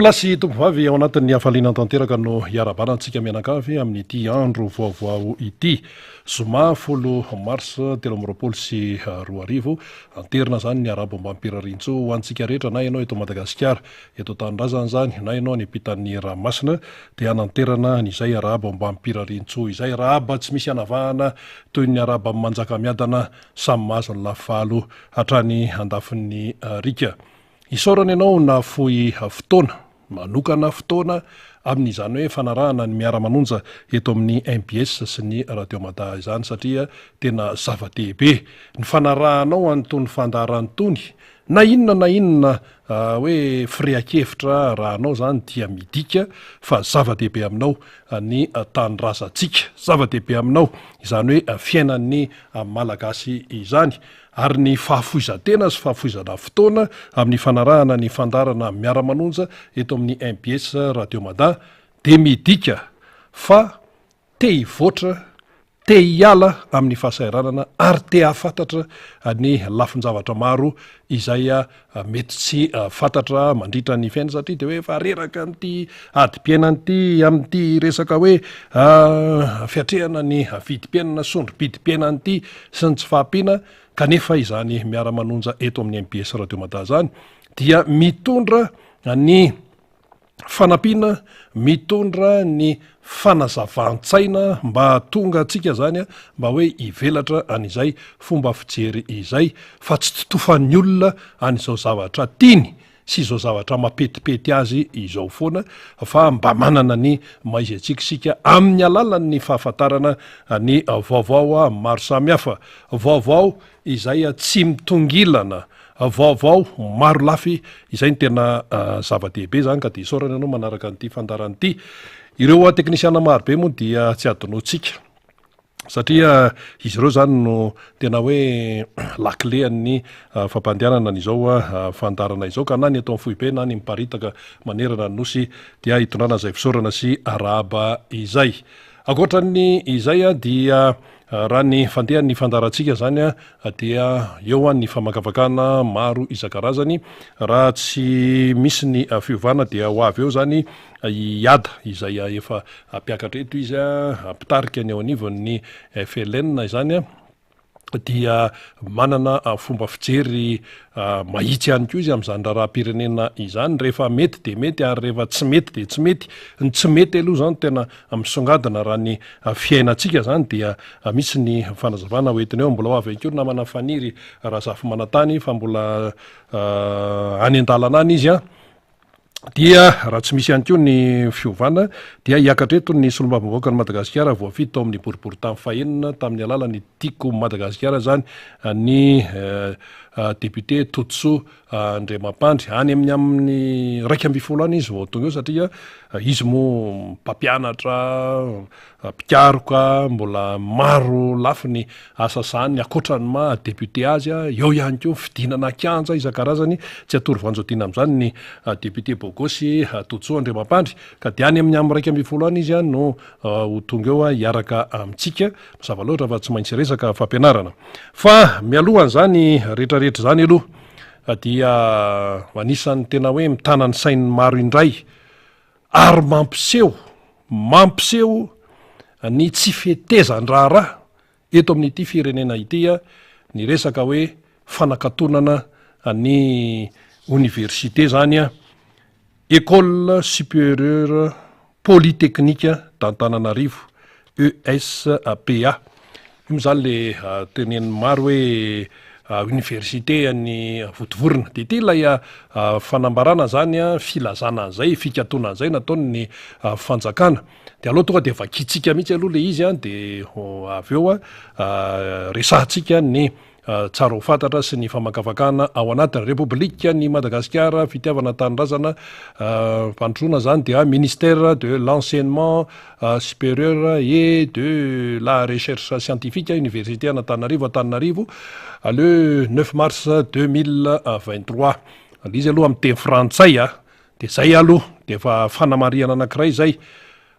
tompolasy tompovavy ao anatin'ny hafaliana tanteraka no hiarabana antsika mianakavy amin'ity andro vaovao ity zoma 10 mars 2024 anterina zany ny arabo ambampirarintso ho antsika rehetra na ianao eto Madagasikara eto Tanindrazana zany na ianao any ampitan'ny Ramasina dia ananterana n'izay arabo ambampirarintso izay rahaba tsy misy anavahana toy ny araba manjakamiadana samy mahazo ny lafalo hatrany andafin'ny rika. Isaorana ianao na fohy fotoana manokana fotoana amin'izany hoe fanarahana ny miara-manonja eto amin'ny MBS sy ny Radio Mada izany satria tena zava-dehibe ny fanarahanao antony fandaharany tony na inona hoe firiakevitra raha anao zany dia midika fa zava-dehibe aminao ny tanindrazantsika, zava-dehibe aminao izany hoe fiainan'ny malagasy izany ary ny fahafoizantena sy fahafoizana fotoana amin'ny fanarahana ny fandarana miara-manonja eto amin'ny MBS Radio Mada dia midika fa te hivoatra, te hiala amin'ny fahasahiranana ary te hafantatra ny lafin-javatra maro izay mety tsy fantatra mandritra ny fiaina satria dia hoe efa reraka n'ity adi-piainan'ity amin'ity resaka hoe fiatrehana ny vidim-piainana sondrom-bidim-piainan'ity sy ny tsy fahampiana kanefa izany miara-manonja eto amin'ny MBS Radio Mada zany dia mitondra ny fanampiana, mitondra ny fanazavan-tsaina mba tonga antsika zany mba hoe hivelatra an'izay fomba fijery izay fa tsy totofan'ny olona an'izao zavatra tiany sy izao zavatra mapetipety azy izao foana fa mba manana ny maizy atsikasika amin'ny alalan'ny fahafantarana ny vaovao maro samihafa, vaovao izay tsy mitongilana, vaovao maro lafy izay ny tena zava-dehibe zany ka dia isaorana ianao manaraka an'ity fandarana ity. Ireo teknisiana marobe moa dia tsy adinoantsika satria izy ireo zany no tena hoe laklean'ny fampandehanana n'izao fandarana izao ka na ny eto amin'ny foibe na ny miparitaka manerana ny nosy dia hitondrana izay fisaorana sy arahaba izay. Ankoatran'ny izay dia raha ny fandehan'ny fandarantsika zany dia eo ny famakafakana maro isan-karazany raha tsy misy ny fiovana dia ho avy eo zany iada izay efa ampiakatra eto izy ampitarika ny eo anivon'ny FLN izany dia manana fomba fijery mahitsy ihany koa izy amin'izany raharaham-pirenena izany rehefa mety dia mety ary rehefa tsy mety dia tsy mety. Ny tsy mety aloha zany tena misongadina raha ny fiainantsika zany dia misy ny fanazavana hoentiny eo mbola ho avy ko namana faniry raha zafy manantany fa mbola any an-dalana any izy dia raha tsy misy ihany koa ny fiovana dia hiakatra eto ny solombavambahoaka ny Madagasikara voafito tao amin'ny boribory tamin'ny fahenina tamin'ny alalan'ny Tiko Madagasikara zany ny député Totso Andriamampandry any amin'ny 12 any izy vao tonga eo satria izy moa mpampianatra mpikaroka mbola maro lafy ny asa sahany akoatrany ma député azy eo ihany koa fidinana kianja isan-karazany tsy atory vanjotiana amin'izany ny député Bogosy Totso Andriamampandry ka dia any amin'ny 12 any izy no ho tonga eo hiaraka amintsika mazava loatra fa tsy maintsy resaka fampianarana fa mialohan zany rehetrarehetra zany aloha dia anisan'ny tena hoe mitana ny sain'ny maro indray ary mampiseho ny tsy fetezan-draharaha eto amin'ity firenena ity ny resaka hoe fanakatonana ny université zany École supérieure polytechnique d'Antananarivo ESPA io zany le tenen'ny maro hoe université ny votovorona dia ity ilay fanambarana zany filazana an'izay fikatona an'izay nataony ny fanjakana dia aloha tonga dia vakitsika mihitsy aloha le izy dia avy eo resahantsika ny tsara ho fantatra sy ny famakafakana ao anatin'ny Repoblika ny Madagasikara fitiavana tanindrazana mpandrosoana zany dia ministère de l'enseignement supérieur et de la recherche scientifique université Antananarivo le 9 mars 2023 izy aloha amin'ny teny frantsay dia zay aloha dia efa fanamariana anankiray zay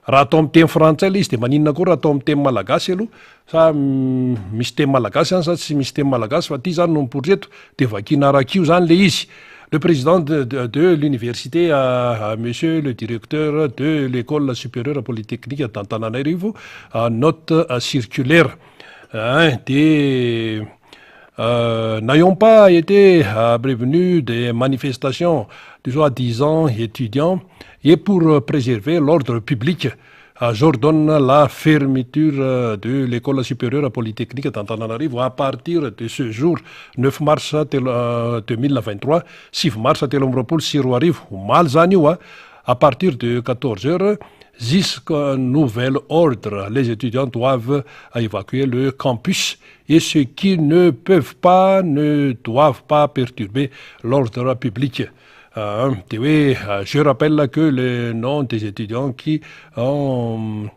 raha atao amin'ny teny frantsay le izy de maninona koa raha atao amin'ny teny malagasy aloha sa misy teny malagasy any sa tsy misy teny malagasy fa ty zany no mipotreto de vakina arak'io zany le izy. Le président de l'université, monsieur le directeur de l'école supérieure polytechnique d'Antananarivo, note circulaire. N'ayons pas été prévenus des manifestations de soi-disant étudiants et pour préserver l'ordre public, j'ordonne la fermeture de l'école supérieure polytechnique d'Antananarivo à partir de ce jour, 9 mars 2023, 6 mars telo amby roapolo sy roa arivo. Omaly zany io à partir de 14 heures jusqu'à nouvel ordre. Les étudiants doivent évacuer le campus et ceux qui ne peuvent pas ne doivent pas perturber l'ordre public. Je rappelle que les noms des étudiants qui ont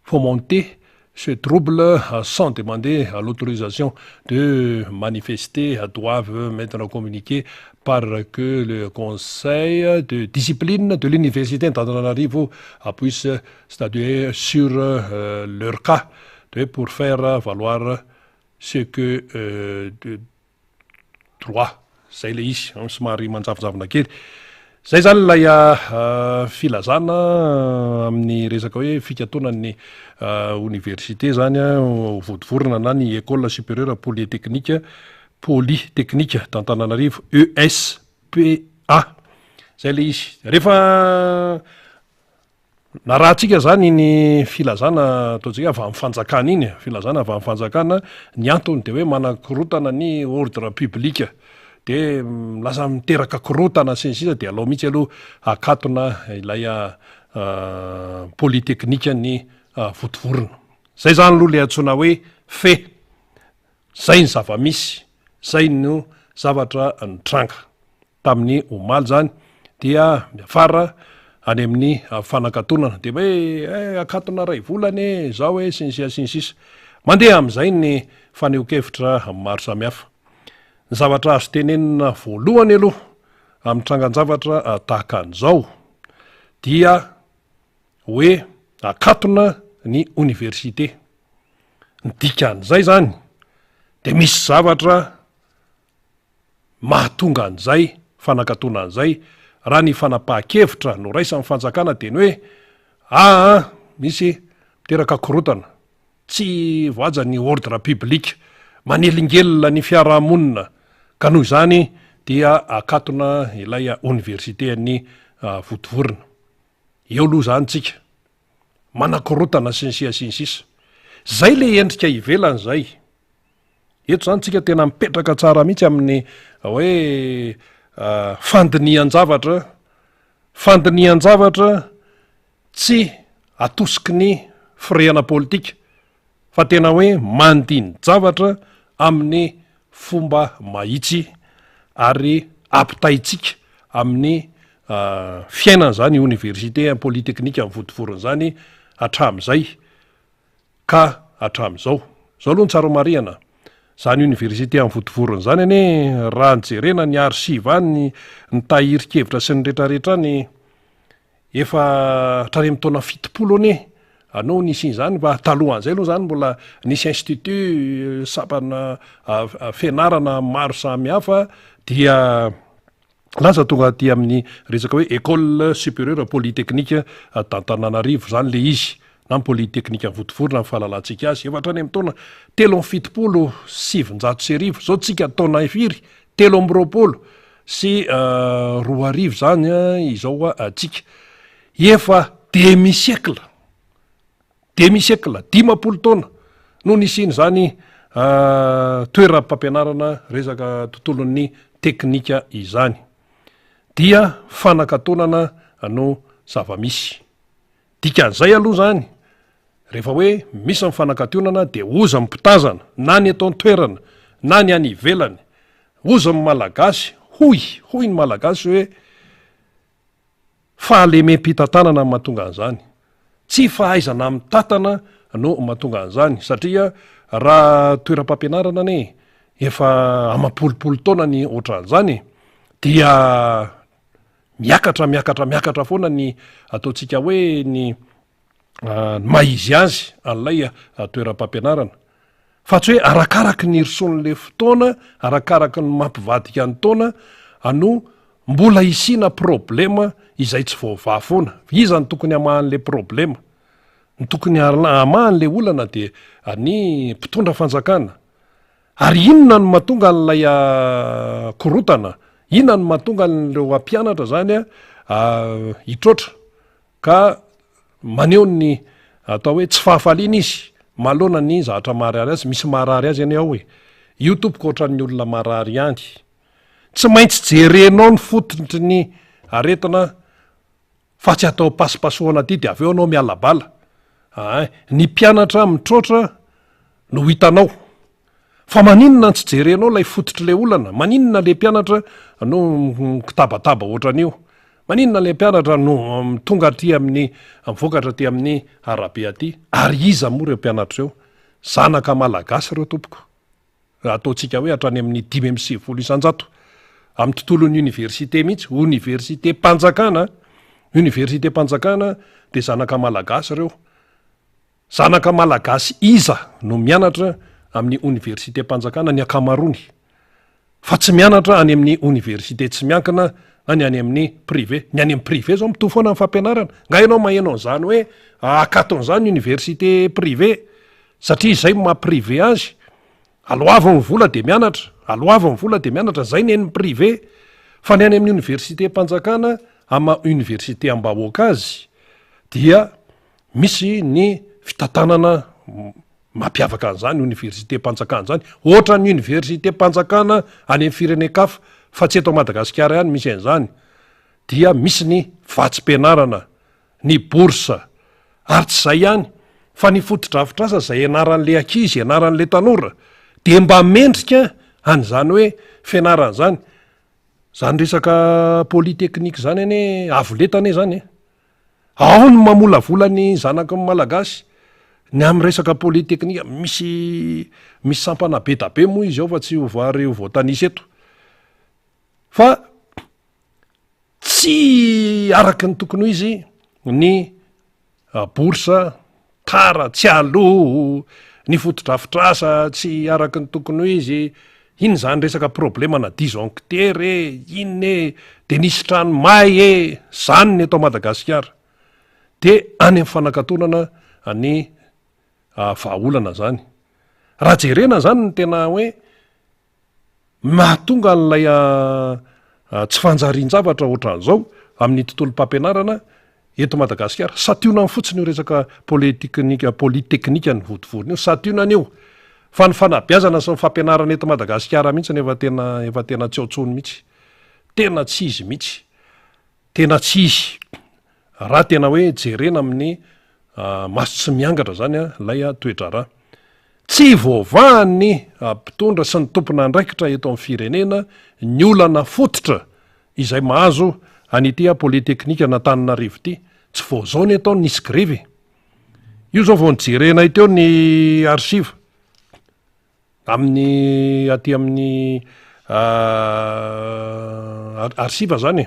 fomenté ce trouble sans demander l'autorisation de manifester doivent maintenant communiquer par que le conseil de discipline de l'université d'Antananarivo puisse statuer sur leur cas pour faire valoir ce que de droit. Zay le izy somary manjavonjavona kely. Zay zany lay filazana amin'ny resaka hoe fikatoanan'ny université zany vodivorona na ny école supérieure polytechnique d'Antananarivo, ESPA. Zay le izy. Rehefa narahantsika zany ny filazana ataontsika avy amin'ny fanjakana iny, filazana avy amin'ny fanjakana, ny antony de hoe manakorotana ny ordre public. De lasa miteraka korotana sy ny sisa de alao mihitsy aloha akatona ilay polytechnique ny vodivorona. Zay zany aloha le antsoina hoe fe. Zay ny zava-misy, zay no zavatra nitranga tamin'ny omaly zany dia miafara any amin'ny fanakatonana de hoe akatona ray volany zao hoe sy ny sisa. Mandeha amin'izay ny faneho-kevitra maro samihafa. Ny zavatra azo tenenina voalohany aloha amin'ny trangan-javatra tahaka an'izao dia hoe akatona ny université. Ny dikan'izay zany de misy zavatra mahatonga an'izay fanakatona an'izay raha ny fanapahan-kevitra no raisan'ny fanjakana de ny hoe misy miteraka korotana tsy voaja ny ordre public, manelingelona ny fiarahamonina ka noho izany dia akatona ilay université ny vodivorona. Eo aloha zany tsika manakorotana sy ny sisa. Zay le endrika ivelany zay. Eto zany tsika tena mipetraka tsara mihitsy amin'ny hoe fandinihan-javatra tsy atosiky ny firehana politika fa tena hoe mandini-javatra amin'ny fomba mahitsy ary ampitaitsika amin'ny fiainana zany université polytechnique amin'ny vodivorona zany hatramin'izay ka hatramin'izao. Zao aloha ny tsara marihana. Zany université amin'ny vodivorona zany ane raha nijerena ny archive any ny tahirikevitra sy ny rehetrarehetra ny efa hatrany amin'ny taona 70 ane anao nisy zany fa talohan'izay aloha zany mbola nisy institut sapana fianarana maro samihafa dia lasa tonga aty amin'ny resaka hoe école supérieure polytechnique d'Antananarivo zany le izy na polytechnique amin'ny vodivorona amin'ny fahalalantsika azy efa hatrany amin'ny taona 770 zao tsika taona firy 7 sy 2 zany izao atsika efa demi-siècle 10 taona no nisiny zany toeram-pampianarana resaka tontolon'ny teknika izany dia fanakatonana no zava-misy. Dikan'izay aloha zany rehefa hoe misy ny fanakatonana de oza mipitazana na ny atao toerana na ny any ivelany oza ny malagasy hoy ny malagasy hoe fahalemem-pitantanana ny mahatonga an'izany, tsy fahaizana mitatana no mahatonga an'izany satria raha toeram-pampianarana ane efa amapolipolo taona ny ohatran'izany dia miakatra foana ny ataontsika hoe ny maizy azy an'lay toeram-pampianarana fa tsy hoe arakaraky ny irson'le fotoana arakaraky ny mampivadika ny taona ano mbola isina problema izay tsy vaovafoana iza ny tokony amahan'le problema ny tokony amahan'le olana de any mpitondra fanjakana ary inona ny mahatonga n'lay korotana inona ny mahatonga nreo ampianatra zany hitrotra ka maneo ny atao hoe tsy fahafaliana izy malona ny zavatra marary azy misy marary azy any ao hoe io tompoko ohatran'ny olona marary ihany tsy maintsy jerenao ny fototry ny aretina fa tsy atao pasipasoana ty de avy eo anao mialabala ny mpianatra mitrotra no hitanao fa maninona ny tsy jerenao lay fototry le olana maninona le mpianatra no kitabataba ohatran'io maninona le mpianatra no tonga aty amin'ny mivokatra ty amin'ny arabe aty ary iza moa reo mpianatra reo zanaka malagasy reo tompoko ataontsika hoe hatrany amin'ny 5 isanjato amin'ny tontolon'ny université mihitsy université mpanjakana de zanaka malagasy reo zanaka malagasy iza no mianatra amin'ny université mpanjakana ny akamarony fa tsy mianatra any amin'ny université tsy miankina any amin'ny privé ny any amin'ny privé zao mitovy foana amin'ny fampianarana nga ianao mahenao an'izany hoe akaton'izany université privé satria izay maha-privé azy aloava ny vola de mianatra zay ny an'ny privé fa ny any amin'ny université mpanjakana ama université ambahoaka azy dia misy ny fitantanana mampiavaka an'izany université mpanjakana zany ohatra ny université mpanjakana any amin'ny firenen-kafa fa tsy eto Madagasikara ihany misy an'izany dia misy ny vatsim-pianarana ny boursa ary tsy zay ihany fa ny fotodrafitrasa zay anaran'le ankizy anaran'le tanora de mba mendrika an'izany hoe fianarana zany zany resaka polytechnique zany ane avoletana zany ao ny mamolavola ny zanaka malagasy ny amin'ny resaka polytechnika misy sampana be da be moa izy ao fa tsy ovary voatanisy eto fa tsy araky ny tokony ho izy ny boursa tara tsy aloha ny fotodrafitrasa tsy araky ny tokony ho izy iny zany resaka problema na disjoncteur inone de nisy trano may zany ny eto Madagasikara de any amin'ny fanakatonana ny vahaolana zany raha jerena zany ny tena hoe mahatonga n'lay tsy fanjarian-javatra ohatran'izao amin'ny tontolo-pampianarana eto Madagasikara sationany fotsiny io resaka polytechnika ny votovorona io sationany io fa ny fanabeazana sy ny fampianarana eto Madagasikara mihitsy efa tena tsy aotsony mihitsy tena tsy izy mihitsy tena tsy izy raha tena hoe jerena amin'ny maso tsy miangatra zany lay toedrara tsy voavahan'ny mpitondra sy ny tompona andraikitra eto amin'ny firenena ny olana fototra izay mahazo anyty polytechnika natananarivo ty tsy voazao ny atao nisy grevy io zao vao nijerena iteo ny archive amin'ny aty amin'ny archive zany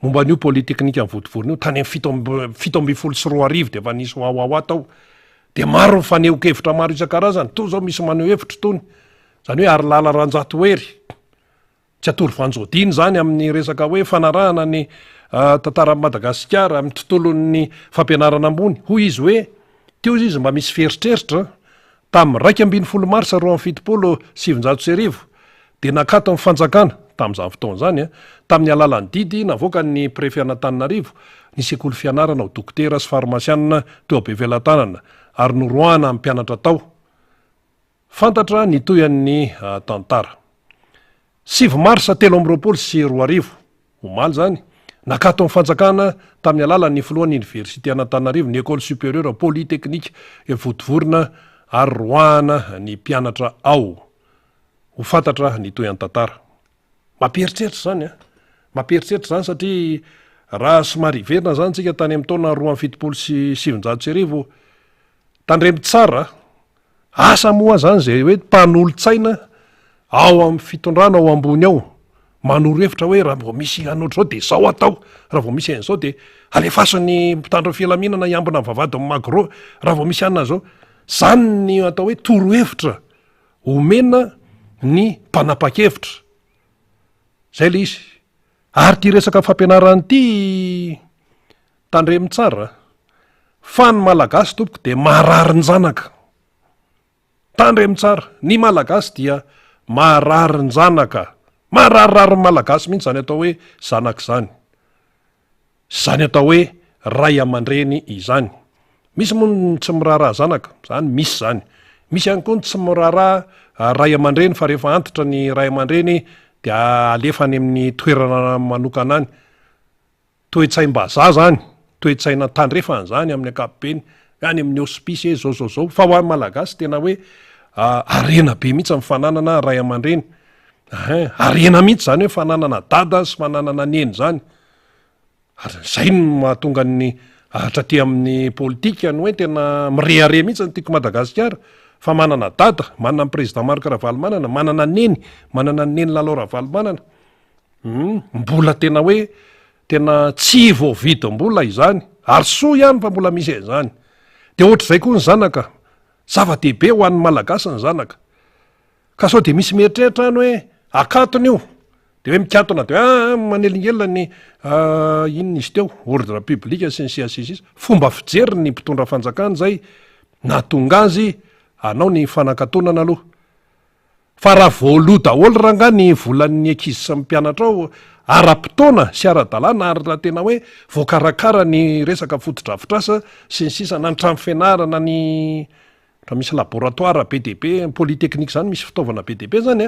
momba an'io polytechnika ny votovorona io tany amin'ny 7 de fa nisy hoahoa tao de maro mifanehonkevitra maro isan-karazany to zao misy maneho hevitra tony zany hoe ary lala ranjato hery tsy atory vanjodiny zany amin'ny resaka hoe fanarahana ny tantaran'i Madagasikara amin'ny tontolon'ny fampianarana ambony hoy izy hoe teo izy mba misy feritreritra tamin'ny 2 marsa 2007 de nakato amin'ny fanjakana tamin'izany fotoana zany tamin'ny alalan'ny didy navoaka ny préfet Antananarivo ny sekoly fianarana ho dokotera sy farmasianina teo be velantanana ary noroahana amin'ny mpianatra tao fantatra ny toyan'ny tantara 7 marsa 2024 omaly zany nakato amin'ny fanjakana tamin'ny alalan'ny filohan'ny université Antananarivo ny école supérieure polytechnique votovorona ary roahana ny mpianatra ao ho fantatra ny toyan'ny tantara mamperitreritra zany mamperitreritra zany satria raha somary verina zany tsika tany amin'ny taona 2017 tandremy tsara asa moa zany zay hoe mpanolo-tsaina ao amin'ny fitondrana ao ambony ao manoro hevitra hoe raha vao misy anoatra zao de zao atao, raha vao misy an'izao de alefasany mpitandro filaminana iambina vavady magro, raha vao misy anina zao. Zany ny atao hoe toro hevitra omena ny mpanapa-kevitra. Zay le izy. Ary ty resaka fampianarany ty tandremy tsara, fa ny malagasy tompoko de marary ny zanaka. Tandremy tsara, ny malagasy dia marary ny zanaka. Mararirary ny malagasy mihitsy zany atao hoe zanaka zany. Zany atao hoe ray aman-dreny izany. Misy moa tsy miraharaha zanaka, zany misy zany. Misy ihany koa ny tsy miraharaha ray aman-dreny fa rehefa antitra ny ray aman-dreny de alefany amin'ny toerana manokana any. Toe-tsaim-bazaha zany, toe-tsaina tandrefana zany amin'ny ankapobeny, any amin'ny hospice zao. Fa ho an'ny malagasy tena hoe arena be mihitsy amin'ny fananana ray aman-dreny. Arena mihitsy zany hoe fananana dada sy fananana neny zany. Ary zay no mahatonga ny hatraty amin'ny politika ny hoe tena mirehare mihitsy ny tiako Madagasikara. Fa manana dada, manana ny président Marc Ravalomanana, manana neny Lalao Ravalomanana. Mbola tena hoe tena tsy voavidim-bola izany. Ary soa ihany fa mbola misy izany. De ohatr'izay koa ny zanaka, zava-dehibe ho an'ny malagasy ny zanaka. Ka sao de misy mieritreritra any hoe akatony io. De hoe mikatona de manelingelina ny inona izy teo, ordre public sy ny sisa. Fomba fijery ny mpitondra fanjakana zay natonga azy anao ny fanakatonana aloha. Fa raha voaloha daholo ranga ny volan'ny ankizy sy mpianatra ao ara-potoana sy ara-dalàna, ary raha tena hoe voakarakara ny resaka fotodrafitrasa sy ny sisa, na ny trano fianarana, ny raha misy laboratoire be dia be, polytechnique zany misy fitaovana be dia be zany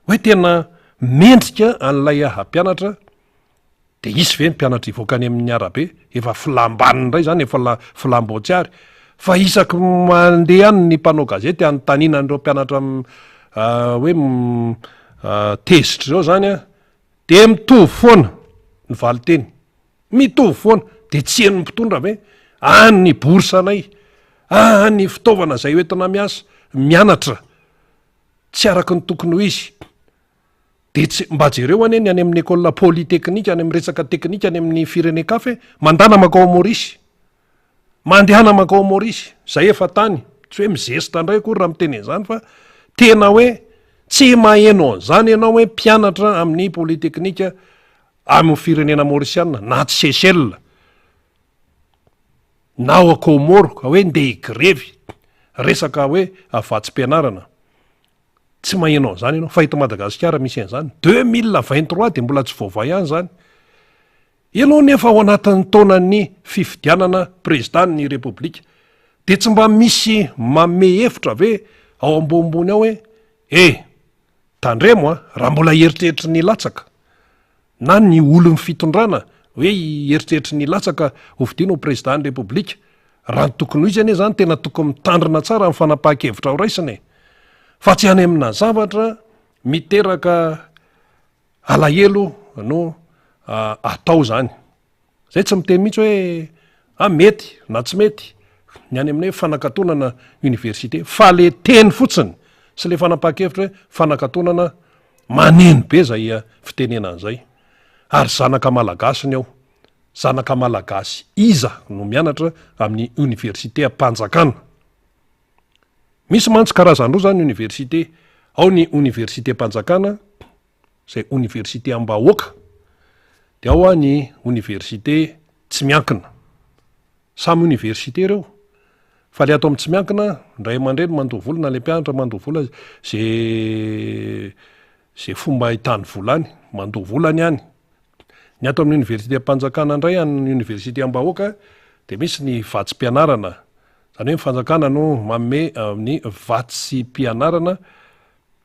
hoe tena mendrika an'ilay mpianatra. De isy ve ny mpianatra ivoakany amin'ny arabe, efa filambaniny indray zany, efa filamboatsiary. Fa isaky mandeha any ny mpanao gazety anontaniana an'ireo mpianatra hoe tezitra zao zany de mitovy foana ny valiteny, mitovy foana. De tsy heny mpitondra ve any ny borsanay, any fitaovana zay hoentina mianatra tsy araky ny tokony ho izy. De tsy mba jereo any amin'ny école polytechnique, any amin'ny resaka teknika any amin'ny firenen-kafa mandana makao Maorisy, mandehana makao Maorisy. Zay efa tany, tsy hoe mizesta indray akory raha miteny an'izany, fa tena hoe tsy maheno an'izany ianao hoe mpianatra amin'ny polytechnique amin'ny firenena maorisiana, na tsy Seychelles na ao Comore, ka hoe ndeha higrevy resaka hoe avatsim-pianarana. Tsy maheno an'izany ianao. Fa eto Madagasikara misy an'izany 2023 de mbola tsy vaovay ihany zany. Ianao nefa ao anatin'ny taonan'ny fifidianana présidentan'ny repoblika, de tsy mba misy manome hevitra ve ao ambonimbony ao hoe tandremo raha mbola eritreritry ny latsaka, na ny olon'ny fitondrana hoe eritreritry ny latsaka hovidiana ho présidentan'ny repoblika, raha ny tokony ho izy anie zany tena tokony mitandrina tsara amin'ny fanapahan-kevitra ho raisiny. Fa tsy any amina zavatra miteraka alahelo no atao zany. Zay tsy miteny mihitsy hoe mety na tsy mety ny any amin'ny hoe fanakatonana université, fa le teny fotsiny sy le fanapahan-kevitra hoe fanakatonana maneno be zay fitenenan'izay. Ary zanaka malagasy ny ao, zanaka malagasy iza no mianatra amin'ny université ampanjakana. Misy mantsy karazany roa zany université, ao ny université ampanjakana, zay université am-bahoaka, de ao ny université tsy miankina. Samy université reo, fa le ato amin'ny tsy miankina, ndray aman-dreny mandoha vola, na le mpianatra mandoha vola, zay fomba hitany volany, mandoha volany ihany. Ny ato amin'ny université ampanjakana indray, amin'ny université am-bahoaka, de misy ny vatsim-pianarana. Zany hoe fanjakana no manome amin'ny vatsim-pianarana,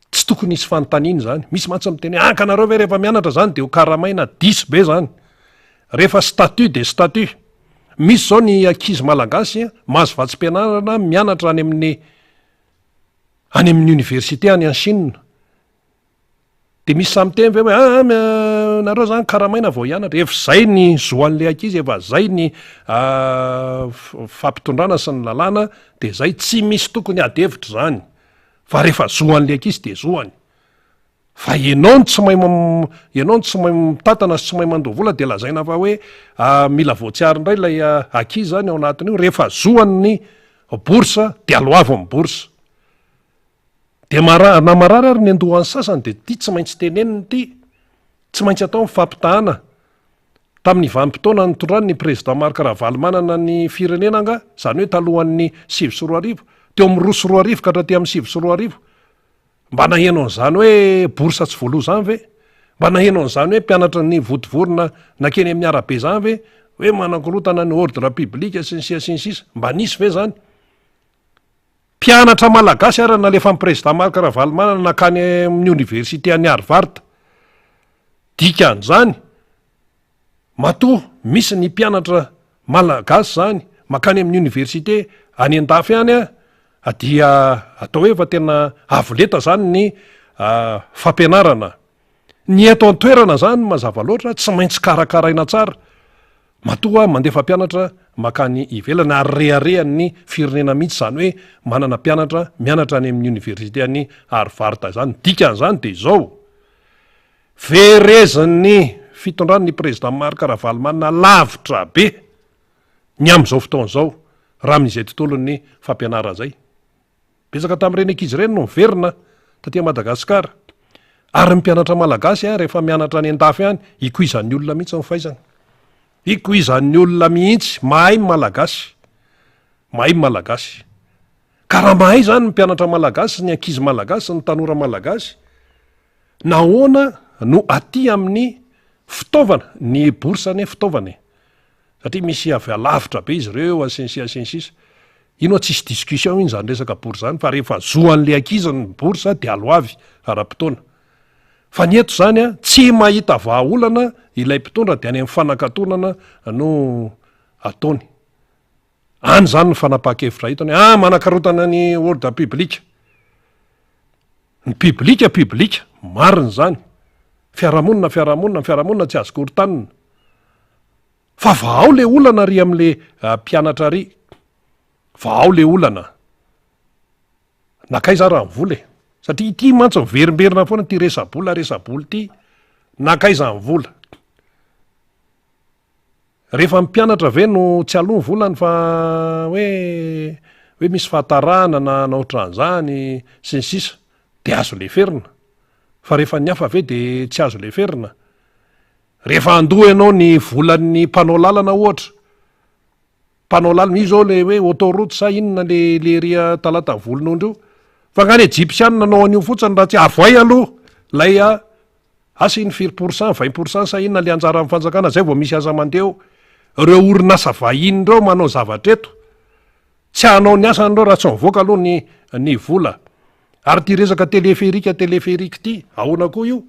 tsy tokony isy fanontaniana zany. Misy mantsy miteny kanareo ve rehefa mianatra zany de ho karamaina diso be zany. Rehefa statut de statut. Misy zao ny ankizy malagasy mahazo vatsim-pianarana mianatra any amin'ny université any en Chine. De misy samy teny ve hoe nareo zany karamaina vao hianatra. Efa zay ny zoan'le ankizy, efa zay ny fampitondrana sy ny lalàna, de zay tsy misy tokony adevitra zany. Fa rehefa zoan'le ankizy de zoany. fa ianao ny tsy mahay mitatana sy tsy mahay mandoa vola de lazaina fa hoe mila voatsiary indray lay akizy zany ao anatiny io rehefa zoany borsa de aloavo amin'ny borsa de na marary ary ny andohan'ny sasany de ty tsy maintsy teneniny ty tsy maintsy atao mifampitahana tamin'ny vanim-potoana nitondrany ny président Marc Ravalomanana ny firenena anga zany hoe talohan'ny 7 teo amin'ny 2 ka hatraty amin'ny 7 mba nahenao an'izany hoe borsa tsy voaloha zany ve mba nahenao an'izany hoe mpianatra ny vodivorona nakeny amin'ny arabe zany ve hoe manakorotana ny ordre publique sy ny sisa mba nisy ve zany mpianatra malagasy ary nalefa amin'ny président Marc Ravalomanana nakany amin'ny université any Harvard dika an'izany matoa misy ny mpianatra malagasy zany makany amin'ny université any an-dafy any dia atao hoe fa tena avoleta zany ny fampianarana ny eto an-toerana zany mazava loatra tsy maintsy karakaraina tsara matoa mandefa mpianatra makany ivelana ary reharehan'ny firenena mihitsy zany hoe manana mpianatra mianatra any amin'ny université any Harvard zany dikan'izany de izao verezin'ny fitondrany ny président Marc Ravalomanana lavitra be ny am'izao fotoana zao raha amin'izay tontolon'ny fampianara zay betsaka tamin'ireny ankizy ireny no miverina taty Madagasikara ary mpianatra malagasy rehefa mianatra any an-dafy any ikoizan'ny olona mihitsy ny fahaizana ikoizan'ny olona mihitsy mahay malagasy ka raha mahay zany mpianatra malagasy ny ankizy malagasy ny tanora malagasy nahoana no aty amin'ny fitaovana ny borsa ny fitaovana satria misy avy alavitra be izy ireo asensisa ino tsisy discussion iny zany resaka borsa zany fa rehefa zoan'le ankizy ny borsa de aloavy ara-potoana fa ny eto zany tsy mahita vahaolana ilay mpitondra de any amin'ny fanakatonana no ataony any zany ny fanapa-kevitra hitany manakarotana ny ordre publique ny publique mariny zany fiarahamonina tsy azo korontanina fa vahao le olana ry am'le mpianatra ry vahao le olana nakaiza raha nyvola satria ity mantsy miverimberina foana ty resaboly ty nakaiza ny vola rehefa mpianatra ve no tsy aloha ny volany fa hoe misy fahatarana na ohatran'izany sy ny sisa de azo leferina fa rehefa ny hafa ve de tsy azo leferina rehefa andoha ianao ny volan'ny mpanao lalana ohatra mpanao lalana io zao le hoe autoroute sa inona le ria talata volon'ondro fa ngany egyptiane nanao an'io fotsiny raha tsy avoay aloha lay asa iny 4% 20% sa inona le anjara amin'ny fanjakana zay vao misy aza mandeo reo orinasa vahiny reo manao zavatra eto tsy hanao ny asany reo raha tsy mivoaka aloha ny vola ary ty resaka téléphérique ty ahoana koa io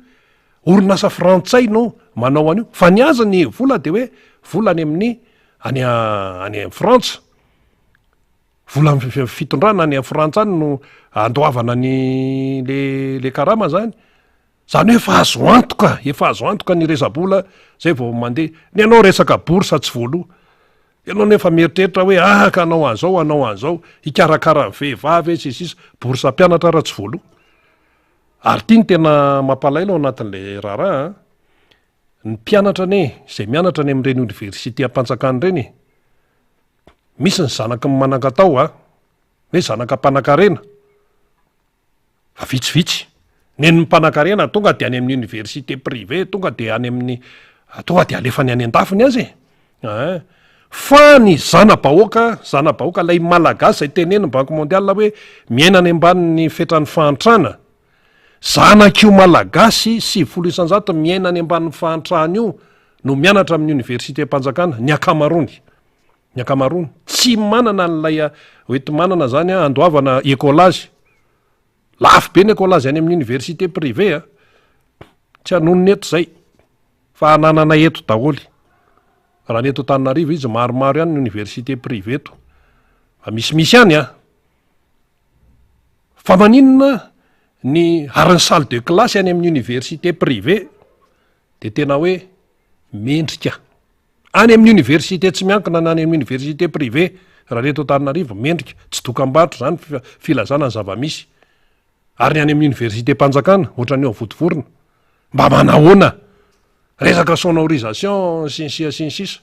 orinasa frantsay no manao an'io fa ny aza ny vola de hoe vola any amin'ny any frantsa vola fitondrana any amin'ny frantsa any no andoavana ny le karama zany hoe efa azo antoka ny resabola zay vao mandeha ny anao resaka borsa tsy voaloha ianao nefa mieritreritra hoe ka anao an'zao ikarakara vehivavy sisisa borsa mpianatra raha tsy voaloha ary ty ny tena mampalaina ao anatin'le raharaha ny mpianatra zay mianatra any amin'ireny université ampanjakany reny misy ny zanaky ny manan-katao hoe zanaka mpanan-karena fa vitsivitsy neny mmpanan-karena tonga de any amin'ny université privé tonga de any amin'ny tonga de alefany any an-dafiny azy fa ny zana-bahoaka lay malagasy zay teneny banque mondiale hoe miaina any ambanin'ny fetran'ny fahantrana zanak'io malagasy 700 miaina any ambanin'ny fahantrana io no mianatra amin'ny université mpanjakana ny akamarony tsy manana n'lay oenty-manana zany andoavana écolage lafo be ny écolage any amin'ny université privé tsy hanonony eto zay fa ananana eto daholy raha ny eto Antananarivo izy maromaro ihany ny université privé eto fa misimisy ihany fa maninona ny ariny salle de classe any amin'ny université privé de tena hoe mendrika any amin'ny université tsy miankina na any amin'ny université privé raha ny eto Antananarivo mendrika tsy dokam-barotra zany filazana ny zava-misy ary ny any amin'ny université mpanjakana ohatrany eo votovorona mba manahoana resaka sonorisation sinsia sinsisa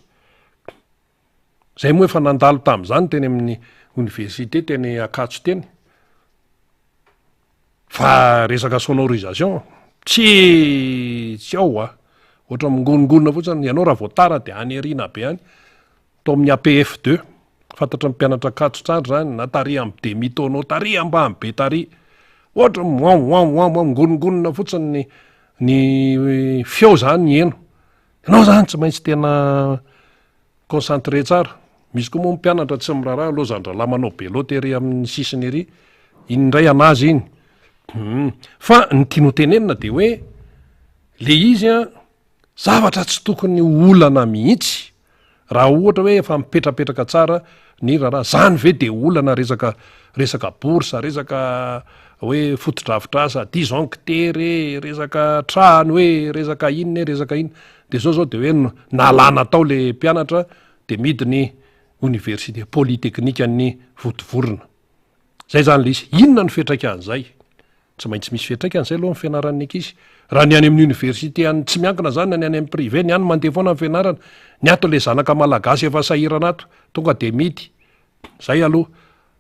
zay moa efa nandalo tam'izany teny amin'ny université teny akatso teny fa resaka sonorisation tsy ao ohatra mingonongonona fotsiny ianao raha voatara de any arina be any to amin'ny APF2 fantatra ny mpianatra akatso tsara zany na tari amy demi-tonneau tari amba amy be tari ohatra mingonongonona fotsiny ny feo zany eno ianao zany tsy maintsy tena concentré tsara misy koa moa mpianatra tsy miraharaha aloha manao belote ery amin'ny sisiny ery indray anazy iny fa ny tiano tenenina de hoe le izy zavatra tsy tokony olana mihitsy raha ohatra hoe efa mipetrapetraka tsara ny raharaha zany ve de olana resaka boursa resaka hoe fotodrafitrasa disjoncteur resaka trano hoe resaka inona resaka ina de zao de hoe nalana tao le mpianatra de midiny université polytechnique an'ny votovorona zay zany le izy inona ny fetraka an'zay tsy maintsy misy fetraka an'zay aloha ny fianaran'ny ankizy raha ny any amin'ny université any tsy miankina zany na ny any amin'ny privé ny any mandeha foana ny fianarana ny ato le zanaka malagasy efa sahirana ato tonga de midy zay aloha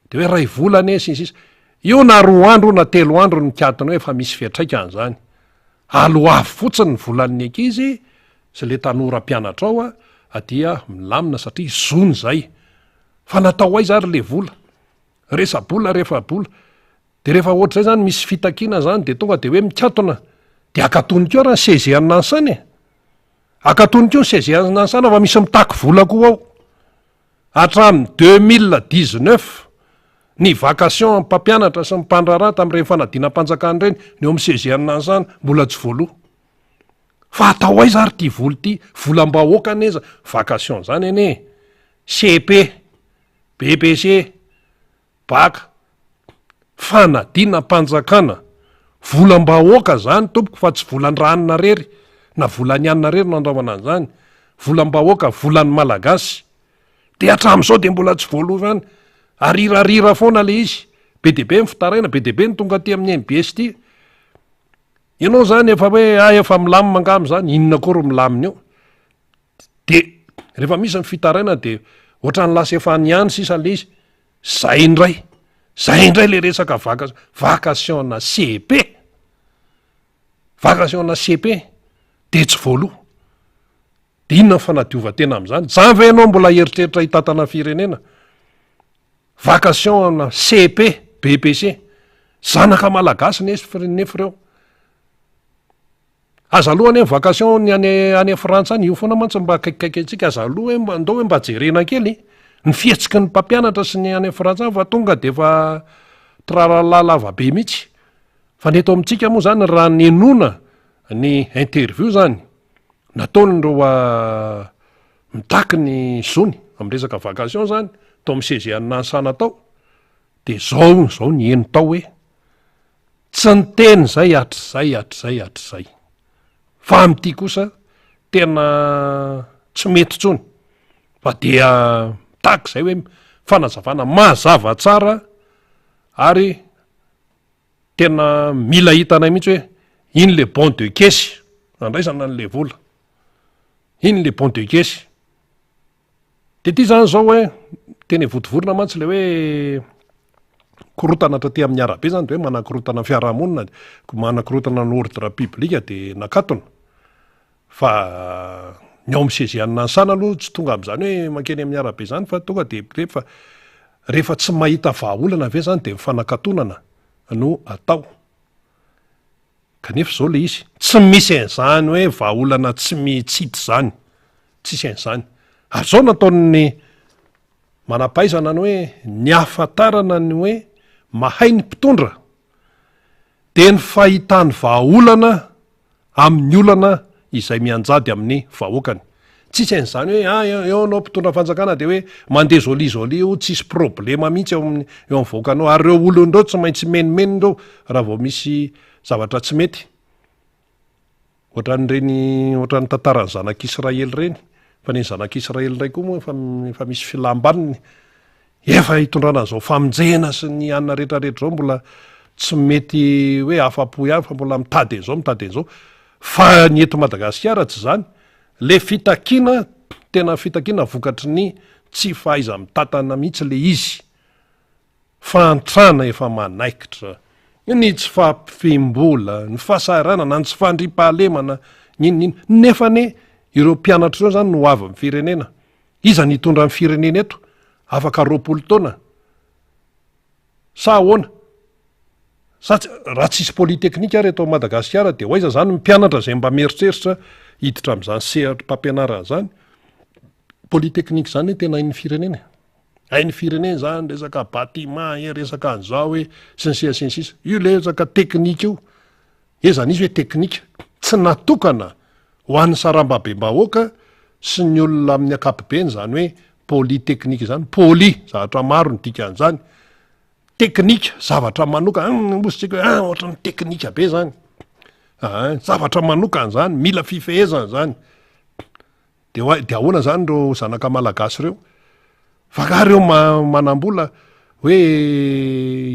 de hoe ray volana sinsisa io na 2 andro na 3 andro ny katiny hoe efa misy fetraika an'zany aloafo fotsiny ny volan'ny ankizy sy le tanora mpianatra ao dia milamina satria zony zay fa natao aiza ary le vola resabola rehefabola de rehefa ohatr'zay zany misy fitakiana zany de tonga de hoe mikatona de akatonikeo raha ny seziannansany akatonikeo ny seziannansana fa misy mitaky vola koa ao hatramin'ny 2019 ny vacation mpampianatra sy mimpandrarah tam'ireny fanadinam-panjakany reny ny eo amin'ny seziannansana mbola tsy voaloha fa atao aiza ary ty voly ty volam-bahoaka neza vacation zany ane CP BBC baka fanadinam-panjakana volam-bahoaka zany tompoko fa tsy volan-dranona rery na volany anina rery no andraovana an'izany volam-bahoaka volan'ny malagasy de hatram'izao de mbola tsy voaloha any arirarira foana le izy be de be mifitaraina be de be ny tonga ty amin'ny MBS ty ianao zany efa hoe efa milamy mangamy zany inona kory milaminy eo de rehefa misy ny fitaraina de ohatra ny lasa efa ny any sisa le izy zay indray le resaka vacation na CP vacation na CP de tsy voaloha de inona ny fanadiova-tena am'zany zany ve ianao mbola heritreritra hitatana firenena vacation na CP BBC zanaka malagasy nefa reo aza aloha any vacation ny any Frantsa any io foana mantsy mba akaikikaiky antsika aza aloha hoe ndao hoe mba jerena kely ny fihetsiky ny mpampianatra sy ny any Frantsa fa tonga de fa tralalalava be mihitsy fa neto amintsika moa zany raha nenona ny interview zany nataony reo mitaky ny zony amin'ny resaka vacation zany to amin'ny seziannansana tao de zao ny eno tao hoe tsy ny teny zay atrzay fa am'ty kosa tena tsy mety tsony fa dia mitaky zay hoe fanazavana mazava tsara ary tena mila hitanay mihitsy hoe iny le bon de caisse andraisana n'le vola iny le bon de caisse de ty zany zao hoe teny votovorona mantsy le hoe korotana hatraty amin'ny arabe zany de hoe manakorotana fiarahamonina manakorotana ny ordre publique de nakatona fa ny ao amin'ny seziannansana aloha tsy tonga am'zany hoe mankeny amin'ny arabe zany fa tonga de rehefa tsy mahita vahaolana ve zany de mifanakatonana no atao kanefa zao le izy tsy misy an'izany hoe vahaolana tsy mitsity zany tsisy an'izany ary zao nataony manampaizana ny hoe ny ahafantarana ny hoe mahay ny mpitondra de ny fahitany vahaolana amin'ny olana izay mianjady amin'ny vahoakany tsisy an'izany hoe eo anao mpitondra fanjakana de hoe mandeha zoli io tsisy problema mihitsy eo amin'ny vahoakanao ary reo olondreo tsy maintsy menimenindreo raha vao misy zavatra tsy mety ohatran'ny tantarany zanak'Israely reny fa ny zanak'Israely ray koa moa efa misy filambaniny efa hitondrana zao famonjena sy ny anina rehetrarehetra zao mbola tsy mety hoe afa-po ihany fa mbola mitady an'izao fa ny eto Madagasikara tsy zany. Le fitakiana tena fitakiana vokatry ny tsy fahaiza mitatana mihitsy le izy, fantrana efa manaikitra, ny tsy fampifim-bola, ny fahasaranana, ny tsy fandripahalemana, ninonino nefa ne ireo mpianatra ireo zany no avy amin'ny firenena. Iza nitondra amin'ny firenena eto afaka 20 taona sa ahoana? Raha tsisy politeknika ary eto Madagasikara de hoaiza zany mpianatra zay mba mieritreritra hiditra amin'izany sehatra-mpampianarana zany. Politeknika zany tena hain'ny firenena, hain'ny firenena zany resaka bâtiment resaka an'izao hoe sinsisa io le resaka teknika io ezany izy hoe teknika tsy natokana ho an'ny sarambabem-bahoaka sy ny olona amin'ny ankapobeny zany hoe politeknika zany. Poli zavatra maro ny dikan'izany, teknika zavatra manoka mositsika hoe ohatran'ny teknika be zany, zavatra manokana zany, mila fifehezana zany. De ahoana zany reo zanaka malagasy reo vaka reo manambola hoe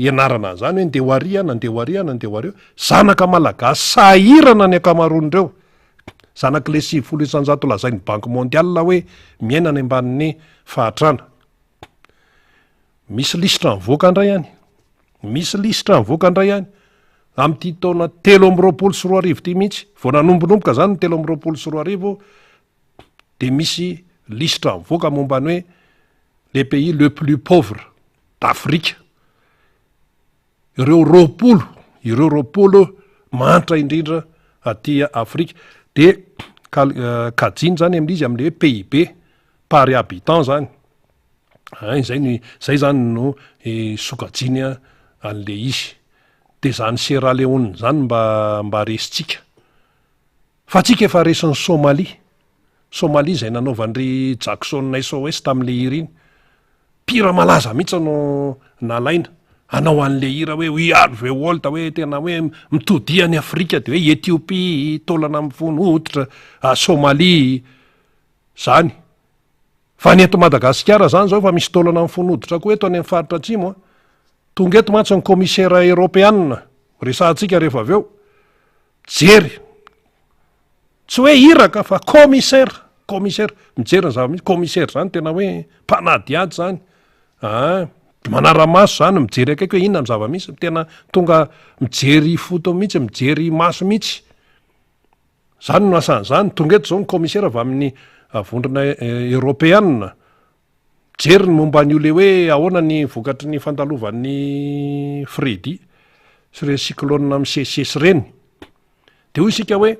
ianarana zany hoe ndeho aria zanaka malagasy sahirana ny akamaroan'ireo, zanaka le 700 lazain'ny banky mondial hoe miaina any ambanin'ny fahatrana. Misy lisitra mivoaka andray any, misy lisitra mivoaka andray any amin'ity taona 324 ty mihitsy vao nanombonomboka zany ny 324 de misy lisitra mivoaka mombany hoe le pays le plus pauvre d'Afrique. Ireo roapolo mantra indrindra aty Afrika de kajiny zany amin'izy amin'le hoe PIB par habitant zany. Zay zany no sokajiny an'le izy. De zany Sierra Leone zany mba resitsika. Fa tsika efa resin'ny Somalie zay nanaovan'ry Jackson SOS tamin'le hira iny. Pira malaza mihitsy no nalaina anao an'le hira hoe we are the world, hoe tena hoe mitodiany Afrika de hoe Ethiopie taolana mifono hoditra, Somalie zany. Fa ny eto Madagasikara zany zao fa misy taolana mifono hoditra koa eto any amin'ny faritra atsimo. Tonga eto mantsy ny commissaire européenne resahantsika rehefa avy eo. Jery tsy hoe iraka fa commissaire mijery ny zava-misy commissaire zany tena hoe mpanadiady zany. Manara-maso zany mijery akaiky hoe inona ny zava-misy, tena tonga mijery foto mihitsy, mijery maso mihitsy. Zany no asan'izany. Tonga eto zao ny commissaire avy amin'ny vondrona européenne. Mijery ny momba an'io le hoe ahoana ny vokatry ny fandalovan'ny Freddy sy re cyclone misesisesy reny. De hoy isika hoe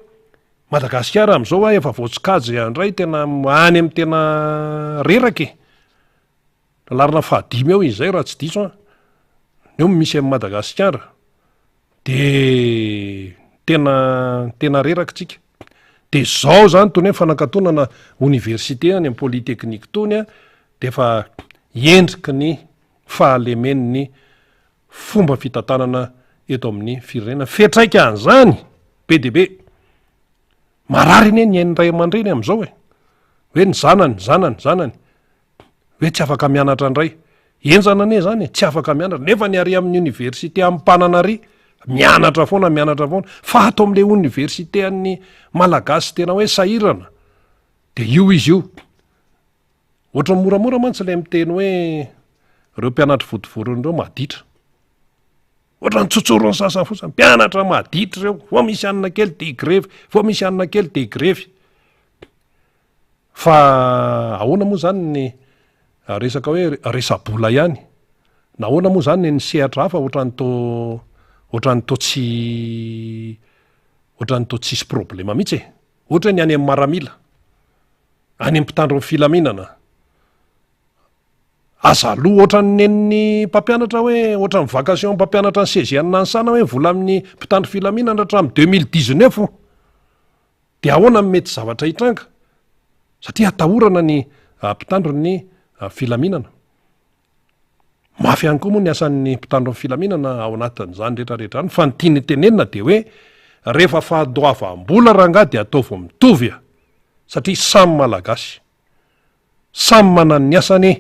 Madagasikara am'izao efa voatsikajy andray tena any amin'ny tena reraka larina 5 eo izy zay raha tsy diso eo misy amin'ny Madagasikara de tena reraka tsika. De zao zany tony hoe fanankatonana université any amin'ny polytechnique tony de fa endriky ny fahalemen'ny fomba fitantanana eto amin'ny firenena. Fetraika an'izany be de be. Marary ny ny ray aman-dreny am'izao hoe ny zanany hoe tsy afaka mianatra andray. Enjana ane zany tsy afaka mianatra nefa ny ary amin'ny université amin'ny Mpananary mianatra foana fa ato amin'le université an'ny malagasy tena hoe sahirana de io izy io ohatra moramora mantsy le miteny hoe reo mpianatra vodovoron'ireo maditra, ohatra ny tsotsoron'ny sasany fotsiny mpianatra maditra reo vo misy anina kely de grevy fa ahoana moa zany ny resaka hoe resa-bola ihany, na ahoana moa zany ny sehatra hafa ohatran'ny to tsisy problema mihitsy ohatra ny any amin'ny maramila, any amin'ny mpitandro amin'ny filaminana azaloa ohatran'ny nen'ny mpampianatra hoe ohatran'ny vacation mpampianatra ny sezianina ny sana hoe vola amin'ny mpitandro filaminana hatramin'ny 2019 de ahoana mety zavatra hitranga satria atahorana ny mpitandro ny filaminana. Mafy ihany koa moa ny asan'ny mpitandro amin'ny filaminana ao anatin'izany rehetrarehetra any fa ny tiany tenenina de hoe rehefa fahadoavam-bola ranga de ataovy mitovy satria samy malagasy, samy manany ny asany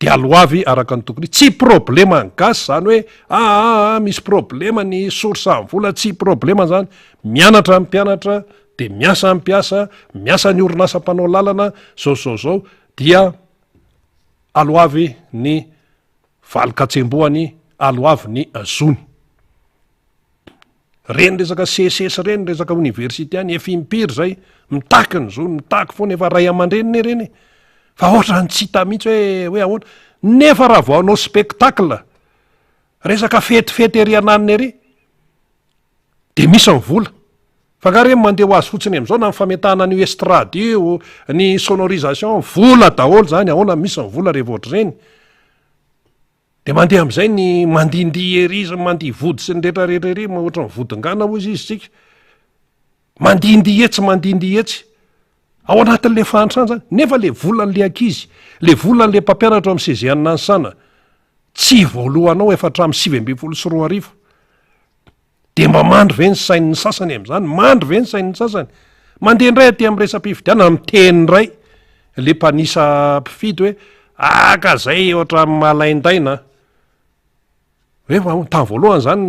de aloavy araka ny tokony tsy problema ny gasy zany hoe misy problema ny sorsa ny vola tsy problema zany mianatra ny mpianatra de miasa mpiasa miasa ny orinasa mpanao lalana zao dia aloavy ny valikatsemboany aloavy ny azony reny resaka csesy reny resaka université any efa impiry zay mitaky ny zony mitaky foana efa ray aman-dreniny reny fa ohatra ny tsy hita mihitsy hoe ahoana nefa raha vao anao spectacle resaka fetifety ery ananiny ery de misy ny vola fa ka reny mandeha ho azy fotsiny am'izao na mifametahana ny estrade io ny sonorisation vola daholo zany ahoana misy ny vola rehefa ohatra reny de mandeha am'izay ny mandindy ery izy mandihy vody sy ny rehetrarehetra ery ohatra ny vodingana ozy izy tsika mandindy etsy ao anatin'le fahantrany zany nefa le volan'le ankizy le volan'le mpampianatra amin'ny sezianina ny sana tsy voalohanao efa hatramin'ny 7 de mba mandry ve ny sain'ny sasany am'zany mandry ve ny sain'ny sasany mandeha ndray aty amin'ny resam-pifidianana miteny ray le mpanisa mpifidy hoe aka zay ohatra malaindaina hoe tany voalohany zany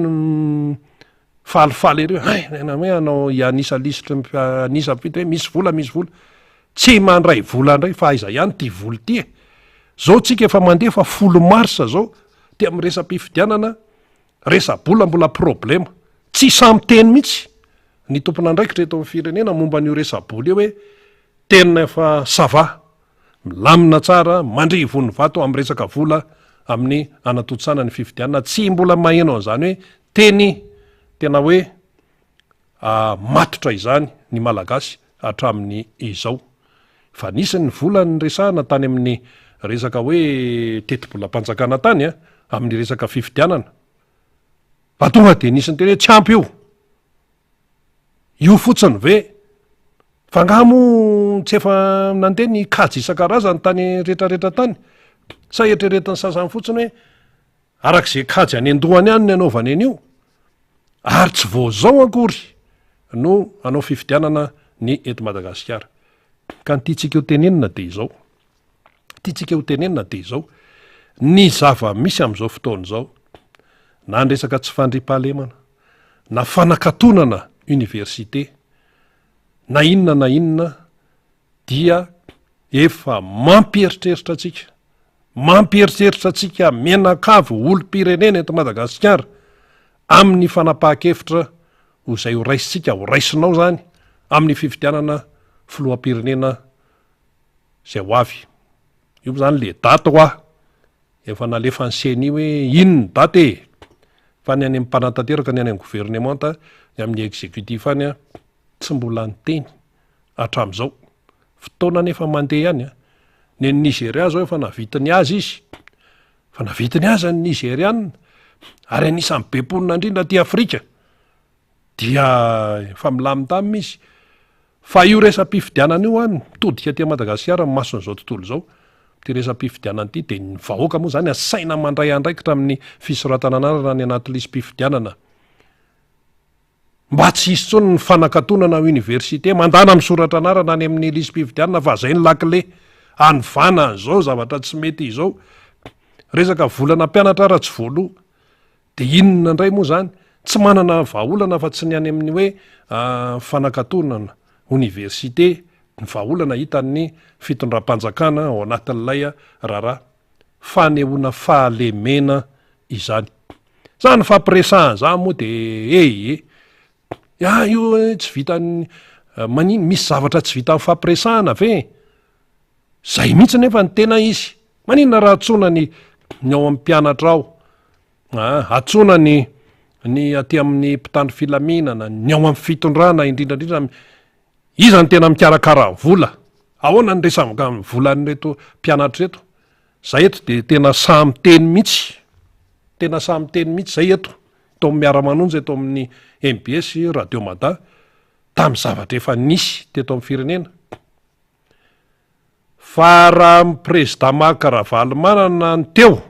falifaly ery hoe anao ianisa lisitra anisa mpifidy hoe misy vola tsy mandray vola ndray fa aiza ihany ty voly ty zao tsika efa mandeha fa 10 marsa zao ty amin'ny resam-pifidianana resa-bola mbola problema tsy samy teny mihitsy ny tompona ndraikitra eto amin'ny firenena momba n'io resa-bola io hoe tenina efa sava milamina tsara mandry vony vato amin'ny resaka vola amin'ny anatotsana ny fifidianana tsy mbola maheno an'izany hoe teny tena hoe matotra izany ny malagasy hatramin'ny izao fa nisy ny vola ny resahana tany amin'ny resaka hoe teti-bola mpanjakana tany amin'ny resaka fifidianana fa tonga de nisy ny teny hoe tsy ampy io fotsiny ve fangamo tsy efa nandeha ny kajy isan-karazany tany rehetrarehetra tany sa eritreretin'ny sasany fotsiny hoe arak'izay kajy any andohany any ny anaovany an'io ary tsy voazao akory no anao fifidianana ny eto Madagasikara ka ny tiatsika ho tenenina de izao ny zava misy am'izao fotoana izao na ny resaka tsy fandripahalemana na fanakatonana université na inona dia efa mampieritreritra atsika menakavo olo-pirenena eto Madagasikara amin'ny fanapahan-kevitra ho zay ho raisitsika ho raisinao zany amin'ny fifidianana filoham-pirenena zay ho avy io zany le daty ho efa nalefa ny seny hoe ino ny daty fa ny any amin'ny mpanantanteraka ny any amin'ny gouvernemanta ny amin'ny exécutif any tsy mbola nyteny hatram'izao fotoana nefa mandeha ihany ny Nigeria zao efa navitiny azy izy fa navitiny azy ny Nigeriana ary anisan'ny be mponina indrindra ty Afrika dia efa milamindamina izy fa io resam-pifidianana io mitodika ty Madagasikara ny mason'izao tontolo zao ty resam-pifidianana ity de ny vahoaka moa zany asaina mandray andraikitra amin'ny fisoratana anarana ny anaty lisy-pifidianana mba tsy hisy tsony ny fanakatonana université mandana misoratra anarana any amin'ny lisy-pifidianana fa zay ny lakile anivana an'izao zavatra tsy mety izao resaka volana mpianatra raha tsy voaloha de inona indray moa zany tsy manana vahaolana fa tsy ny any amin'ny hoe fanakatonana université ny vahaolana hitan'ny fitondram-panjakana ao anatin'ilay raharaha fanehoana fahalemena izany zany fampiresahana zany moa de io tsy vitany manino misy zavatra tsy vita amin'ny fampiresahana ve zay mihitsy nefa ny tena izy maninona raha atsona ny ao amin'ny mpianatra ao atsona ny aty amin'ny mpitandro filaminana ny ao amin'ny fitondrana indrindrandrindra iza ny tena mikarakara ny vola ahoana ny resavaka ny volan'reto mpianatra reto zay eto de tena samy teny mihitsy zay eto amin'ny miara-manonjy eto amin'ny MBS Radio Mada tamin'ny zavatra efa nisy teto amin'ny firenena fa raha ny président Mahakaravaly manana ny teo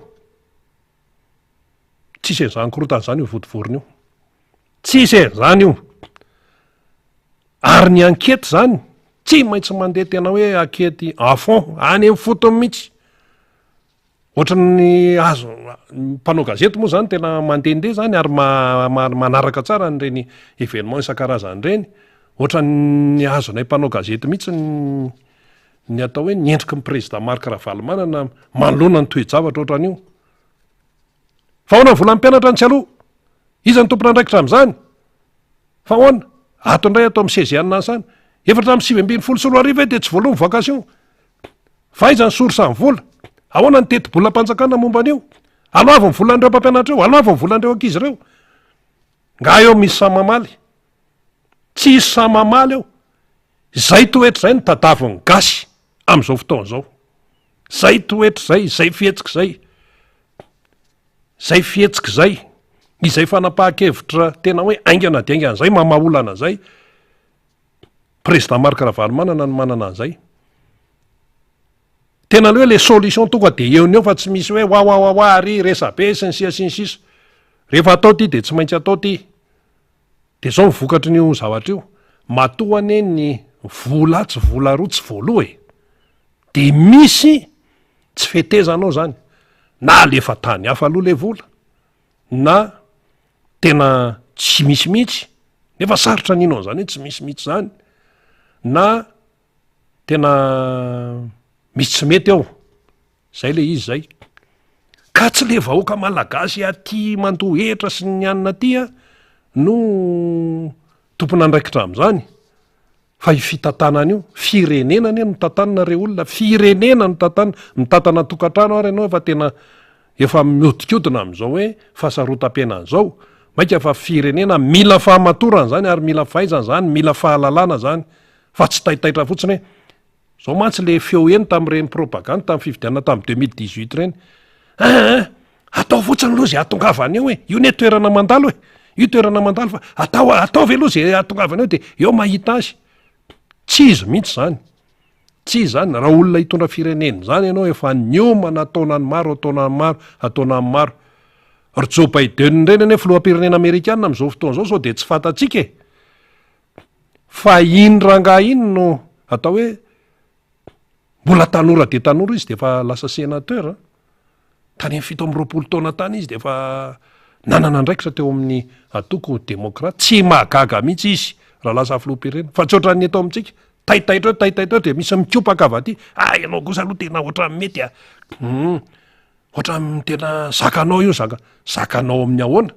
tsisy an'izany korotan'izany io votivoriny io tsisy an'izany io ary ny ankety zany tsy maintsy mandeha tena hoe ankety à fond any amin'ny fotony mihitsy ohatrany azo mpanao gazety moa zany tena mandehandeha zany ary manaraka tsara nyreny événement isan-karazany reny, ohatrany azonay mpanao gazety mihitsy ny atao hoe nyendriky ny président Marc Ravalomanana manoloana ny toe-javatra ohatran'io. Fa ahoana ny volan'ny mpianatra ny tsy aloha, iza ny tompona andraikitra amin'izany? Fa ahoana ato indray atao amin'ny sezianina asany efatra amin'ny 7 sy 4 arivo dia tsy voaloha ny vacation, fa iza ny sorsa ny vola, ahoana ny teti-bolam-panjakana momba an'io? Aloava ny volan'ireo mpampianatra eo, aloava ny volan'ireo ankizy ireo. Nga eo misy samamaly, tsy isy samamaly eo. Zay toetra zay ny tadaviny gasy amin'izao fotoana izao. Zay toetra zay, zay fihetsika zay, zay fihetsika zay, izay fanapahan-kevitra tena hoe aingana dia aingana zay, mamaolana zay. Président Marc Ravalomanana no manana an'izay. Tena hoe les solutions tonga dia eo ny eo fa tsy misy hoe wa ary resabe sy ny sisa. Rehefa atao ty dia tsy maintsy atao ty. Dia zao mivokatry n'io zavatra io. Matoane ny vola tsy vola roa tsy voaloha e. Dia misy tsy fetezanao zany. Na alefa tany hafa aloha le vola, na tena tsy misy mihitsy. Nefa sarotra nino an'izany hoe tsy misy mihitsy zany. Na tena misy tsy mety ao. Zay le izy zay. Ka tsy le vahoaka malagasy aty mandoa hetra sy ny anina aty no tompona andraikitra amin'izany. Fa fitantanana io, firenena no tantanana re olona, firenena no mitantana tokantrano ary ianao fa tena efa miodikodina amin'izao hoe fahasarotam-piainana izao. Maika fa firenena mila fahamatorana zany ary mila fahaizana zany, mila fahalalana zany, fa tsy taitaitra fotsiny hoe zao mantsy le feo eny tamin'ireny propagande tamin'ny fifidianana tamin'ny 2018 reny. Atao fotsiny aloha zay atongavany eo io ne toerana mandalo io toerana mandalo fa atao ve aloha zay atongavany eo dia eo mahita azy. Tsy izy mihitsy zany. Tsy zany raha olona hitondra firenena zany ianao efa niomana ataonany maro, ataonany maro. Ry Joe Biden reny ane filoham-pirenena Amerikanina amin'izao fotoana izao sao dia tsy fantatsika e. Fa iny rangahy iny no atao hoe mbola tanora dia tanora izy dia efa lasa sénateur. Tany amin'ny 7 taona tany izy dia efa nanana andraikitra teo amin'ny atoko demokrata. Tsy mahagaga mihitsy izy raha lasa filoham-pirenena. Fa tsy ohatran'ny atao amintsika. Taitaitra dia misy mikopaka avy aty. Ianao kosa aloha tena ohatran'ny mety ohatran'ny tena zakanao io zakanao amin'ny ahoana.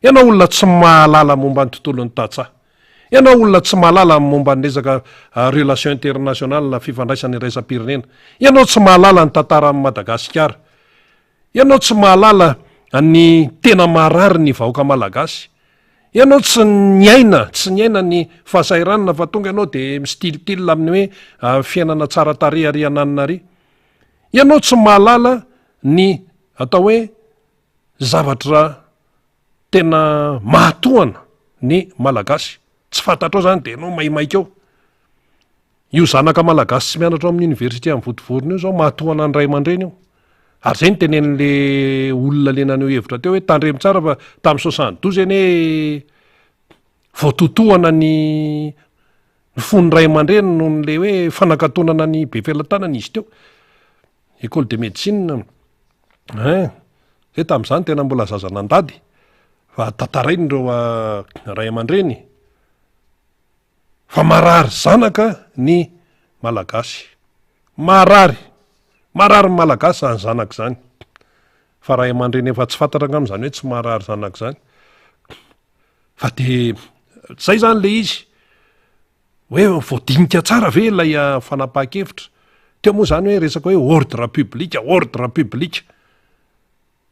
Ianao olona tsy mahalala momba ny tontolon'ny tantsaha. Ianao olona tsy mahalala momba ny resaka relation internationale fifandraisany raisam-pirenena. Ianao tsy mahalala ny tantara amin'ny Madagasikara. Ianao tsy mahalala ny tena marary ny vahoaka malagasy. Ianao tsy niaina ny fahasairanana fa tonga ianao dia mistilitily amin'ny hoe fiainana tsara tarehy ary ananina ary. Ianao tsy mahalala ny atao hoe zavatra tena mahatohana ny malagasy. Tsy fantatrao zany dia ianao maimaika eo. Io zanaka malagasy tsy mianatra amin'ny université amin'ny votovorona io zao mahatohana ny ray aman-dreny io. Ary zay ny tenen'le olona lenaneo hevitra teo hoe tandremo tsara fa tamin'ny 72 eny hoe voatotohana ny fon'ny ray aman-dreny noho n'le hoe fanakatonana ny be felan-tanana izy teo. École de médecine zay tamin'izany tena mbola zaza nandady fa tantarainy ireo ray aman-dreny. Fa marary zanaka ny malagasy. Marary malagasy zany zanaka zany. Fa ray aman-dreny efa tsy fantatra amin'izany hoe tsy marary zanaka zany. Fa dia zay zany le izy hoe voadinika tsara ve ilay fanapahan-kevitra. Teo moa zany hoe resaka hoe ordre public.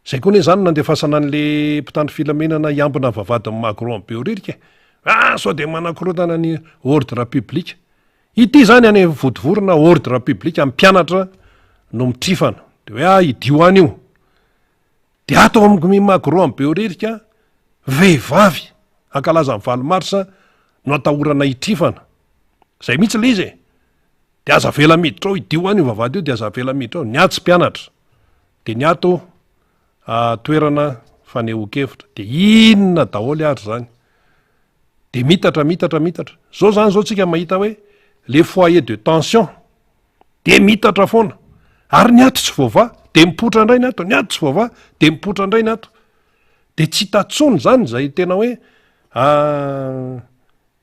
Zay koa ne zany nandefasana an'le mpitandro filaminana hiambina vavadin'ny Macron be oririka. Sao dia manakorotana ny ordre public. Ity zany any votovorona ordre public amin'ny mpianatra no mitrifana. Dia hoe idio any io. Dia ato amin'ny Macron be oririka vehivavy ankalaza amin'ny 20 marsa no atahorana hitrifana. Zay mihitsy le izy e. Dia aza vela miditra ao idio any io vavady io dia aza vela miditra ao. Ny ato tsy mpianatra. Dia ny ato toerana fanehoan-kevitra. Dia inona daholo ary zany. Dia mitatra. Zao zany zao tsika mahita hoe le foyer de tension. Dia mitatra foana. Ary ny ato tsy voava de mipotra indray ny ato ny ato tsy vova de mipotra indray ny ato de tsy tatsony zany zay tena hoe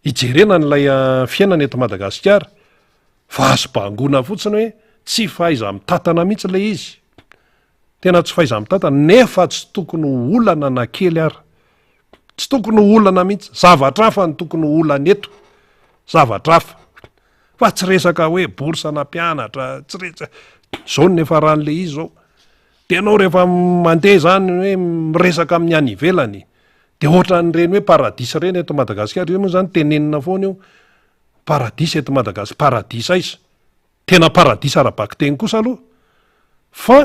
ijerena n'lay fiainana eto Madagasikara fa azo-bangona fotsiny hoe tsy fahaiza mitatana mihitsy lay izy tena tsy fahaiza mitatana nefa tsy tokony olana na kely ary tsy tokony olana mihitsy zavatra hafa ny tokony olana eto zavatra hafa fa tsy resaka hoe borsana mpianatra tsy zao nefa ran'le izy zao tenao rehefa mandeha zany hoe miresaka amin'ny any ivelany de ohatran'ireny hoe paradisa reny eto Madagasikara io moa zany tenenina foana io paradisa eto Madagasikara paradisa aiza tena paradisa ara-baky teny kosa aloha fa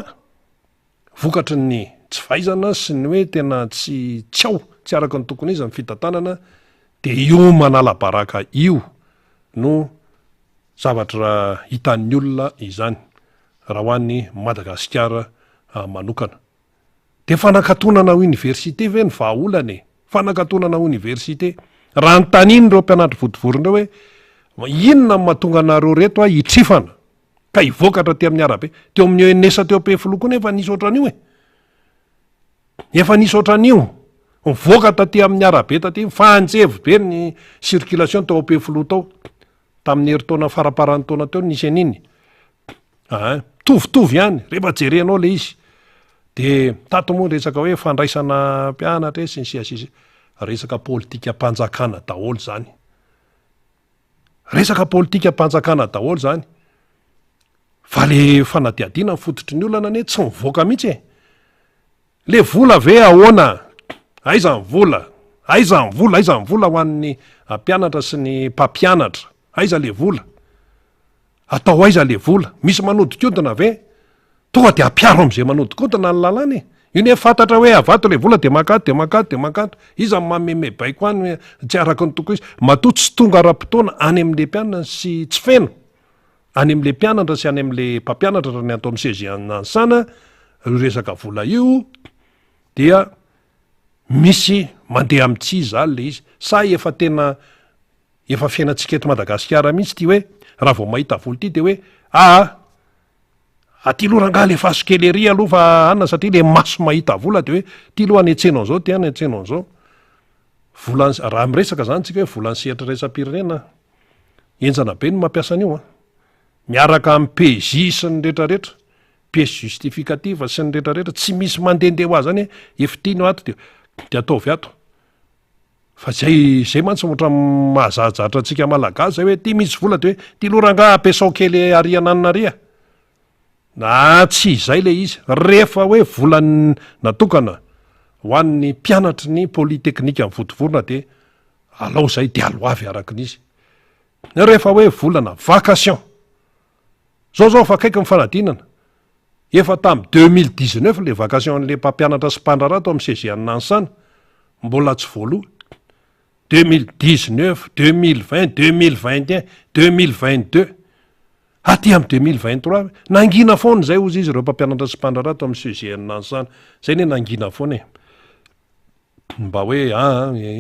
vokatry ny tsy fahaizana sy ny hoe tena tsy ao tsy araka ny tokony izy ny fitantanana de io manala-baraka io no zavatra hitan'ny olona izany raha ho an'ny Madagasikara manokana de fanakatonana université ve ny vahaolany fanakatonana université raha ny taniny reo mpianatry votivorony reo hoe inona mahatonga anareo reto hitrifana ka hivokatra ty amin'ny arabe teo amin'ny enesa teo am-pefilo koa nefa nisy ohatran'io efa nisy ohatran'io mivokatra ty amin'ny arabe taty fahanjevy be ny circulation teo am-pefilo tao tamin'ny heritaona faraparan'ny taona teo nisy aniny tovitovy ihany rehefa jerenao le izy de tato moa resaka hoe fandraisana mpianatra sy ny siasisy resaka politika mpanjakana daholo zany resaka politika mpanjakana daholo zany fa le fanadiadiana ny fototry ny olana ane tsy mivoaka mihitsy le vola ve ahoana aiza ny vola aiza ny vola aiza ny vola ho an'ny mpianatra sy ny mpampianatra aiza le vola atao aiza le vola misy manodikodina ve tonga de ampiaro am'izay manodikodina ny lalàna io ne fantatra hoe avato le vola de makato de makato de makato iza mameme baiko any tsy araka ny toko izy mato tsy tonga ra-potoana any am'le mpianana sy tsy feno any am'le mpianatra sy any am'le mpampianatra raha ny atao amin'ny sezianansana resaka vola io dia misy mandeha am'tsy zany le izy sa efa tena efa fiainantsika eto Madagasikara mihitsy ty hoe raha vao mahita vola ty de hoe aty loha rangaha le fasokeleria aloha fa anna satria le maso mahita vola de hoe ty loha any antsenao zao ty any antsenao zao vola raha miresaka zany tsika hoe volan'ny sehatra raisam-pirenena enjana be ny mampiasa an'io miaraka amin'ny PJ sy ny rehetrarehetra pièce justificative sy ny rehetrarehetra tsy misy mandehandeha ho azy zany efitiny ato de ataovy ato fa zay mantsy ohatra mahazahazahatra antsika malagasy zay hoe ty misy vola de hoe ty loha rangaha ampiasao kely ariananinaria na tsy izay le izy rehefa hoe vola natokana ho an'ny mpianatry ny polyteknika ny votivorona de alao zay de aloavy arakin'izy rehefa hoe volana vacation zao fa kaiky mifanadinana efa tamin'ny 2019 le vacation n'le mpampianatra sy mpandrarah tao amin'ny sezianansana mbola tsy voaloha 2019 2020 2021 2022 aty am' 2023 nangina foana zay ozy izy reo mpampianatra sy mpandrarah tao amin'ny sezianansana zay ne nangina foana mba hoe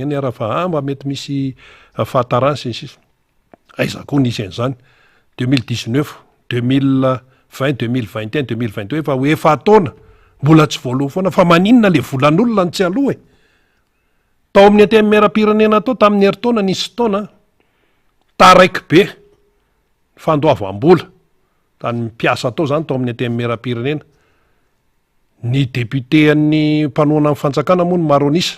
eny ara fa mba mety misy fahatarana sy ny sisa aiza koa nisy an'izany 2019 2020 2021 2022 efa efa ataona mbola tsy voaloha foana fa maninona le volan'olona ny tsy aloha tao amin'ny aty miara-pirenena tao tamin'ny heritaona nisy taona taraiky be fandoavam-bola tany mpiasa tao zany tao amin'ny aty miara-pirenena ny député an'ny mpanoana amin'ny fanjakana moa ny maronisa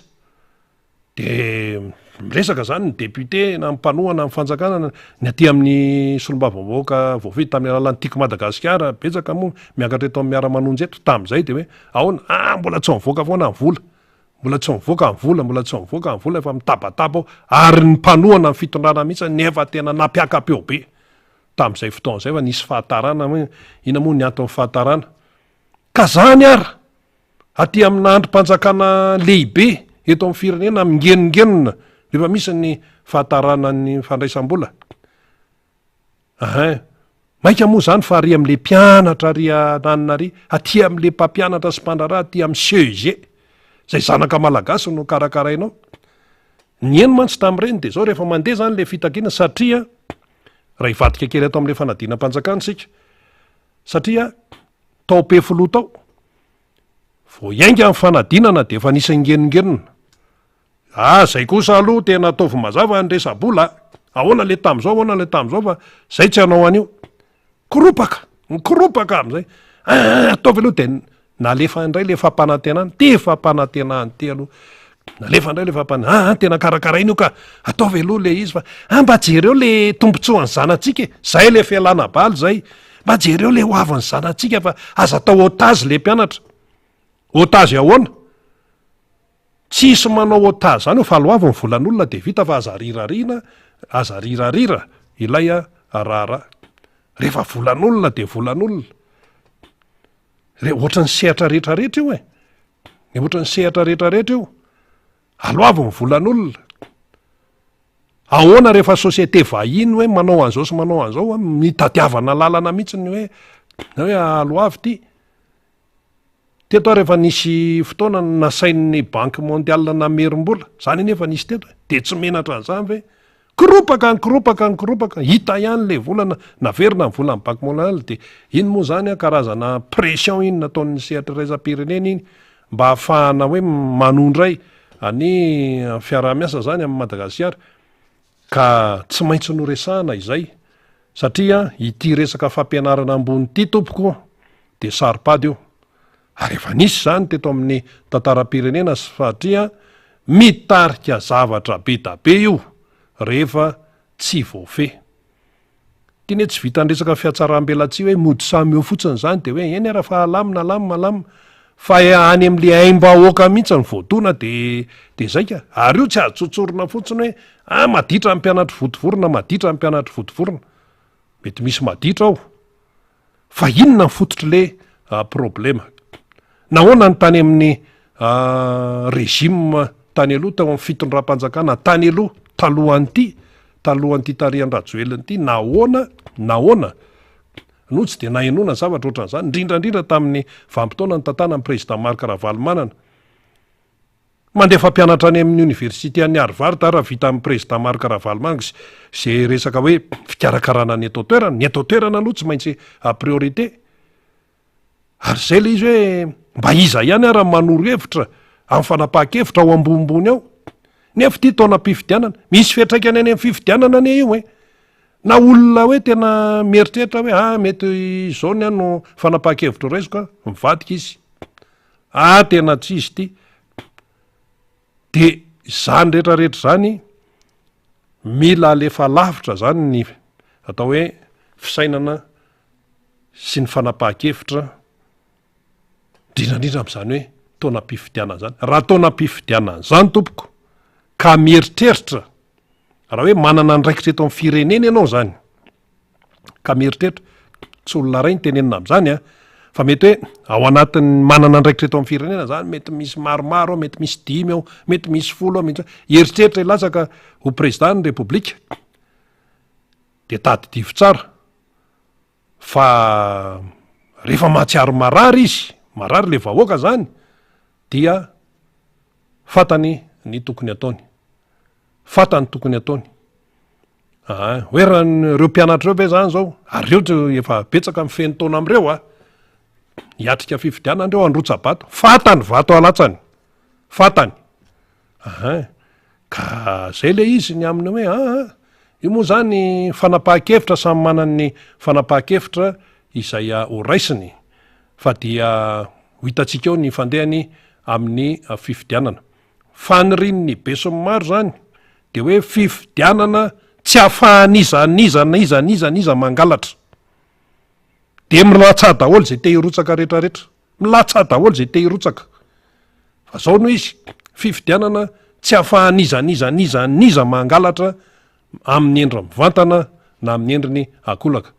de miresaka zany ny député na mpanoana amin'ny fanjakana ny aty amin'ny solombavamboaka voavita tamin'ny alalan'ny tiako Madagasikara betsaka moa miakatra eto amin'ny miara-manonjy eto tam'izay de hoe ahoana mbola tsy mivoaka foana ny vola mbola tsy mivoaka ny vola mbola tsy mivoaka ny vola efa mitabataba ary ny mpanoana amin'ny fitondrana mihitsy nefa tena nampiakapeo be tam'izay fotoana zay fa nisy fahatarana ina moa ny anton'ny fahatarana ka zany ara aty amina androm-panjakana lehibe eto amin'ny firenena mingenongenona rehefa misy ny fahatarana ny fandraisam-bola maika moa zany fa ary am'le mpianatra ary nanina ary aty am'le mpampianatra sy mpandrarah aty amin'ny CEG zay zanaka malagasy no karakarainao ny eno mantsy tam'ireny de zao rehefa mandeha zany le fitakina satria raha ivadika kely atao am'le fanadina mpanjakana sika satria taope filoha tao vo iainga amin'ny fanadinana de efa nisy angeningenina zay kosa aloha tena ataovy mazava ny resabola ahoana le tam'izao ahoana le tam'izao fa zay tsy hanao an'io nikoropaka am'izay ataovy aloha de nalefa indray le fampanantenany te fampanantenany te aloha nalefa indray le tena karakara iny io ka ataovy aloha le izy fa mba jereo le tombontsoany zanatsika zay le fialana baly zay mba jereo le hoavin'ny zanatsika fa aza atao otazy le mpianatra otazy ahoana tsisy manao otazy zany fa loaviny volan'olona de vita fa aza rirarira ilay arara rehefa volan'olona de volan'olona ohatrany sehatra rehetrarehetra io ohatrany sehatra rehetrarehetra io aloaviny volan'olona ahoana rehefa sosiete vahiny hoe manao an'izao sy manao an'izao mitadiavana lalana mihitsiny hoe aloavy ty teto rehefa nisy fotoana nasain'ny banque mondiale namerim-bola zany nefa nisy teto de tsy menatra an'izany ve nikoropaka hita ihany le volana naverina ny volan'ny banque mondiale de iny moa zany karazana pression iny nataon'ny sehatra raisam-pirenena iny mba hahafahana hoe manondray any fiarah-miasa zany amin'ny Madagasikara ka tsy maintsy noresahana izay satria ity resaka fampianarana ambony ity tompoko de saripady io ary efa nisy zany teto amin'ny tantaram-pirenena satria mitarika zavatra be da be io rehefa tsy voafe tiny hoe tsy vitan'ny resaka fiatsaram-belatsia hoe mody samy eo fotsiny zany de hoe eny ara fa alamina fa any am'le aim-bahoaka mihitsy ny voatona de zay ka ary io tsy azotsotsorona fotsiny hoe maditra ny mpianatry votovorona mety misy maditra ao fa inona ny fototry le problema nahoana ny tany amin'ny régime tany aloha tao amin'ny fitondram-panjakana tany aloha talohan'ity tarian-drajoeliny ity nahoana no tsy de nahenona zavatra ohatran'izany indrindrandrindra tamin'ny vanim-potoana ny tantana ny président Marc Ravalomanana mandefa mpianatra any amin'ny université any Harvard raha vita amin'ny président Marc Ravalomanana zay resaka hoe fikarakarana ny eto toerana aloha tsy maintsy priorité ary zay le izy hoe mba iza ihany ara manoro hevitra amin'ny fanapaha-kevitra ao ambonimbony ao nefa ty taona-pifidianana misy fiatraikany any amin'ny fifidianana ane io na olona hoe tena mieritreritra hoe mety zao ny ano fanapaha-kevitra raisiko mivadika izy tena tsy izy ty de zany rehetrarehetra zany mila alefa lavitra zany ny atao hoe fisainana sy ny fanapaha-kevitra indrindrandrindra am'izany hoe taona-pifidianana zany raha taona-pifidianana zany tompoko ka mieritreritra raha hoe manana ndraikitra eto amin'ny firenena ianao zany ka mieritreritra tsy olona ray ny tenenina am'izany fa mety hoe ao anatin'ny manana ndraikitra eto amin'ny firenena zany mety misy maromaro ao mety misy 5 ao mety misy 10 ao mety eritreritra ilatsaka ho président ny repoblika de tadidivy tsara fa rehefa mahatsiaro marary izy marary le vahoaka zany dia fatany ny tokony ataony hoe raha reo mpianatra reo ve zany zao ary reo efa betsaka amin'ny feno taona am'ireo hiatrika fifidianana andreo androtsabato fatany vato alatsany fatany ka zay le izy ny aminy hoe io moa zany fanapaha-kevitra samy manan'ny fanapaha-kevitra izay horaisiny fa dia ho hitantsika eo ny fandehany amin'ny fifidianana fanirinn'ny besony maro zany de hoe fifidianana tsy afahanizaniza mangalatra de milatsa daholo zay te hirotsaka rehetrarehetra milatsa daholo zay te hirotsaka fa zao no izy fifidianana tsy afahanizaniza mangalatra amin'ny endra mivantana na amin'ny endriny akolaka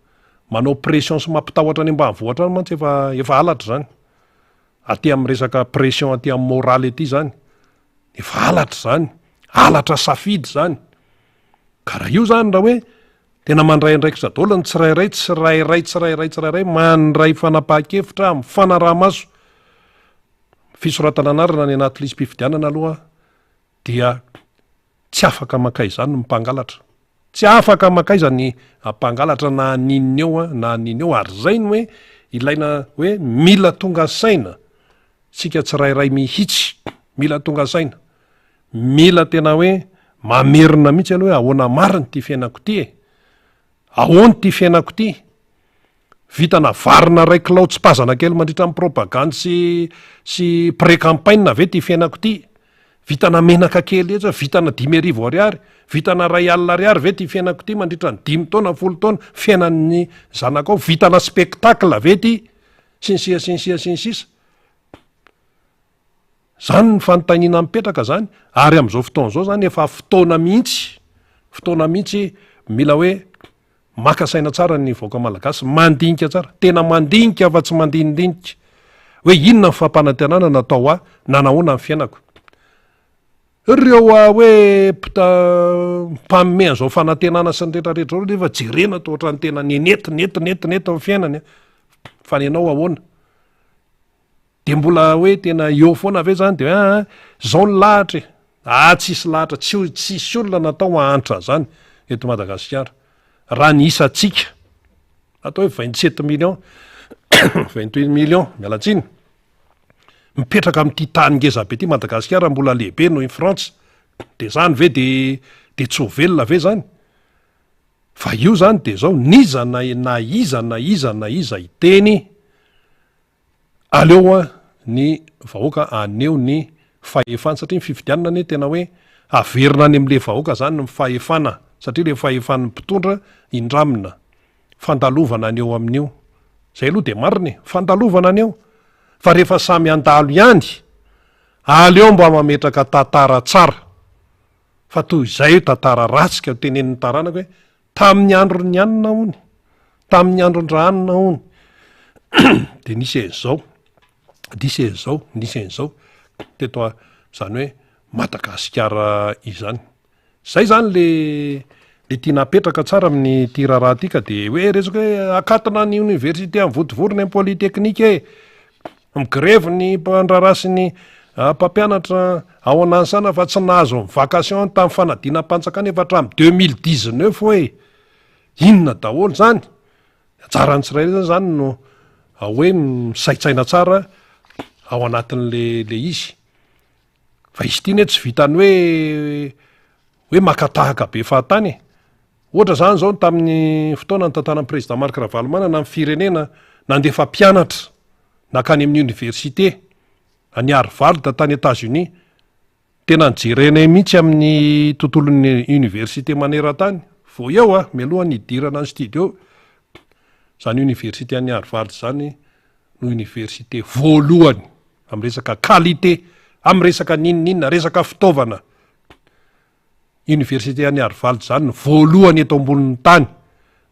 manao pression sy mampitahotra any ambanivohatra any mantsy efa alatra zany aty amin'ny resaka pression aty amin'ny moraly aty zany efa alatra zany alatra safidy zany ka raha io zany raha hoe tena mandray andraikitra daholo ny tsirairay mandray fanapaha-kevitra amin'ny fanaraha-maso fisoratana anarana ny anaty lisy-pifidianana aloha dia tsy afaka makay zany ny mpangalatra tsy afaka makay zany mpangalatra na anininy eo ary zay ny hoe ilaina hoe mila tonga saina sika tsirairay mihitsy mila tonga saina mila tena hoe mamerina mihitsy aloha hoe ahoana mariny ty fiainako ty ahoany ty fiainako ty vitana varina ray kilao tsy pazana kely mandritra amin'ny propagande sy pré-campagne ve ty fiainako ty vitana menaka kely etsa vitana 5,000 ariary vitana 2 ariary ve ty fiainako ty mandritra ny 5 taona 10 taona fiainan'ny zanakao vitana spectacle ve ty sinsisa zany ny fanontaniana mipetraka zany ary am'izao fotoana zao zany efa fotoana mihitsy mila hoe maka saina tsara ny voaka malagasy mandinika tsara tena mandinika fa tsy mandinidinika hoe inona ny fampanantenana natao nanahoana ny fiainako ireo hoe mpamme an'izao fanantenana sy ny rehetrarehetra ro nefa jerena to ohatran'ny tena neneti ao fiainany fa nenao ahoana de mbola hoe tena eo foana ve zany de zao ny lahatra tsisy lahatra tsisy olona natao ahantra zany eto Madagasikara raha ny isatsika atao hoe 27 millions 28 millions mialatsiny mipetraka amin'ity tany ngeza be ty Madagasikara mbola lehibe noho i France de zany ve de tsy ho velona ve zany fa io zany de zao niza na iza iteny aleo ny vahoaka aneo ny fahefana satria ny fifidianana ny tena hoe averina any am'le vahoaka zany ny fahefana satria le fahefan'ny mpitondra indramina fandalovana aneo amin'io zay aloha de mariny fandalovana aneo fa rehefa samy andalo ihany aleo mba mametraka tantara tsara fa toy izay tantara ratsika tenenin'ny taranaka hoe tamin'ny androny anina hony tamin'ny andron-dranona hony de nisy en'izao teto zany hoe Madagasikara izany zay zany le tia napetraka tsara amin'ny ty raharaha tika de hoe resaka hoe akatina ny université amin'ny vodivorony amin'ny polytechnique migrevy ny mpandrara sy ny mpampianatra ao anansana fa tsy nahazo vacation tamin'ny fanadina mpanjakana efa hatramin'ny 2019 hoe inona daholo zany tsarany tsirairay zany no hoe misaitsaina tsara ao anatin'le izy fa izy ty ne tsy vitany hoe makatahaka be fahatany ohatra zany zao tamin'ny fotoana ny tantanan'ny président Marc Ravalomanana amin'ny firenena nandefa mpianatra nakany amin'ny université any Harvard tany États-Unis tena nijerenay mihitsy amin'ny tontolon'ny université maneran-tany vo eo mialoha nidirana ny studio zany université any Harvard zany no université voalohany amin'ny resaka qualité amin'ny resaka ninina resaka fitaovana université any Harvard zany ny voalohany eto ambonin'ny tany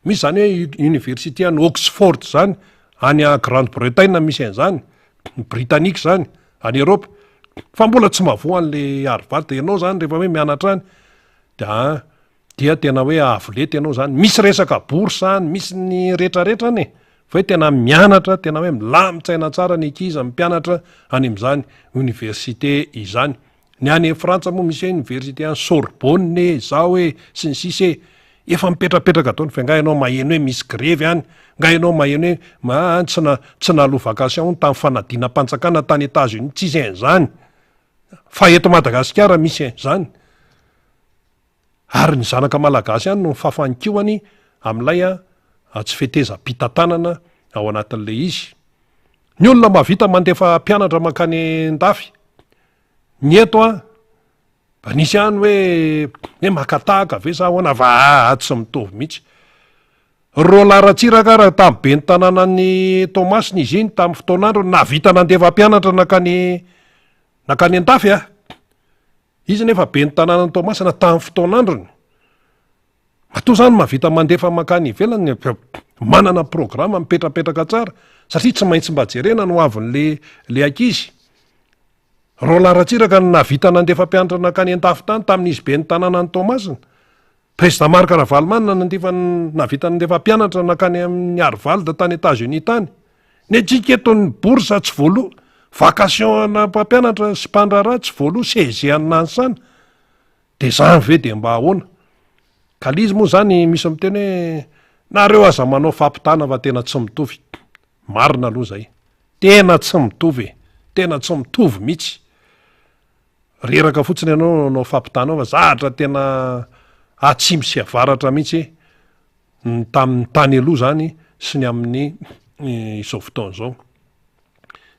misy zany hoe université any Oxford zany any Grande-Bretagne misy an'izany ny Britannique zany any Europe fa mbola tsy mavoa an'le Harvard ianao zany rehefa hoe mianatra any dia tena hoe avolety ianao zany misy resaka bourse any misy ny rehetrarehetra any fa hoe tena mianatra tena hoe milamitsaina tsara ny ankizy mpianatra any amin'izany université izany ny any Frantsa moa misy hoe université any Sorbonne zao hoe sy ny sisy efa mipetrapetraka ataony fa nga ianao maheno hoe misy grevy any nga ianao maheno hoe tsy nalo vacation tamin'ny fanadina mpanjakana tany États-Unis tsisy an'izany fa eto Madagasikara misy an'izany ary ny zanaka malagasy any no fafankihoany amin'ilay tsy feteza-pitantanana ao anatin'le izy ny olona mavita mandefa mpianatra makany ndafy ny eto mba nisy any hoe makatahaka ve sa ahoana va tsy mitovy mihitsy ro laratsiraka raha tamin'ny be ny tanànany Tomasiny izy iny tamin'ny fotoanandro navita nandefa mpianatra nakany andafy izy nefa be ny tanànany Tomasina tamin'ny fotoanandrony matoa zany mavita mandefa makany ivelany manana programa mipetrapetraka tsara satria tsy maintsy mba jerena no avin'le ankizy ro laratsiraka navita nandefa mpianatra nakany andafy tany tamin'izy be ny tanànany Tomasina président Marc Ravalomanana navita nandefa mpianatra nakany amin'ny Harvard tany États-Unis tany ny atsika eto ny bourse tsy voaloha vacation na mpampianatra sy mpandrara tsy voaloha sezianina ansana de zany ve de mba ahoana kalizy moa zany misy miteny hoe nareo aza manao fampitana fa tena tsy mitovy marina aloha zay, tena tsy mitovy tena tsy mitovy mihitsy. Reraka fotsiny ianao fampitanao fa zahatra tena atsimy sy avaratra mihitsy tamin'ny tany aloha zany sy ny amin'ny izao fotoana zao.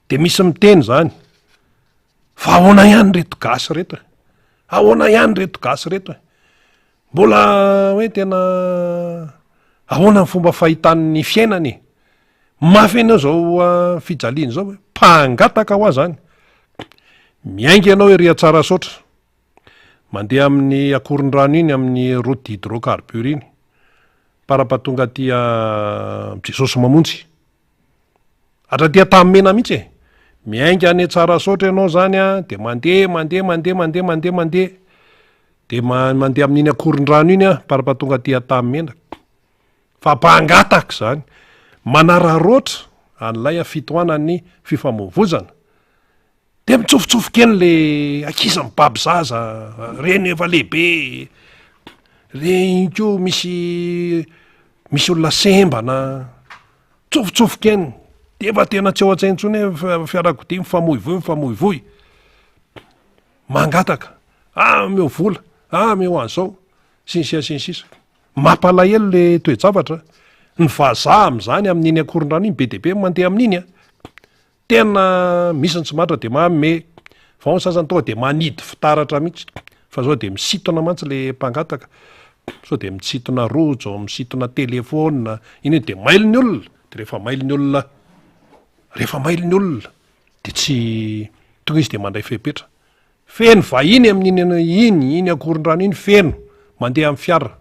De misy miteny zany fa ahoana ihany reto gasy reto ahoana ihany reto gasy reto mbola hoe tena ahoana ny fomba fahitan'ny fiainany mafy ianao zao fijaliany zao hoe mpangataka ho azy zany. Miainga ianao ery tsara saotra mandeha amin'ny akoron-drano iny amin'ny route d'hydrocarbure iny parapatonga tia Jesosy mamonjy atratia tamimena mihitsy miainga any tsara saotra ianao zany de mandeha de mandeha amin'iny akoron-drano iny parapatonga tia tamimena fa mpangataka zany manararoatra an'ilay fitohanany fifamoivoizana de mitsofotsofika eny le ankiza mibaby zaza reny efa lehibe reny ko misy olona sembana tsofotsofika eny de efa tena tsy ao an-tsaina intsony hoe fiarakodia mifamoivoy mangataka meo vola meo an'izao sinsisa mampalahelo le toe-javatra ny vazaha am'zany amin'iny akoron-drano iny be de be mandeha amin'iny tena misy ny tsy matra de mamme fa ny sasany tonga de manidy fitaratra mihitsy fa zao de misitona mantsy le mpangataka sao de misitona rojo misitona telefona iny de mailiny olona de rehefa mailiny olona de tsy tonga izy de mandray fepetra feno vahiny amin'iny iny akoron-drano iny feno mandeha amin'ny fiara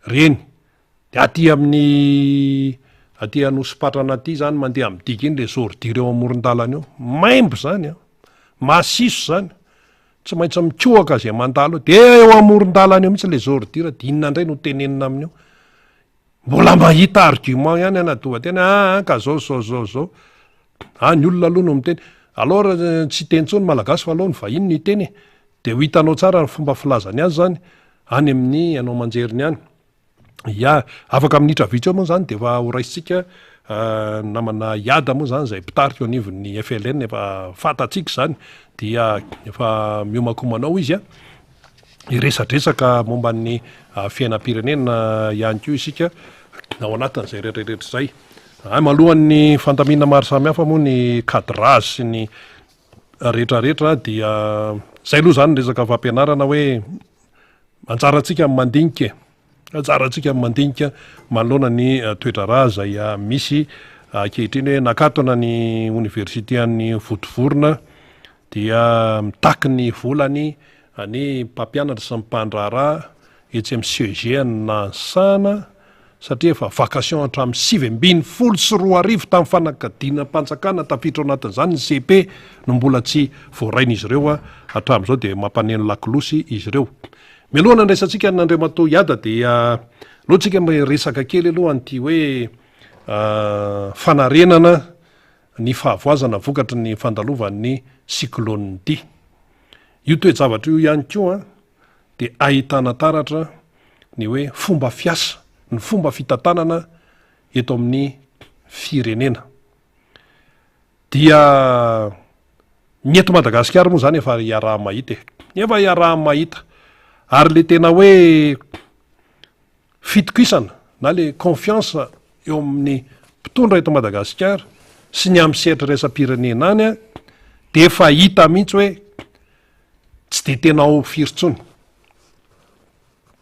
reny de aty anosipatrana aty zany mandeha am'diky iny le zordira eo amoron-dalana eo maimbo zany masiso zany tsy maintsy mikohaka zay mandalo de eo amoron-dalana eo mihitsy le zordira de inona indray no tenenina amin'eo mbola mahita argument ihany anadohatena ka zao ny olona aloha no miteny alors tsy teny tsony malagasy fa aloha ny vahiny no iteny de ho hitanao tsara ny fomba filazany azy zany any amin'ny anao manjeriny any afaka minitra vitsy eo moa zany de efa horaisitsika namana iada moa zany zay mpitarika eo anivon'ny FLN efa fatatsika zany dia efa miomakomanao izy iresadresaka momban'ny fiainam-pirenena ihany ko isika ao anatin'izay rehetrarehetra zay malohan'ny fantamina maro samihafa moa ny cadrage sy ny rehetrarehetra dia zay aloha zany resaka fampianarana hoe anjaratsika mandinika manoloana ny toetra ra zay misy ankehitriny hoe nakatona ny université an'ny votovorona dia mitaky ny volany ny mpampianatra sy mimpandraharaha etsy amin'ny CEG ny Nansana satria efa vacation hatramin'ny 724 tamin'ny fanakadiana mpanjakana tafiditra ao anatin'izany ny CP no mbola tsy voarain'izy ireo hatramin'izao de mampaneno lakolosy izy ireo. Mialohana ndraisantsika n'Andriamatoa Iada dia lohatsika resaka kely aloha an'ity hoe fanarenana ny fahavoazana vokatry ny fandalovan'ny cyclone ity. Io toe-javatra io ihany koa de ahitana taratra ny hoe fomba fiasa ny fomba fitantanana eto amin'ny firenena. Dia ny eto Madagasikara moa zany efa iaraha-mahita ary le tena hoe fitokisana na le confiance eo amin'ny mpitondra eto Madagasikara sy ny amin'ny sehatry raisam-pirenena any de efa hita mihitsy hoe tsy de tena ao firy-tsony.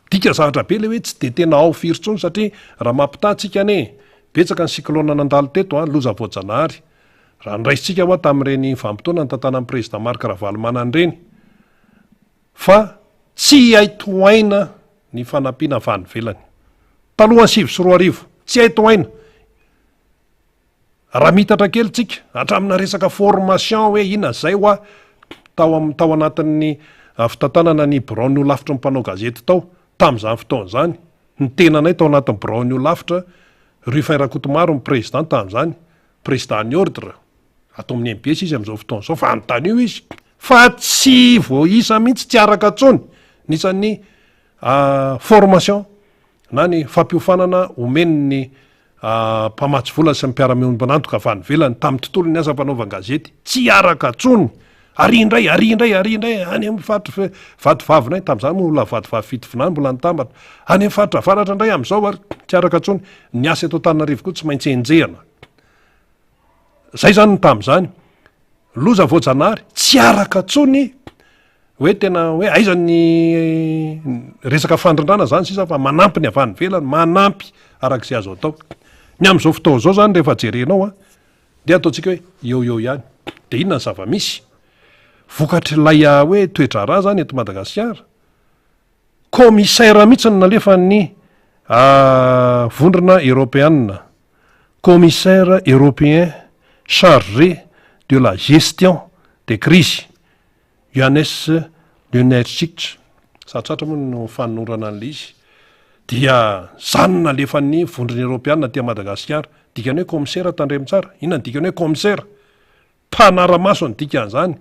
Dika zavatra be le hoe tsy de tena ao firy-tsony satria raha mampitahtsika ane betsaka ny cyclone nandalo teto loza voajanahary raha niraisitsika hoa tamin'ireny vanim-potoana ny tantana amin'ny président Marc Ravalomanana reny fa tsy aitoaina ny fanampiana avy velany talohan'ny 2024 tsy aitoaina raha mitatra kely tsika hatramina resaka formation hoe ina zay hoa tao anatin'ny fitantanana ny Birao ny Olafitra ny mpanao gazety tao tamin'izany fotoana zany ny tenanay tao anatin'ny Birao ny Olafitra Rui Fairakotomaro ny président tamin'izany président ny ordre atao amin'ny MPS izy amin'izao fotoana zao fa anontany io izy fa tsy voaisa mihitsy tsy araka tsony nisan'ny formation na ny fampiofanana omeny ny mpamatsy vola sy mpiara-mionbanantoka fa nyvelany tamin'ny tontolo ny asa mpanaovan-gazety tsy araka tsony ary indray any amin'ny vadivavina tam'izany mola vadivavy fitovinany mbola nitambatra any amin'ny faritravaratra indray am'izao ary tsy araka tsony ny asa eto Antananarivo koa tsy maintsy enjehana zay zany ny tam'izany loza voajanahary tsy araka tsony hoe tena hoe aiza ny resaka fandrindrana zany sisa fa manampy ny avany velany manampy arak'izay azo atao ny am'izao fotoa zao zany rehefa jerenao de ataontsika hoe eo ihany de inona ny zava-misy vokatry lay hoe toetra raha zany eto Madagasikara commissaire mihitsy ny nalefa ny vondrona européenne commissaire européen chargé de la gestion des crises Johannes Lenarcic satratra moa no fanorana an'le izy dia zany nalefa ny vondrona européenne tia Madagasikara dikany hoe commissaire tandremo tsara inona ny dikany hoe commissaire mpanaramaso ny dikan'izany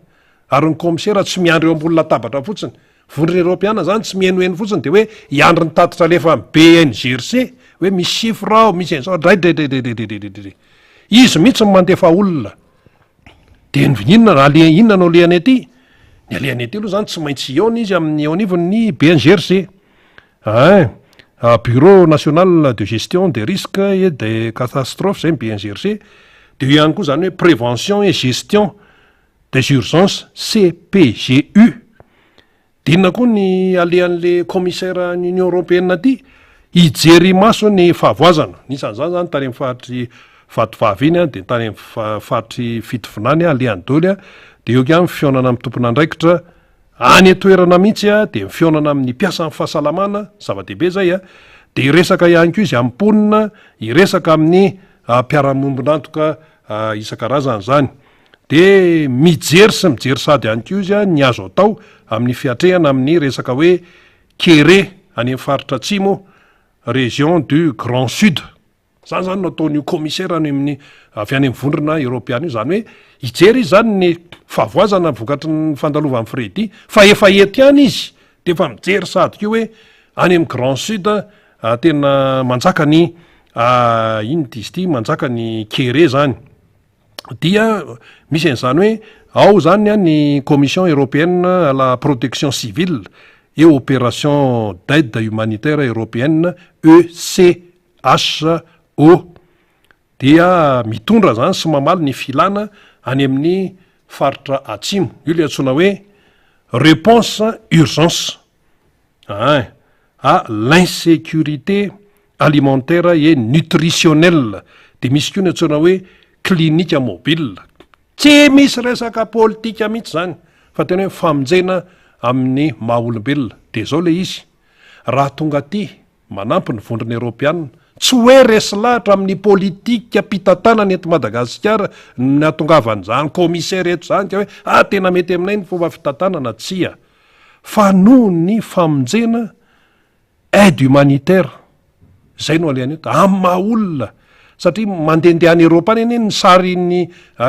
ary ny commissaire tsy miandry eo ambony latabatra fotsiny vondrona européenne zany tsy mienoeno fotsiny de hoe iandry ny tatitra alefa BNGRC hoe misy chiffre ao misy an'izao draidraidraidraidraidraidraidray izy mihitsy ny mandefa olona de inona no alehany aty ny alehany aty aloha zany tsy maintsy eona izy amin'ny eo anivon'ny BNGRC Bureau national de gestion des risques et des catastrophes zay BNGRC de io ihany koa zany hoe prévention et gestion des urgences CPGU de inona koa ny alehan'le commissaire ny Union européenne aty hijery maso ny fahavoazana nisan'izany zany tany amin'ny fahatry vatovavy iny de tany amin'ny fahatry fitovinany alehany doly de eo ihany fionana amin'ny tompon'andraikitra any toerana mihitsy de mifionana amin'ny mpiasa amin'ny fahasalamana zava-dehibe zay de iresaka ihany koa izy amponina iresaka amin'ny mpiara-mombonantoka isan-karazany zany de mijery sy mijery sady ihany koa izy ny azo atao amin'ny fiatrehana amin'ny resaka hoe kere any amin'ny faritra atsimo région du Grand Sud zany zany no ataon'io commissaire any amin'ny avy any amin'ny vondrona européenne io zany hoe hijery izy zany ny fahavoazana vokatry ny fandalovan'ny Fredy fa efa eto ihany izy de efa mijery sady keo hoe any amin'ny Grand Sud tena manjaka ny iny dizy ty manjaka ny kere zany dia misy an'izany hoe ao zany ny commission européenne à la protection civile et opération d'aide humanitaire européenne ECHO dia mitondra zany sy mamaly ny filana any amin'ny faritra atsimo io le antsoina hoe réponse urgence à l'insécurité alimentaire et nutritionnelle de misy koa ny antsoina hoe clinique mobile tsy misy resaka politika mihitsy zany fa tena hoe famonjena amin'ny maha-olombelona de zao le izy raha tonga aty manampy ny vondrona européenne tsy hoe resy lahatra amin'ny politika mpitantanany eto Madagasikara natongavan'izany commissaire eto zany ka hoe tena mety aminay ny fomba fitantanana tsia fa noho ny famonjena aide humanitaire zay no alehany eto amin'ny maha-olona satria mandehandeha any Europa any eny ny saryny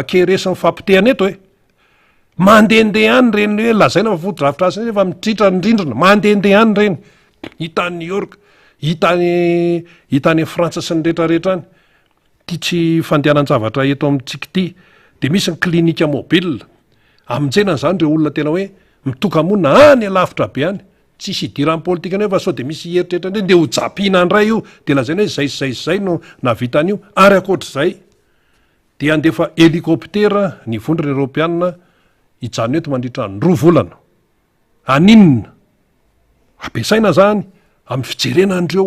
keresy ny fampitehana eto hoe mandehandeha any reny hoe lazaina fa foto-drafitrasa efa mitritra ny rindrina mandehandeha any reny hitany New York hitany Frantsa sy ny rehetrarehetra any ty tsy fandehanan-javatra eto amintsika ty de misy ny klinika mobile amonjena zany reo olona tena hoe mitoka-monina any alavitra be any tsisy hidiran'ny politika any hoe fa sao de misy heritreritra ndray de ho japina andray io de lazaina hoe zay no navitan'io ary akoatr'izay de andefa hélicoptera ny vondrona européenne hijanona eto mandritra ny 2 volana aninona ampiasaina zany amin'ny fijerenandreo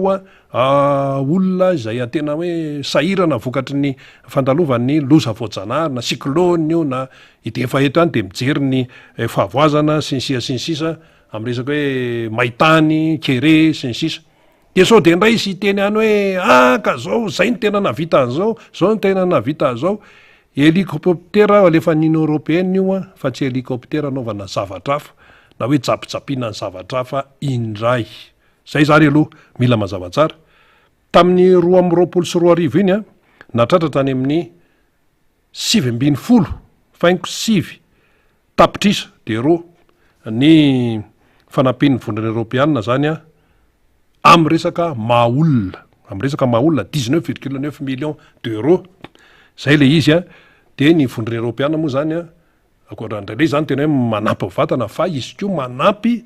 olona izay tena hoe sahirana vokatry ny fandalovan'ny loza voajanahary na cyclone io na de efa eto ihany de mijery ny fahavoazana sy ny sisa amin'ny resaka hoe maitany kere sy ny sisa de sao de ndray izy teny any hoe ka zao zay ny tena navita an'zao zao ny tena navita an'zao hélicoptera alefa ny Union européenne io fa tsy hélicoptera anaovana zavatra hafa na hoe japijapina ny zavatra hafa indray zay zany aloha mila mazava tsara tamin'ny 2024 iny natratra tany amin'ny 7 faingo 7 tapitrisa de ro ny fanampian'ny vondrona européenne zany amin'ny resaka maha-olona am'resaka maolona 19,9 millions d'euros zay le izy a de ny vondry européana moa zany a akorandrailay zany tena hoe manampy vatana fa izy ko manampy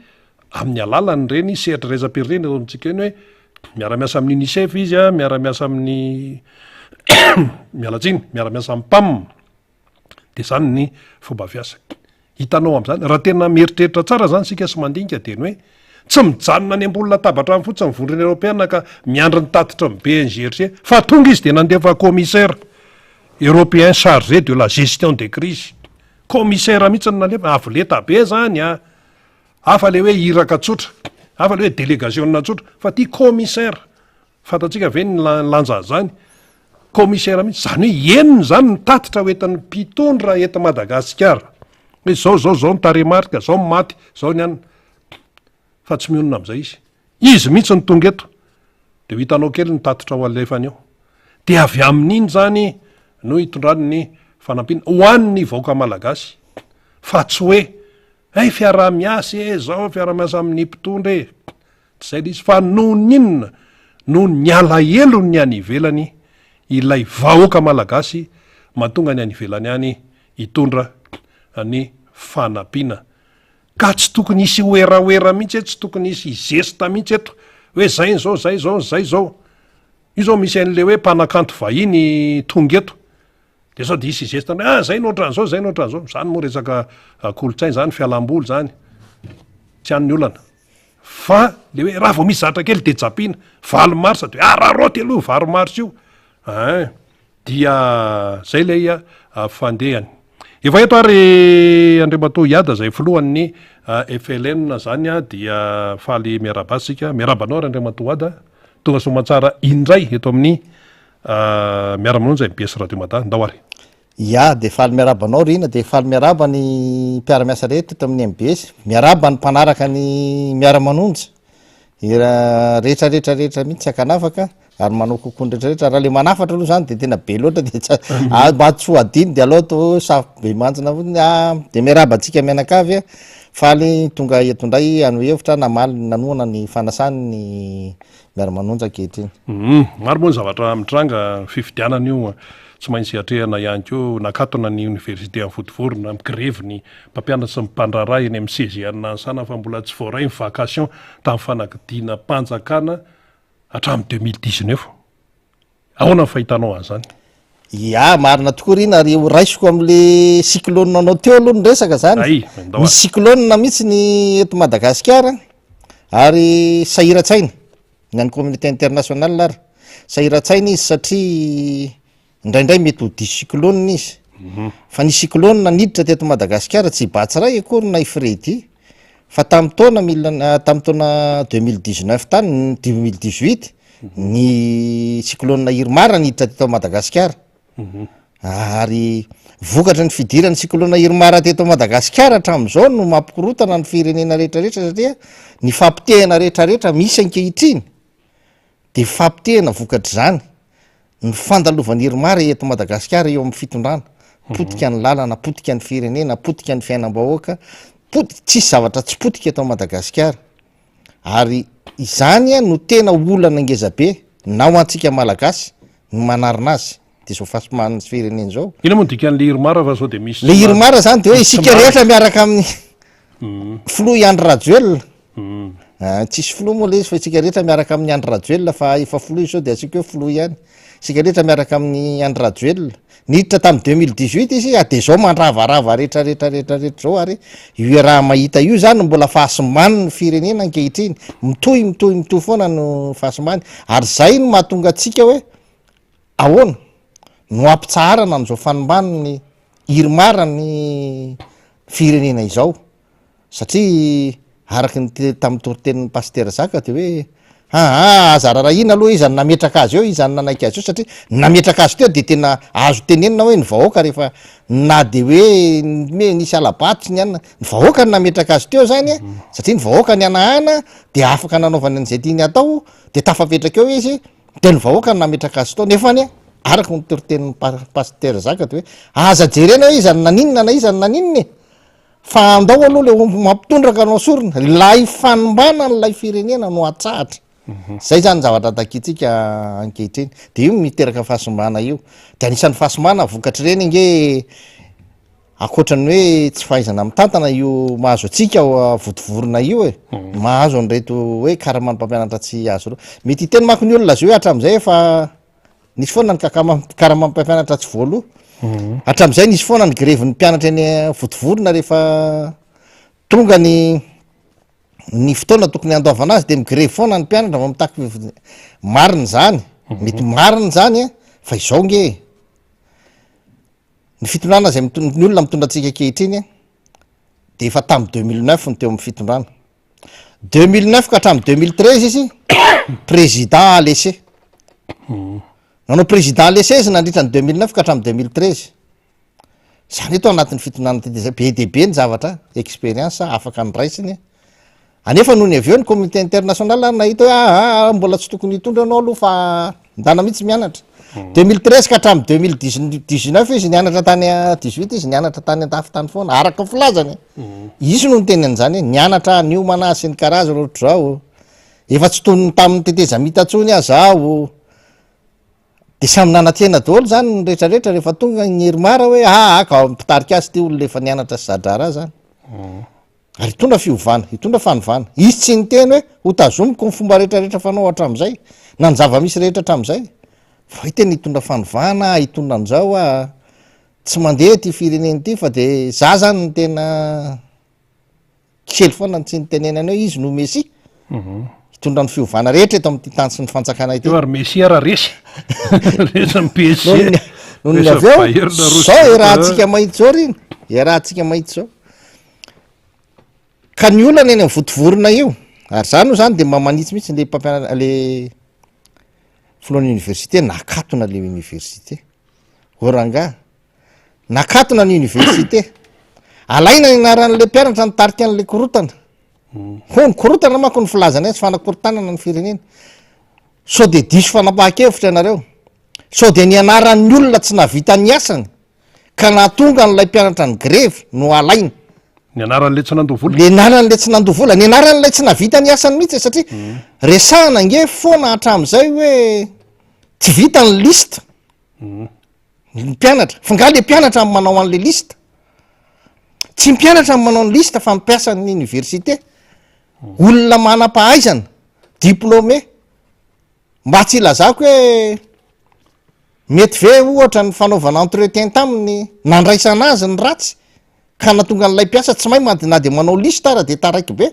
amin'ny alalany reny sehatra reza-pireny atao amintsika eny hoe miara-miasa amin'ny unicef izy a miara-miasa amin'ny mialatsiny miara-miasa amin'ny pam de zany ny fomba fiasa hitanao am'zany raha tena mieritreritra tsara zany sika sy mandinika teny hoe tsy mijanona any ambolona tabatra any fotsiny vondrony européana ka miandry ny tatitra ny BNGRC fa tonga izy de nandefa commissaire européen chargé de la gestion des crises commissaire mihitsy ny nalefa avoleta be zany a afa le hoe iraka tsotra afa le hoe délégationna tsotra fa ty commissaire fantatsika ve ny lanja zany commissaire mihitsy zany hoe eniny zany ny tatitra hoentin'ny mpitondra eto Madagasikara hoe zao ny taremarika zao ny maty zao ny any fa tsy mionona am'izay izy mihitsy ny tonga eto de ho hitanao kely ny tatitra ho alefany eo de avy amin'iny zany no hitondrany ny fanampiana ho an'ny vahoaka malagasy fa tsy hoe ay fiara-miasa zao fiara-miasa amin'ny mpitondra tsy zay le izy fa nohon''inona no ny alaelo ny any ivelany ilay vahoaka malagasy mahatonga ny any ivelany any hitondra ny fanampiana ka tsy tokony isy oeraoera mihitsy eto tsy tokony isy izesta mihitsy eto hoe zay zao io zao misy an'le hoe mpanakanto vahiny tonga eto de sao de isy izesta zay nohatran'zao zany moa resaka kolotsainy zany fialam-boly zany tsy an'ny olana fa le hoe raha vao misy zatra kely de japina valomarsa de raroty aloha varomarsa io dia zay lay fandehany efa eto ary Andriamatoa Iada zay filohan'ny FLN zany a dia faly miaraba sika miarabanao ary Andriamatoa Iada tonga somatsara indray eto amin'ny miaramanonjy MBS Radio Matin ndao ary de faly miarabanao rina de faly miaraba ny mpiara-miasa rehetra eto amin'ny MBS miaraba ny mpanaraka ny miaramanonjy rehetrarehetrarehetra mihitsy akanafaka ary manao kokoa nrehetrarehetra raha le manafatra aloha zany de tena be loatra de tsy ho adiny de aloha to safy be manjina de miaraba antsika mianakavy faly tonga eto ndray ano hevitra namaly nanoana ny fanasany ny miaramanonjy ankehitriny maro moa ny zavatra mitranga fifidianana io tsy maintsy atrehana ihany ko nakatona ny université amin'ny Votovorona migrevy ny mpampianatra sy mimpandrara eny amin'ny CGN ansana fa mbola tsy voaray ny vacation tamin'ny fanagdiana mpanjakana hatramin'ny 2019 ahoana ny fahitanao an'izany marina tokoa rina ary raisiko am'le cyclone anao teo aloha ny resaka zany ny cyclone mihitsy ny eto Madagasikara ary sahiratsaina ny an'ny communauté internationale ary sahiratsaina izy satria indraindray mety ho diso cyclone izy fa ny cyclone niditra teto Madagasikara tsy batsiray akory na ifredy fa tamin'ny taona 2019 tany 2018 ny cyclone Irma niditra teto Madagasikara ary vokatra ny fidirany cyclone Irma teto Madagasikara hatramin'izao no mampikorotana ny firenena rehetrarehetra satria ny fampitehana rehetrarehetra misy ankehitriny de fampitehana vokatra zany ny fandalovan'ny Irma eto Madagasikara eo amin'ny fitondrana potika ny lalana potika ny firenena potika ny fiainam-bahoaka tsisy zavatra tsy potika eto Madagasikara ary izany no tena olana ngezabe na ho antsika malagasy ny manarina azy de zao fahasoman'ny firenena zao ina moa dikan'le Irma fa zao de misy le Irma zany de hoe isika rehetra miaraka amin'ny flo Andry Rajoelina tsisy flo moa le izy fa isika rehetra miaraka amin'ny Andry Rajoelina fa efa flo izy zao de asika hoe flo ihany isika rehetra miaraka amin'ny Andry Rajoelina niditra tamin'ny 2018 izy de zao mandravarava rehetrarehetrarehetrarehetra zao ary io raha mahita io zany mbola fahasimbany ny firenena ankehitriny mitohy foana no fahasimbany ary zay no mahatonga atsika hoe ahoana no ampitsarana n'izao fanimbany ny Irma ny firenena izao satria araky ny tamin'ny toritenin'ny Pasteur Zaka de hoe azarara ina aloha izy nametraka azy eo izy nanaiky azy eo satria nametraka azy teo de tena azo tenenina hoe ny vahoaka rehefa na de hoe nisy alabatsy ny anina ny vahoaka ny nametraka azy teo zany satria ny vahoaka ny anahana de afaka nanaovany an'izay tiany atao de tafapetraka eo izy de ny vahoaka ny nametraka azy tao nefany araky ny toritenin'ny Pasteur Zaka de hoe aza jerena hoe izy naninona na izy naninona fa andao aloha le mampitondraka anao sorona lay fanimbana n'lay firenena no atsahatra zay zany zavatra takitsika ankehitriny de io miteraka fahasombana io de anisan'ny fahasombana vokatry reny nge akoatrany hoe tsy fahaizana mitantana io mahazo atsika votovorona io e mahazo an'reto hoe karamany mpampianatra tsy azo reo mety hiteny mako ny olona azy hoe hatram'izay efa nisy foana ny karamany mpampianatra tsy voaloha hatram'izay nisy foana ny grevin'ny mpianatra eny votovorona rehefa tonga ny fotoana tokony andaovana azy de migrevy foana ny mpianatra va mitaky mariny zany mety mariny zany a fa izao nge ny fitondrana zay ny olona mitondratsika kehitriny de efa tamy 2009 ny teo amin'ny fitondrana 2009 ka hatramy 2013 izy président laissé nanao président laissé izy nandritra ny 2009 ka hatramy 2013 zany eto anatin'ny fitondrana ty de zay be deaibe ny zavatra expérience afaka nyraisiny anefa noho ny avy eo ny communauté international nahita hoe mbola tsy tokony hitondra anao aloha fa ndana mihitsy mianatra 2013 ka hatramy 2019 izy nianatra tany 18 izy nianatra tany an-dafy tany foana araka filazany isy no ny teny an'izany nianatra nio mana sy ny karazana ohatr' zao efa tsy tonony tamin'ny teteza mitatsony aho zao de samy nanatena daholo zany ny rehetrarehetra rehefa tonga ny herimara hoe ka mpitarika azy ty olo lefa nianatra sy zadrara zany ary hitondra fiovana hitondra fanovana izy tsy nyteny hoe hotazomiko ny fomba rehetrarehetra fanao hatram'izay na ny zava-misy rehetra hatram'izay fa hiteny hitondra fanovana hitondra an'izao tsy mandeha ty fireneny ty fa de za zany ny tena kely foana tsy nitenenany hoe izy no messi hitondra ny fiovana rehetra eto am'ty tany sy ny fantsakana ity ary messi ara resy resy PSG nohony avy eo zao erahantsika mahitsy zao riny erahantsika mahitsy zao ka ny olana eny votovorona io ary zany o zany de mamanitsy mihitsy le mpampianatra le filohan'ny université nakatona le université oranga nakatona ny université alaina ny anaran'le mpianatra nitarika an'le korotana ho ny korotana manko ny filazana azy fanakorotanana ny firenena sao de diso fanapaha-kevitra ianareo sao de ny anaran'ny olona tsy navita ny asany ka natonga n'lay mpianatra ny grevy no alaina ny anaran'le tsy nandovola le anaran'le tsy nandovola ny anaran'lay tsy navita ny asany mihitsy satria resahana nge foana hatram'izay hoe tsy vita ny lista ny mpianatra fa nga le mpianatra am manao an'le lista tsy mpianatra am manao ny lista fa mipiasa ny université olona manam-pahaizana diplômé mba tsy ilazako hoe mety ve ohatra ny fanaovana entretien taminy nandraisana azy ny ratsy ka natonga n'lay mpiasa tsy mahay na de manao lista ara de taraiky be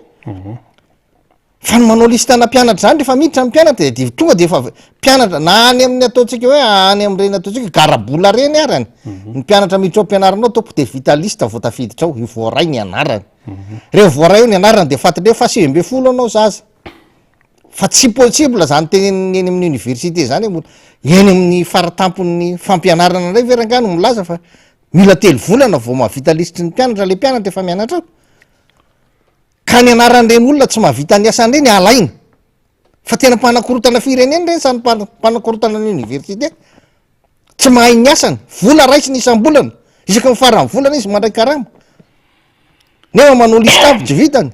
fa ny manao lista na mpianatra zany rehefa miditra ny mpianatra de tonga de efa mpianatra na any amin'ny ataontsika hoe any am'reny ataontsika garabola reny arany ny mpianatra miditra ao mpianaranao topo de vita lista vo tafiditra ao ivoaray ny anarany rehefa voaray eo ny anarany de fatindreo fa 9 anao zaza fa tsy possible zany teny eny amin'ny université zany eny amin'ny faratampon'ny fampianarana ray verangano milaza fa mila telo volana vo mahavita listry ny mpianatra le mpianatra efa mianatra ka ny anaran'reny olona tsy mahavita ny asan'reny alaina fa tena mpanakorotana fireneny reny sany mpanakorotana ny université tsy mahay ny asany vola raisy ny isam-bolana isaky mifarany volana izy mandray karama nefa manao listavy tsy vitany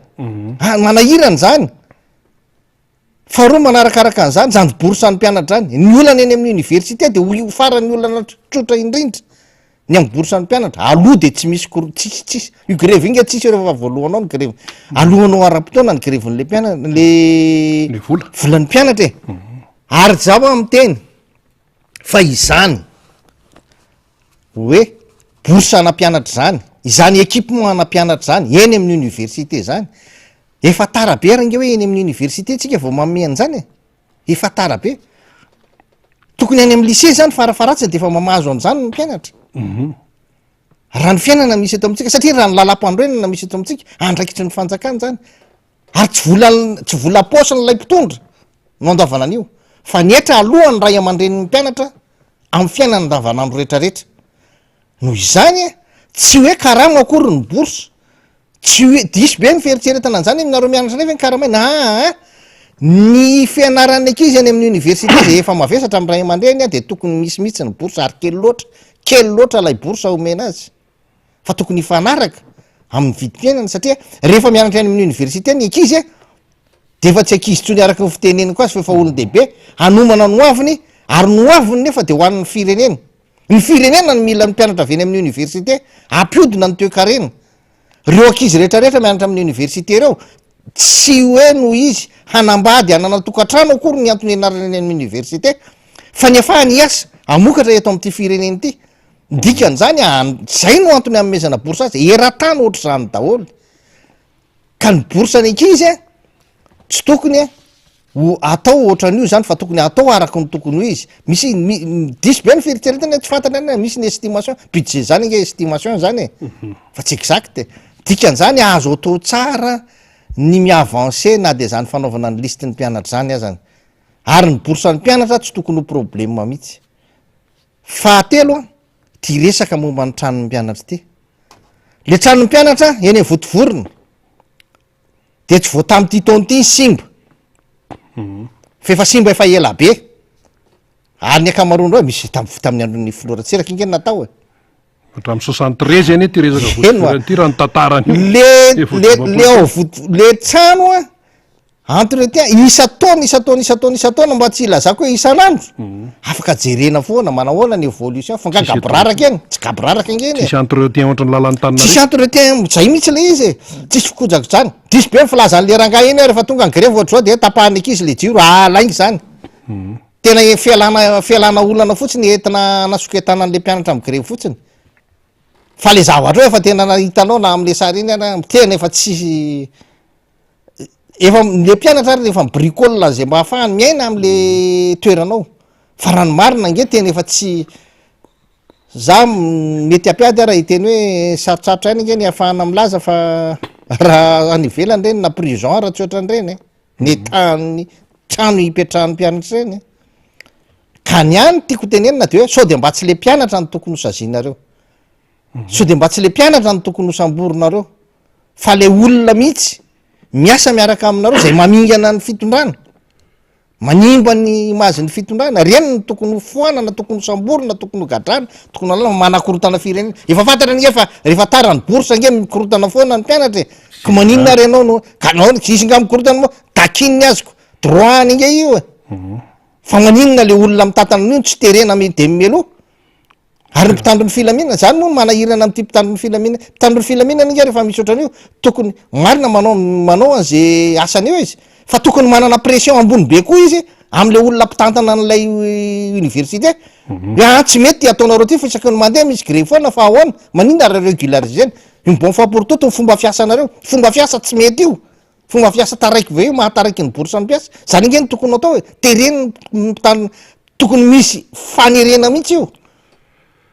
manahirany zany faharoa manarakaraka an'zany zany bourse ny mpianatra zany ny olana eny amin'ny université de ho farany olana trotra indrindra ny amin'ny bourse ny mpianatra aloha de tsy misy tsisy io grevy inga tsisy rehefa voalohanao ny grevy alohanao ara-potoana ny grevin'le mpianatra le volan'ny mpianatra e ary zao am'teny fa izany hoe bourse ana-mpianatra zany izany équipement ana-mpianatra zany eny amin'ny université zany efa tara be range hoe eny amin'ny université tsika vao mameny zany e efa tara be tokony any amin'ny lycée zany farafaratsiny de efa mamahazo an'izany ny mpianatra raha ny fiainana misy eto amitsika satria raha ny lalam-pandroenana misy eto amitsika andraikitry ny fanjakany zany ary tsy vola posy n'lay mpitondra no andaovana an'io fa nietra aloha ny ray aman-dreniny mpianatra amin'ny fiainana ndavanandro rehetrarehetra noho izany tsy hoe karamo akory ny bourse tsy hoe diso be ny fieritseretana an'izany aminareo mianatra nefa ny karamaina ny fianaran'ny ankizy any amin'ny université zay efa mavesatra amin'ny ray aman-dreny de tokony misy mihitsy ny bourse ary kely loatra lay bourse omena azy fa tokony ifanaraka amin'ny vidim-piainana satria rehefa mianatra any amin'ny université ny ankizy de efa tsy ankizytsony araka ny fiteneny ko azy fa efa olon-dehibe anomana noaviny ary noaviny nefa de hoan'ny firenena ny firenena ny mila mpianatra avy eny amin'ny université ampiodina ny toe-karena reo ankizy rehetrarehetra mianatra amin'ny université reo tsy hoe no izy hanambady anana tokantrano akory ny antony anarana eny amin'ny université fa ny afahany iasa amokatra eto am'ty fireneny ity dikan'zany zay no antony am'mezana borsa azy eran-tany ohatra zany daholo ka ny borsa ny ankizy a tsy tokony atao ohatran'io zany fa tokony atao araky ny tokony ho izy misy diso be ny fieritreretana tsy fantany any misy ny estimation budget zany nge estimation zany fa tsy exacte dikan'zany azo atao tsara ny miavancé na de zany fanaovana ny liste ny mpianatra zany azany ary ny borsa ny mpianatra tsy tokony ho problema mihitsy fahatelo a ty resaka momba ny tranony mpianatra ty le tranony mpianatra eny votovorona de tsy vo tam'ty taony ty simba fa efa simba efa ela be ary ny akamaroany reo misy tamin'ny andron'ny filoratsiraka inge natao hatramin'ny 73 eny ty resaka votovorany raha ny tantarany le le trano a entretien isa-taona mba tsy ilazako hoe isan'andro afaka jerena foana manahoana ny évolution fa nga gabraraka eny tsy gabraraka ingeny tsisy entretien ohatra ny lalany tanina tsisy entretien zay mihitsy le izy tsisy fikojako zany diso be filazany le ranga eny rehefa tonga ny grève ohatra zao de tapahany ankizy le jiro alaingy zany tena fialana olana fotsiny entina nasoketana an'le mpianatra amy grève fotsiny fa le zavatra efa tena nahitanao na am'le sary iny ana tena efa tsisy efa le mpianatra ary efa mibricole zay mba hafahany miaina am'le toeranao fa rano marina nge tena efa tsy za mety ampiady raha hiteny hoe sarotsarotra any nge ny ahafahana milaza fa raha anivelany reny na prison raha tsy ohatran'ireny ny tany trano hipetrahan'ny mpianatra reny ka ny any tiako tenenina de hoe sao de mba tsy le mpianatra ny tokony hosazinareo sao de mba tsy le mpianatra ny tokony hosamboronareo fa le olona mihitsy miasa miaraka aminareo zay mamingana ny fitondrana manimba ny mazy ny fitondrana reny ny tokony foanana tokony hosamborona tokony hogadrana tokony alana manakorotana firenena efa fantatra ny efa rehefa tara ny borsa nge mikorotana foana ny mpianatra ka maninona renao no ka nao isy nga mikorotana moa takininy azoko droany nge io fa maninona le olona mitantanan'io tsy terena de mimelo ary ny mpitandron'ny filaminana zany moa manahirana am'ty mpitandron'ny filaminana mpitandron'ny filaminana nge rehefa misy ohatran'io tokony marina manao an'zay asany eo izy fa tokony manana pression ambony be koa izy am'le olona mpitantana an'lay université tsy mety ataonareo ty fa isaky ny mandeha misy gré foana fa ahoana maninona raha régularisena iny bon fois pour tout fomba fiasanareo fomba fiasa tsy mety io fomba fiasa taraiky ve io mahataraiky ny borsa ny mpiasa zany nge ny tokony atao hoe tereny tokony misy fanerena mihitsy io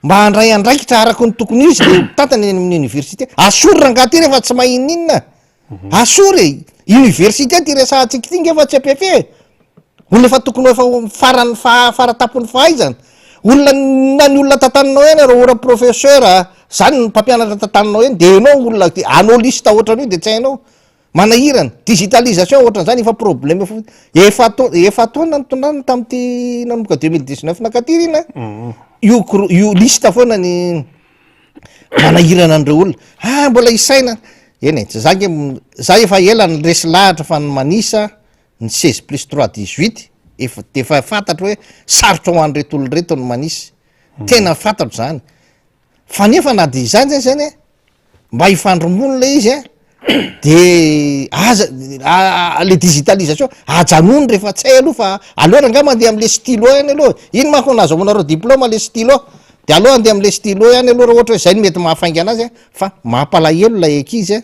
mba handray andraikitra araky ny tokony izy le tantany eny amin'ny université asory rangaha ty rehefa tsy mahininina asory université ty resahatsika ty nge efa tsy apefe olona efa tokony efa farany faratapon'ny fahaizana olona na ny olona tantaninao eny ro ora professeur zany ny mpampianatra tantaninao eny de enao olona anao lista ohatran'io de tsy hainao manahirana digitalisation ohatran'zany efa problème efa taona nytondrana tam'ty nanomboka 2019 nakatirina io lista foana ny manahirana andreo olona mbola isaina eny zange za efa ela ny resy lahatra fa ny manisa ny 16+3 18 defa fantatro hoe sarotra ho an'reto olo reto ny manisa tena fantatro zany fa nefa na de izany zany zany mba hifandromonina izy de aza le digitalisation ajanony rehefa tsy hay aloha fa aloha nga mandeha am'le stylo any aloha iny manko nazahoanareo diplôma le stylo de aloha andeha am'le stylo any aloha raha ohatra hoe zay no mety mahafainga anazy fa mampalahelo lay ankizy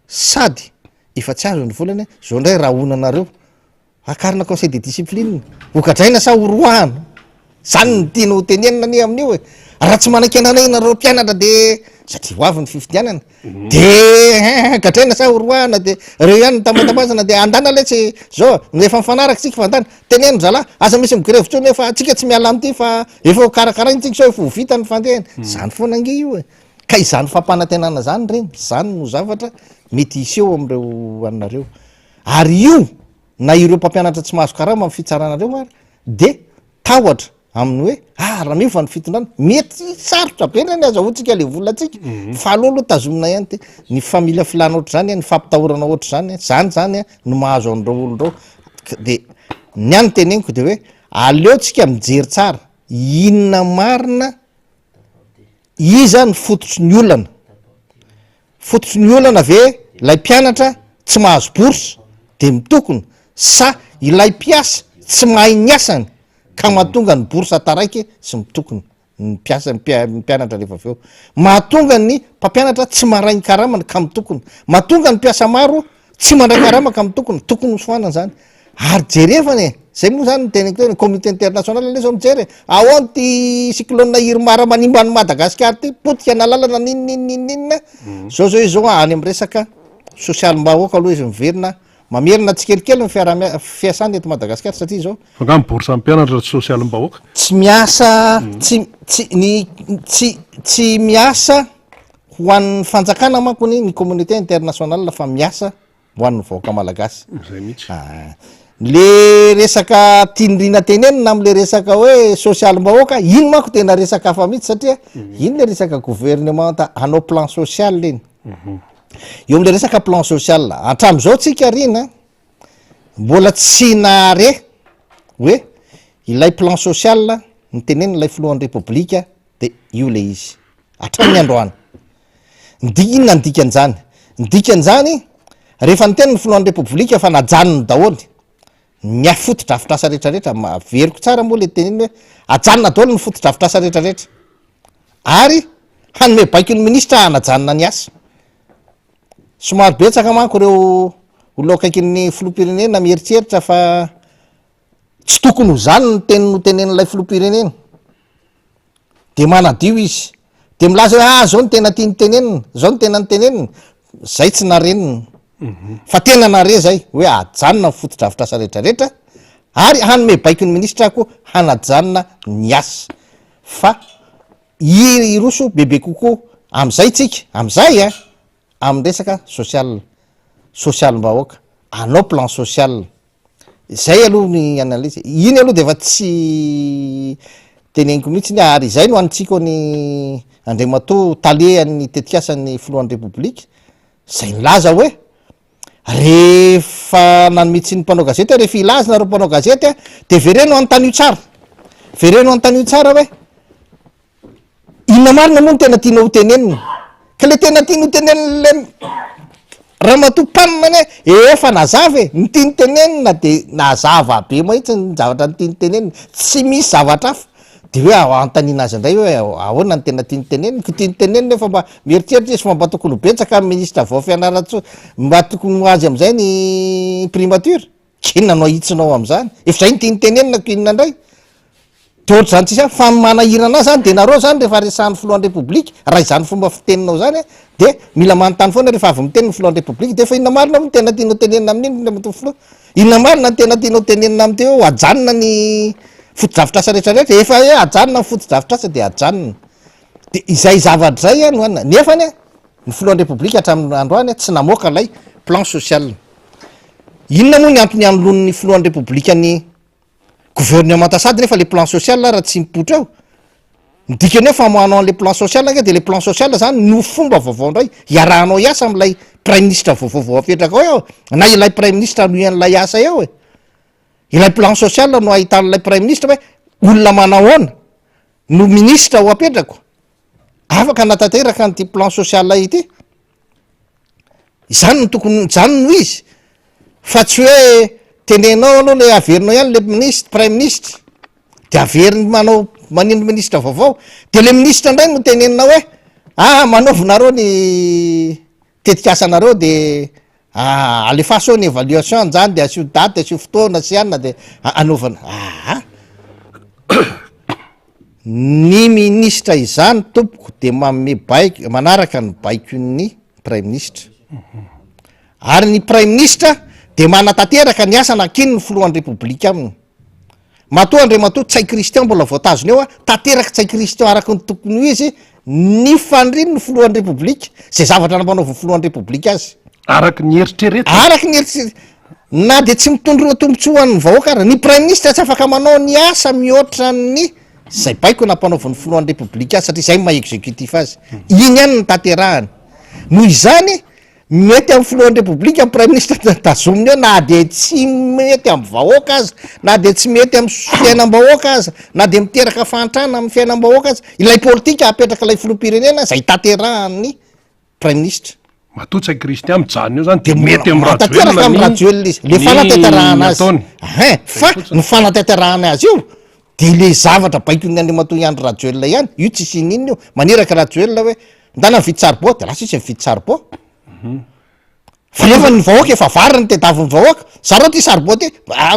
sady efa tsy azo ny volany zao ndray raha onanareo akarina conseil de discipline okadraina sa horoahana zany ny tiana ho tenenina ny amin'io hoe raha tsy manan-kenanay nareo mpianatra de satria ho avy ny fifidianana de gadraina sa horoahana de reo ihany ny tambatabazana de andana le tsy zao efa mifanaraky tsika fa andana teneno zalahy aza misy migrève tsony efa tsika tsy miala am'ty fa efa karakarainy tsika sao efa ho vita ny fandehana zany foana nge io ka izany fampanantenana zany reny zany no zavatra mety iseo am'ireo anareo ary io na ireo mpampianatra tsy mahazo karama am'y fitsaranareo mary de tahotra amin'ny hoe raha miova ny fitondrana mety sarotra be ny azahoantsika le volatsika fa aloha tazomina ihany ty ny familya filana ohatr' zany ny fampitahorana ohatr' zany zany no mahazo an'ireo olondreo de ny any teneniko de hoe aleotsika mijery tsara inona marina iza ny fototry ny olana fototry ny olana ave ilay mpianatra tsy mahazo borsa de mitokony sa ilay mpiasa tsy mahay ny asany ka mahatonga ny borsa taraiky sy mitokony ny mpianatra rehefa aveo mahatonga ny mpampianatra tsy maray ny karamana ka mitokony mahatonga ny mpiasa maro tsy mandray karama ka mitokony tokony soanana zany ary jerevany zay moa zany teneniko communauté international le zao mijery ahoany ty cyclone irmara manimba any Madagasikara ty potika nalalana ninninninninna zao izao any am resaka social-mbahoaka aloha izy miverina mamerina tsikelikely ny fiasany eto Madagasikara satria zao fanga miborsa mpianatra social-mbahoaka tsy miasa tsy miasa ho an'ny fanjakana mankony ny communauté international fa miasa ho an'ny vahoaka malagasy zay mihitsy le resaka tindrina tenenina am'le resaka hoe social-mbahoaka iny manko tena resaka hafa mihitsy satria iny le resaka gouvernement hanao plan social leny eo am'le resaka plan social hatram'izao tsika rina mbola tsy nahare hoe ilay plan social ny tenenina ilay filohan'ny republika de io le izy hatramin'ny androany inona ny dikan'zany ny dikan'zany rehefa ny tena ny filohan'ny republika fa najanony daholy ny fotodrafitrasa rehetrarehetra maveriko tsara moa le teneny hoe ajanona daholy ny fotodrafitrasa rehetrarehetra ary hanome baiko ny ministra hanajanona ny asa somary betsaka manko reo olo akaikin'ny filoha-pirenena mieritreritra fa tsy tokony ho zany ny teny no tenen'ilay filoha-pirenena de manadio izy de milaza hoe zao ny tena tia ny tenenina zao ny tena ny tenenina zay tsy narenina fa tena nare zay hoe ajanona fotodrafitrasa rehetrarehetra ary hanome baiko ny ministra koa hanajanona ny asa fa iroso bebe kokoa am'izay tsika am'izay amin'ny resaka social-mbahoaka anao plan social zay aloha ny analyse iny aloha de efa tsy teneniko mihitsy ny ary zay no antsika ny Andriamatoa talehan'ny tetikasan'ny filohan'ny republika zay nilaza hoe rehefa nanomitsy ny mpanao gazety rehefa ilazy nareo mpanao gazety de vereno antanio tsara vereno antanio tsara hoe inona marina moa ny tena tiana ho tenenina ka le tena tiana ho tenenina le rahamatoa-panina efa nazava ny tia ny tenenina de nazava be mahitsy ny zavatra ny tia ny tenenina tsy misy zavatra hafa de hoe antanina azy indray hoe ahoana ny tena tia ny tenenina ko tia ny tenenina efa mba mieritreritra izy fa mba tokony ho betsaka amin'ny ministra vao fianaratso mba tokony ho azy am'izay ny primature kinona no ahitsinao am'zany efa zay ny tia ny tenenina ko inona indray de ohatr' zany tsisa fa manahirana zany de nareo zany rehefa resahan'ny filohan'ny republika raha izany fomba fiteninao zany de mila manontany foana rehefa avy miteny ny filohan'ny republika de fa inona marina mo tena tianao tenenina amin'iny le filoha inona marina ny tena tianao tenenina am'te o ajanona ny fotodrafitrasa rehetrarehetra efa hoe ajanona ny fotodrafitrasa de ajanona de izay zavatra zay no anina nefany ny filohan'ny republika hatramin'ny androany tsy namoaka lay plan social inona moa ny antony anolon'ny filohan'ny republika ny gouvernement sady nefa le plan social raha tsy mipotra eo midikany hoe fa manao an'le plan social de le plan social zany no fomba vaovao indray iarahanao iasa am'ilay prime ministre vaovaovao apetraka ao eo na ilay prime ministre no ian'ilay asa eo ilay plan social no ahitan'ilay prime ministre hoe olona manahoana no ministre ho apetrako afaka natateraka nyty plan social ity zany no tokony zany no izy fa tsy hoe tenenao aloha le averinao ihany le ministre prime ministre de averiny manao manino ministre vaovao de le ministre indray no tenenina hoe manaovinareo ny tetikasanareo de alefaso ny évaluation zany de asio daty asio fotoana sy anina de anaovana ny ministre izany tompoko de manome baiko manaraka ny baiko ny prime ministre ary ny prime ministre de manatanteraka ny asana akiny ny filohan'ny republika aminy matoa Andriamatoa tsay Christian mbola voatazony eo tanteraka tsay Christian araky ny tokony ho izy ny fandriny ny filohan'ny republika zay zavatra nampanaova filohan'ny republika azy araky ny eritreretra araky ny eritreretra na de tsy mitondrona tombontsoa an'ny vahoaka ara ny prime ministre tsy afaka manao ny asa mihoatra ny zay baiko nampanaovan'ny filohan'ny repoblika satria zay maha-exécutif azy iny ihany ny tanterahany noho izany mety amin'ny filohan'ny repoblika amin'ny prime ministre tazominy eo na de tsy mety amin'ny vahoaka azy na de tsy mety amin'ny fiainam-bahoaka azy na de miteraka fantrana amin'ny fiainam-bahoaka azy ilay politika apetraka ilay filoham-pirenena zay tanterahany prime ministre matotsy kristian mijanona io zany de mety tanteraka amin'ny rajoelona izy le fanatanterahana azy fa ny fanatanterahana azy io de le zavatra baiko ny andriamatoa iandro rajoelona ihany io tsy sinina io maneraka rajoelona hoe ndana mividy sarbo de lasa izy mividy sarbo fa nefa ny vahoaka efa variny tedaviny vahoaka zareo ty sarbo ty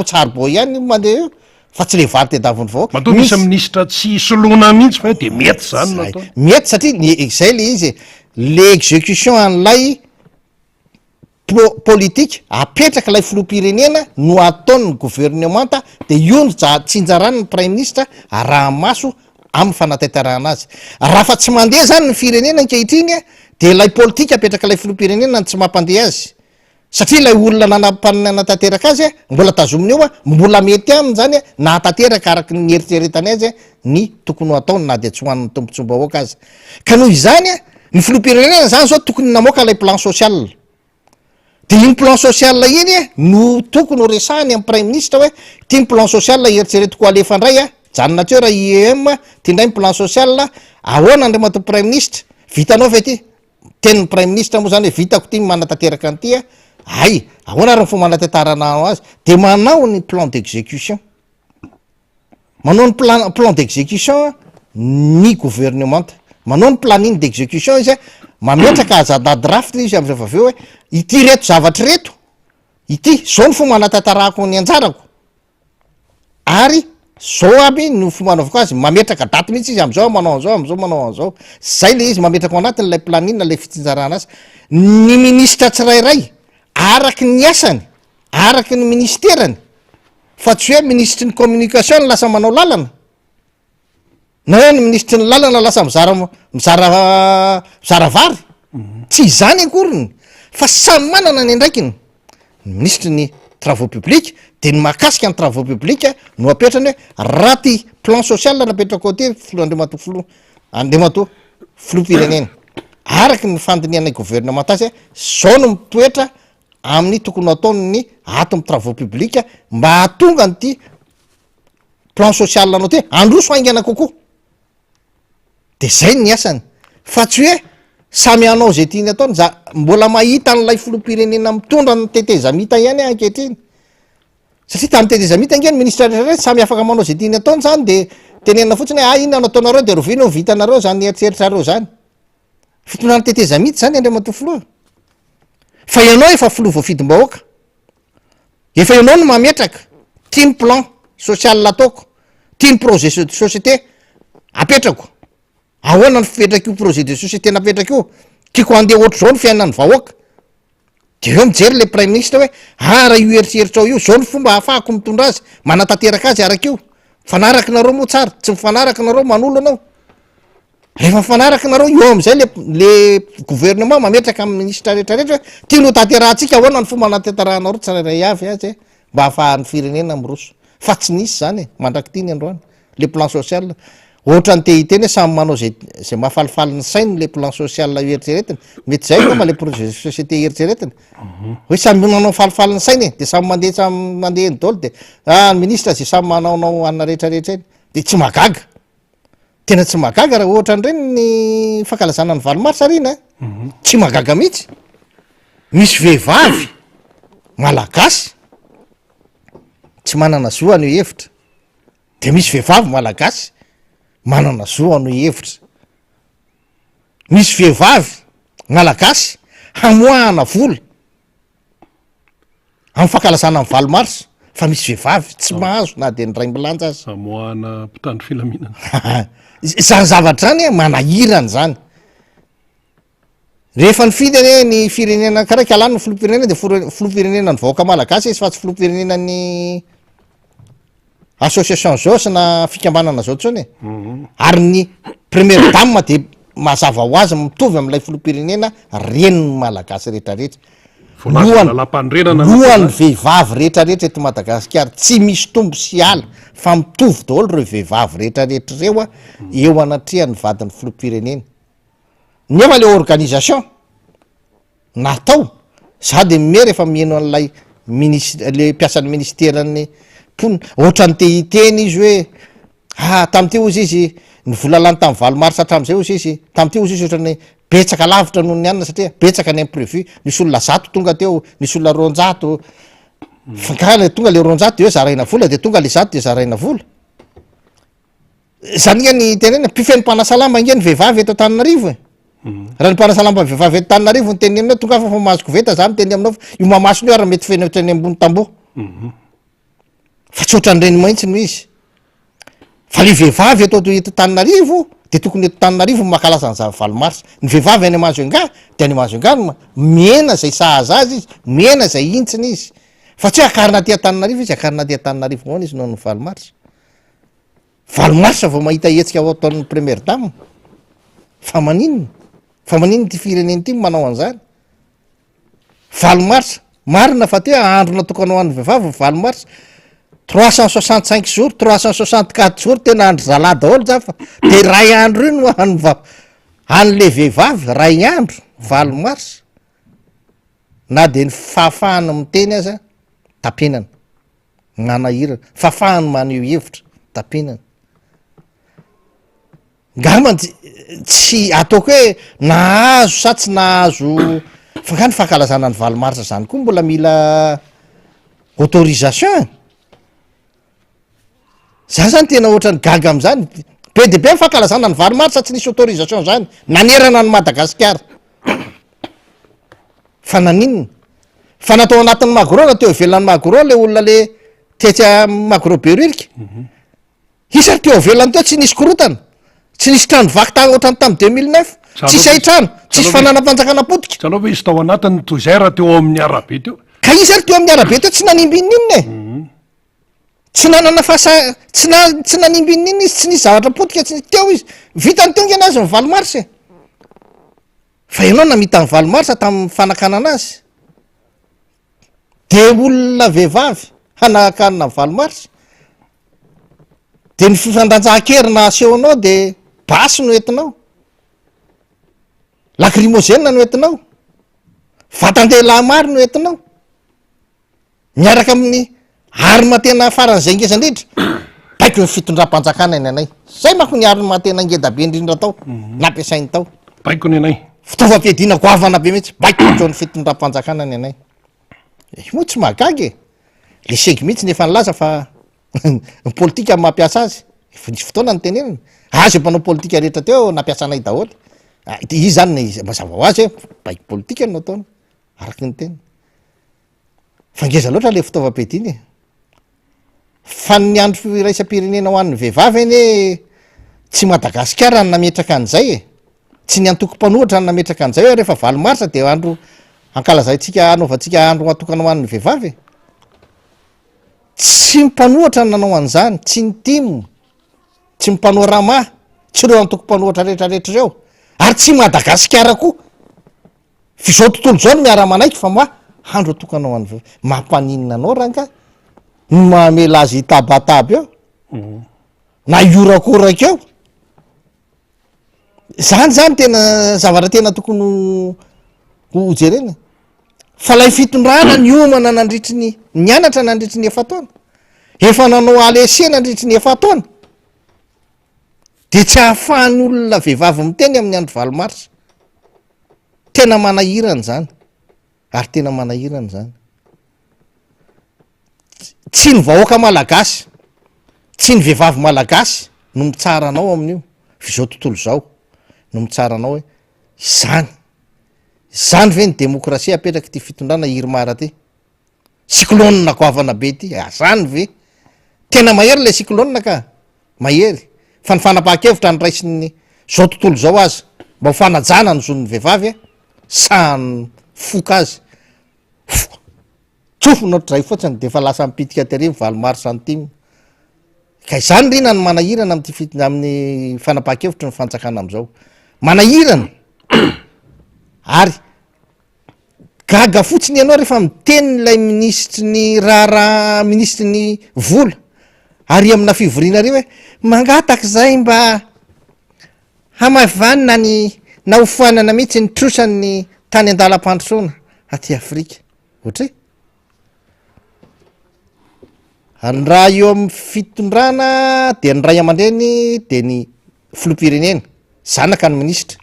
sarbo ihany mandeha io fa tsy le vary tedaviny vahoaka mato misy ministra tsy solona mihitsy fa de mety zany natao mety satria zay le izy le exécution an'lay politique apetraka ilay filoham-pirenena no ataony gouvernementa de io no tsinjarany ny prime ministre raha maso amin'ny fanatanterahana azy raha fa tsy mandeha zany ny firenena ankehitriny de ilay politika apetraka ilay filoham-pirenena ny tsy mampandeha azy satria ilay olona nanatanteraka azy mbola tazominy eo mbola mety aminy zany nahatateraka araky ny eritreretany azy ny tokony ho ataony na de tsy hoan'ny tombontsom-bahoaka azy ka noho izany ny filoham-pirenena zany zao tokony namoaka ilay plan social de iny plan social iny no tokony ho resahany amin'ny prime ministre hoe ty ny plan social eritseretiko alefa ndray janona teo raha IEM tyndray ny plan social ahoana andriamato prime ministre vitanao ve ty tenin'ny prime ministre moa zany hoe vitako ty manatanteraka an'ity ay ahoana ary ny fo manatantaranao azy de manao ny plan d'exécution manao ny plan d'exécution ny gouvernementa manao ny planine d'exécution izy mametraka azada draft izy am'zay aveo hoe ity reto zavatra reto ity zao ny fo manatantarako ny anjarako ary zao aby no fomanaovako azy mametraka daty mihitsy izy am'zao manao an'zao am'zao manao an'zao zay le izy mametraka ao anatiny lay planine lay fitsinjarana azy ny ministra tsirairay araky ny asany araky ny ministerany fa tsy hoe ministre ny communication ny lasa manao lalana na hoe ny ministre ny lalana lasa mizara vary tsy zany akoriny fa samy manana ny andraikiny ny ministre ny travaux publics de ny mahakasika ny travaux publics no apetrany hoe raha ty plan social napetraka ao ty andriamato filoham-pirenena araky ny fandiniana gouvernement azy zao no mitoetra amin'ny tokony ataony ny ato amin'ny travaux publics mba hatonga nyty plan social anao ty androso haingana kokoa de zay ny asany fa tsy hoe samy anao zay tiany ataony za mbola mahita n'lay filoham-pirenena mitondra ny tetezamita ihany ankehitriny satria tamin'ny tetezamita ange ny ministra rehetrarehetra samy afaka manao zay tiany ataony zany de tenenina fotsiny hoe iny anao ataonareo de rovino ny vitanareo zany eritreritrareo zany fitondrany tetezamita zany andriamato filoha fa ianao efa filoha voafidim-bahoaka efa ianao no mametraka tia ny plan social ataoko tia ny projet de société apetrako ahoana ny fipetraka io projet de société napetraka io tiako andeha ohatry zao ny fiainany vahoaka de eo mijery le prime ministre hoe raha io eritseritra ao io zao ny fomba ahafahako mitondra azy manatanteraka azy araky io fanaraky nareo moa tsara tsy mifanaraky nareo manolo anao rehefa mifanaraky nareo eo am'izay le gouvernement mametraka amin'ny ministre rehetrarehetra hoe tia no tanterahantsika ahoana ny fomba manatantaranareo tsirairay avy azy mba ahafahan'ny firenena miroso fa tsy nisy zany mandraky ty ny androany le plan social ohatra ny tehiteny hoe samy manao zay mahafalifaly ny sainy le plan social io eritreretiny mety zay koma le projet société eritreretiny hoe samy manao falifaly ny sainy de samy mandeha ny dolo de ny ministre zay samy manaonao anina rehetrarehetra eny de tsy magaga tena tsy magaga raha ohatra nyreny ny fankalazana ny valomarsa arina tsy magaga mihitsy misy vehivavy malagasy tsy manana zo ano hevitra de misy vehivavy malagasy manana zo ano hevitra misy vehivavy malagasy hamoahana vola amin'ny fankalazana ny valomarsa fa misy vehivavy tsy mahazo na de ny ray milanja azy samoahana mpitandro filaminana zany zavatra zany manahirany zany rehefa ny fidany ny firenena karaiky alany ny filoham-pirenena de filoham-pirenena ny vahoaka malagasy izy fa tsy filoham-pirenena ny association zao sy na fikambanana zao tsony ary ny première dame de mazava ho azy mitovy am'ilay filoham-pirenena reniny malagasy rehetrarehetra lohan'ny vehivavy rehetrarehetra eto Madagasikara tsy misy tombo sy ala fa mitovy daholo reo vehivavy rehetrarehetra reo a eo anatrehany vadiny filoham-pirenena nefa le organisation natao za de mimery efa mieno an'lay le mpiasan'ny ministeran'ny mponina ohatrany te hiteny izy hoe tam'ty ozy izy ny vola lany tamin'ny valomarsa hatram'izay ozy izy tam'ty ozy izy ohatrany betsaka lavitra noho ny anina satria betsaka ny imprévu nisy olona 100 tonga teo nisy olona 200 fankana tonga le 200 eo zaraina vola de tonga le 100 de zaraina vola zany nga ny tenena mpifeny mpanasalamba nge ny vehivavy eto Antananarivo raha ny mpanasalamba ny vehivavy eto Antananarivo ny teny aminao tonga fa mahazo koveta za miteny aminao io mamasony io raha mety feny ohatrany ambony tamboho fa tsy ohatran'ireny mahitsy no izy fa le vehivavy eto Antananarivo de tokony eto Antananarivo makalaza ny valomarsa ny vehivavy any Majunga de any Majunga miena zay sahaza azy izy miena zay intsiny izy fa tsy hoe akarina aty Antananarivo izy akarina aty Antananarivo moana izy noho ny valomarsa vao mahita hetsika ao ataon'ny première dame fa maninona ty fireneny ty manao an'izany valomarsa marina fa ty andro natokana ho an'ny vehivavy valomarsa 365 jours 364 jours tena andro zala daholo za fa de ray andro io no an'le vehivavy ray andro valomarsa na de ny fahafahana miteny aza tapenana nanahirana fahafahany maneho hevitra tapenana ngamba tsy ataoko hoe nahazo sa tsy nahazo fa ny fankalazana ny valomarsa zany koa mbola mila autorisation za zany tena ohatrany gaga am'zany be de be ny fankalazana ny valomarsa tsy nisy autorisation zany nanerana ny Madagasikara fa naninona fa natao anatin'ny magro na teo ivelan'ny magro le olona le tetsy magro beririka isary teo ivelany teo tsy nisy korotana tsy nisy trano vaky ohatrany tamin'ny 2009 tsisy ay trano tsisy fananam-panjakana potika sanao hoe izy tao anatiny tozaira teo amin'ny arabe teo ka izy ary teo amin'ny arabe teo tsy nanimbininina tsy nanana tsy nanimbininina izy tsy nisy zavatra potika tsy teo izy vitany teo nge anazy ny valomarsa fa ianao namita ny valomarsa tamin'ny fanakana anazy de olona vehivavy hanakanina ny valomarsa de ny fifandanjahan-kerina asehonao de basy no entinao lacrymogène no entinao vatan-dehilahy maro no entinao miaraka amin'ny arima tena faran'izay ngezandrindra baiko ny fitondram-panjakana ny anay zay manko ny arima tena ngedabe indrindra tao nampiasainy tao baiko ny anay fitaovam-piadina goavana be mihitsy baiko teo ny fitondram-panjakana ny anay moa tsy mahagagy le segy mihitsy nefa nilaza fa ny politika mampiasa azy nisy fotoana ny tenenina azy mpanao politika rehetra teo nampiasanay daholo izy zany ny mazava ho azy baiko politika no ataony araky ny tena fa ngeza loatra le fitaovam-piadina fa ny andro firaisam-pirenena ho an'ny vehivavy eny tsy Madagasikara ny nametraka an'izay tsy ny antoko-panohatra ny nametraka an'izay rehefa valomarsa de andro ankalazayntsika anaovantsika andro atokana ho an'ny vehivavy tsy mipanohatra ny nanao an'izany tsy nitimo tsy mipanoha rama tsy reo antoko-panohatra rehetrarehetra reo ary tsy Madagasikara koa fizao tontolo zao no miara-manaiky fa moa andro atokanao an'ny vehivavy mampanina anao ranga mamela azy tabataba eo na iorakoraka eo zany tena zavatra tena tokony ho jerena fa lay fitondrana ny omana nandritry ny mianatra nandritry ny efataona efa nanao alese nandritry ny efataona de tsy ahafahany olona vehivavy miteny amin'ny andro valomarsa tena manahirana zany ary tena manahirana zany tsy ny vahoaka malagasy tsy ny vehivavy malagasy no mitsaranao amin'io fizao tontolo zao no mitsaranao hoe zany ve ny demokrasia apetraky ty fitondrana irimara ty cyclone goavana be ty zany ve tena mahery le cyclone ka mahery fa ny fanapaha-kevitra ny raisin'ny zao tontolo zao azy mba ho fanajana ny zon'ny vehivavy sany foka azy tsofonao dray fotsiny de fa lasa mipitika tery valomarsa antimy ka izany rina ny manahirana amin'ny fanapaha-kevitra ny fanjakana am'izao manahirana ary gaga fotsiny ianao rehefa miteny lay ministry ny raharaha ministry ny vola ary amina fivoriana reo hoe mangatak'zay mba hamavanina ny na hofoanana mihitsy ny trosany tany an-dalam-pandrosoana aty Afrika ohatry ary raha eo amin'ny fitondrana de ny ray aman-dreny de ny filoham-pirenena zanaka ny ministra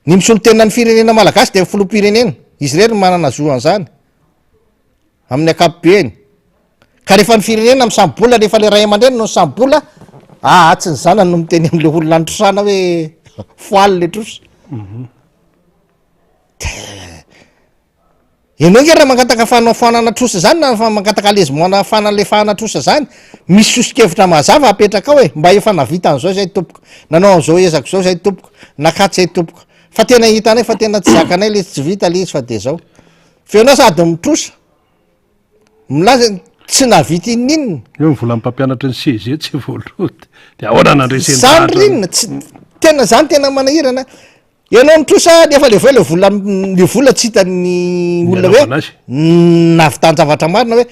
ny misolo tena ny firenena malagasy de filoham-pirenena izy rery manana zoan'zany amin'ny akapobeany ka rehefa ny firenena misambola rehefa le ray aman-dreny no misambola tsy ny zanany no miteny am'le olona nytrosana hoe foaly le trosa ianao nge raha mangataka fanafoanana trosa zany na mangataka alezomoana fanalefahana trosa zany misy sosikevitra mazava apetraka ao hoe mba efa navita an'zao zay tompoko nanao an'zao ezako zao zay tompoko nakatsy zay tompoko fa tena hitanay fa tena tsy zakanay le tsy vita le izy fa de zao feonao sady mitrosa milaza tsy navita ininina eo ny vola mpampianatra ny CG tsy voaloty de ahoana nandreseny zany rinona tsy tena zany tena manahirana ianao nitrosa nefa le vola tsy hitany olona hoe navitan-javatra marina hoe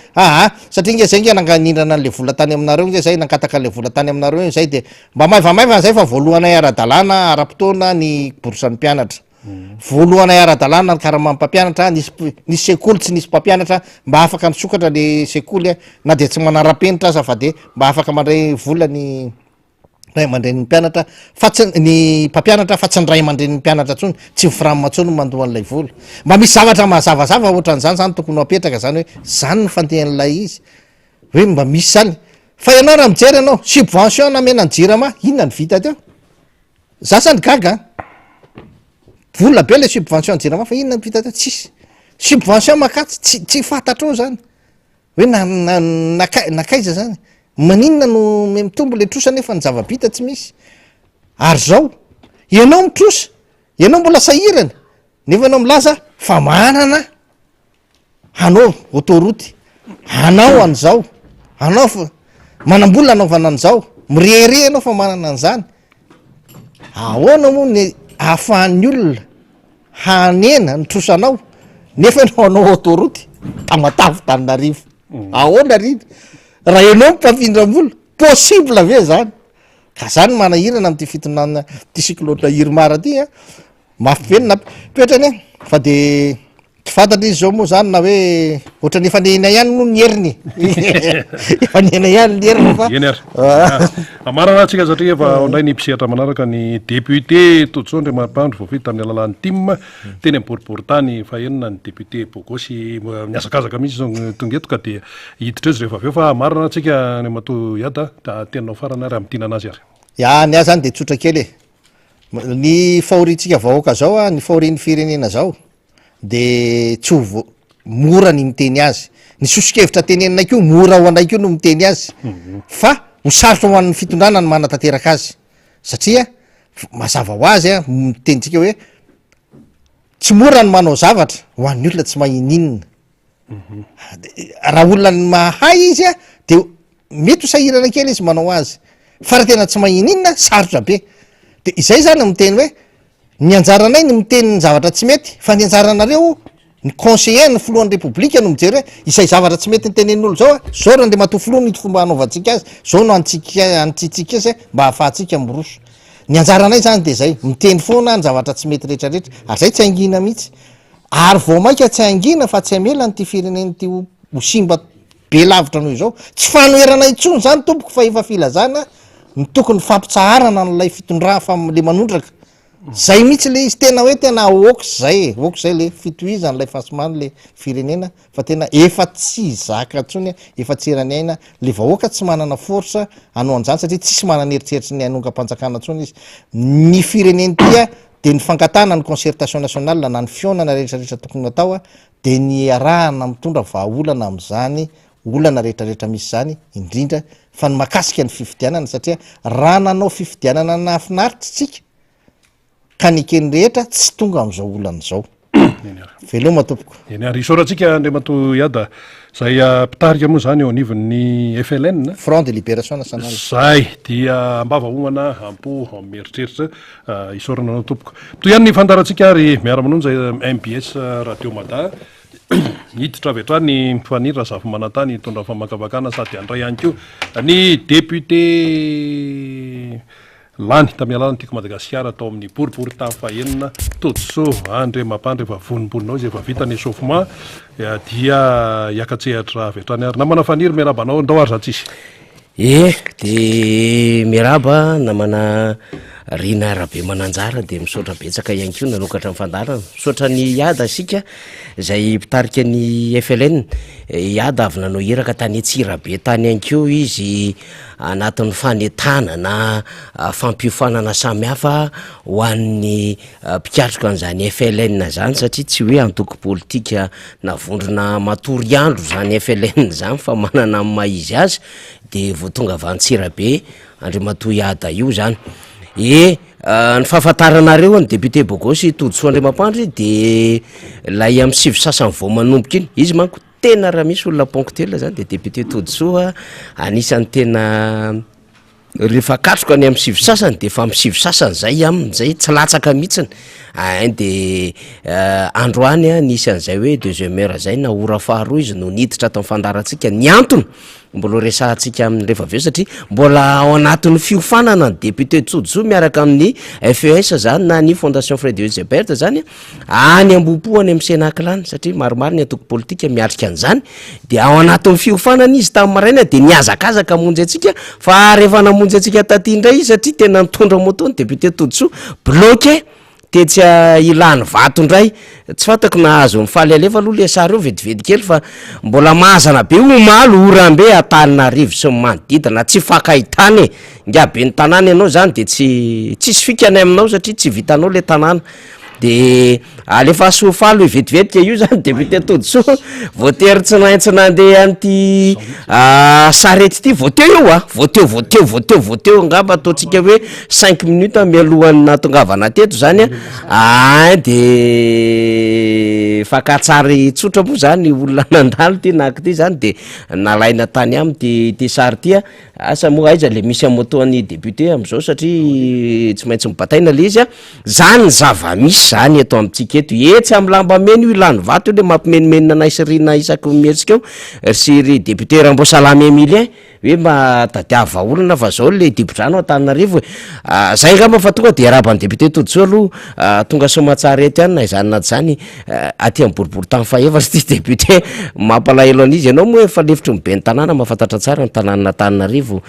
satria nge zay nge nanganindrana an'le vola tany aminareo nge zay nankataka le vola tany aminareo zay de mba maivamaivana zay fa voalohanay ara-dalàna ara-potoana ny borosan'ny mpianatra voalohanay ara-dalàna karaha mampampianatra nisy sekoly tsy nisy mpampianatra mba afaka nisokatra le sekoly na de tsy manara-penitra aza fa de mba afaka mandray vola ny ray aman-dren'ny mpianatra fa tsy ny mpampianatra fa tsy ny ray aman-dren'ny mpianatra tsony tsy mifirammatsony mandoha an'ilay vola mba misy zavatra mahazavazava ohatran'zany zany tokony ho apetraka zany hoe zany ny fantehan'lay izy hoe mba misy zany fa ianao raha mijery anao subvention na mena ny jirama inona ny vita teo za zany gaga vola be le subvention ny jirama fa inona ny vita teo tsisy subvention makatsy tsy fantatro zany hoe nakaiza zany maninona no mitombo le trosa nefa ny zava-bita tsy misy ary zao ianao mitrosa ianao mbola sahirana nefa anao milaza fa manana anao autoroute anao an'zao anao fa manam-bola anaovana an'zao mirehire anao fa manana an'zany ahoana moa ny ahafahan'ny olona hanena ny trosanao nefa anao anao autoroute tamatavy taninarivo ahoana riny raha ianao mimpafindram-bola possible ave zany ka zany manahirana am'ty fitonana ty cyclone irmara ty mafy venina petrany fa de tsy fantatra izy zao moa zany na hoe ohatrany efa nena ihany no ny heriny efa nena ihany ny heriny fa eny ary marana atsika satria efa ondray ny mpisehatra manaraka ny député Totsondry Mampandro voafita tamin'ny alalan'ny tim teny amboribory tany fa enina ny député Bogosy miazakazaka mihitsy zao tongeto ka de hiditra eo izy rehefa aveo fa marana atsika ny mato iada da tenanao farana ary amitinana azy ary ny azy zany de tsotra kely ny fahorintsika vahoaka zao ny fahorin'ny firenena zao de tsy ho mora ny miteny azy ny sosikevitra tenenina keo mora ho anay keo no miteny azy fa ho sarotra ho an'ny fitondrana ny manatanteraka azy satria mazava ho azy mitenitsika hoe tsy mora ny manao zavatra ho an'ny olona tsy mahininina raha olona ny mahay izy de mety ho sahirana kely izy manao azy fa raha tena tsy mahininina sarotra be de izay zany miteny hoe ny anjaranay ny miteny ny zavatra tsy mety fa ny anjaranareo ny conseiller ny filohan'ny repoblika no mijery hoe izay zavatra tsy mety ny tenen'olo zao zao raha nde mato filoha ny fomba hanaovantsika azy zao no antsitsika azy mba hahafahantsika miroso ny anjaranay zany de zay miteny foana ny zavatra tsy mety rehetrarehetra ary zay tsy angina mihitsy ary vao maika tsy angina fa tsy amela ny ty fireneny ty ho simba be lavitra noho izao tsy fanoherana intsony zany tompoko fa efa filazana ny tokony fampitsaharana n'lay fitondra fa le manondraka zay mihitsy le izy tena hoe tena okzay le fitoizan'lay fasimany le firenena fa tena efa tsy zaka ntsony efa tsy erany aina le vahoaka tsy manana forsa anao an'zany satria tsisy manan'eritseritsy ny anonga-panjakana ntsony izy ny fireneny tya de ny fankatana ny concertation nationale na ny fionana rehetrarehetra tokony atao de ny arahana mitondra vahaolana am'zany olana rehetrarehetra misy zany indrindra fa ny makasika ny fifidianana satria raha nanao fifidianana nafinaritra tsika ka nikeny rehetra tsy tonga am'zao olana zao veloma tompoko eny ary isaorantsika andriamato iada zay mpitarika moa zany eo anivon'ny FLN front de libération nationale zay dia mbavahoana ampo mieritreritra isaorana anao tompoko toy ihany ny fandarantsika ary miara-manonja MBS radio mada hiditra avy hatrany mpifanira zafy manantany tondra famakavakana sady andray ihany ko ny député lany tamin'ny alalany tiako Madagasikara atao amin'ny boribory tamin'ny fahenina Todsoa andre mampandry efa vonimboninao izy efa vita ny échauffement dia hiakatsehatra avy hatrany ary namana faniry miarabanao andao ary zatsisy de miraba namana rina arabe mananjara de misaotra betsaka ihany ko nanokatra mifandarana misaotra ny iada asika zay mpitarika ny FLN iada avy nanao iraka tany Antsirabe tany ihany ko izy anatin'ny fanetana na fampiofanana samihafa ho an'ny mpikatroka an'izany FLN zany satria tsy hoe antoko politika navondrona matory andro zany FLN zany fa manana amin'ny maizy azy de vao tonga avy Antsirabe Andriamatoa iada io zany ny fahafantaranareo ny député Bogosy Todsoa Andriamampandry de lay amin'ny sivy sasany vao manomboka iny izy manko tena raha misy olona ponctuel zany de député Todsoa anisan'ny tena rehefa katroka any amin'ny sivy sasany de fa amin'ny sivy sasany zay amin'izay tsy latsaka mihitsiny de androany nisy an'izay hoe deuxième heure zay na ora faharoa izy no niditra atao fandarantsika ny antony mbola resahantsika amin'ny rehefa aveo satria mbola ao anatin'ny fiofanana ny député Todsoa miaraka amin'ny FES zany na ny fondation Frédéric Ebert zany any ambompoany amin'ny Sénaklany satria maromaro ny antoko politika miatrika an'izany de ao anatin'ny fiofanana izy tamin'ny maraina de niazakazaka monjy atsika fa rehefa namonjy atsika taty indray izy satria tena nitondra moto ny député Todsoa bloqué de tsy ilany vato indray tsy fantako nahazo mifaly alefa aloha le sary eo vetivety kely fa mbola mahazana be omaly orambe Antananarivo sy manodidina tsy fakahitany ngiabe ny tanàna ianao zany de tsisy fikany aminao satria tsy vitanao le tanàna de alefa sofaly vetivetika io zany député Todsoa voatery tsy maintsy nandeha anty sarety ty voateo io voateo ngamba ataotsika hoe 5 minutes mialohan'ny natongavana teto zany de fakatsary tsotra moa zany olona nandalo ty naky ty zany de nalaina tany aminy ty sary ty asa moa aiza le misy amotoan'ny député am'izao satria tsy maintsy mibataina le izy zany zava-misy zany eto amintsika eto tsy amin'ny lamba meny io ilany vato io le mampimenimenina naisirina isaky mieritsika eo sy ry député Rambosalamy Emilien hoe mba tadiava olona fa zao le dibodrano Antananarivo zay ngamba fa tonga de araban'ny député Todsoa aloha tonga somatsara eto ihany na izany na zany aty amin'ny boribory tany faefatra ty député mampalahelo an'izy ianao moa efa lefitry ny be ny tanàna mahafantatra tsara ny tanàna Antananarivo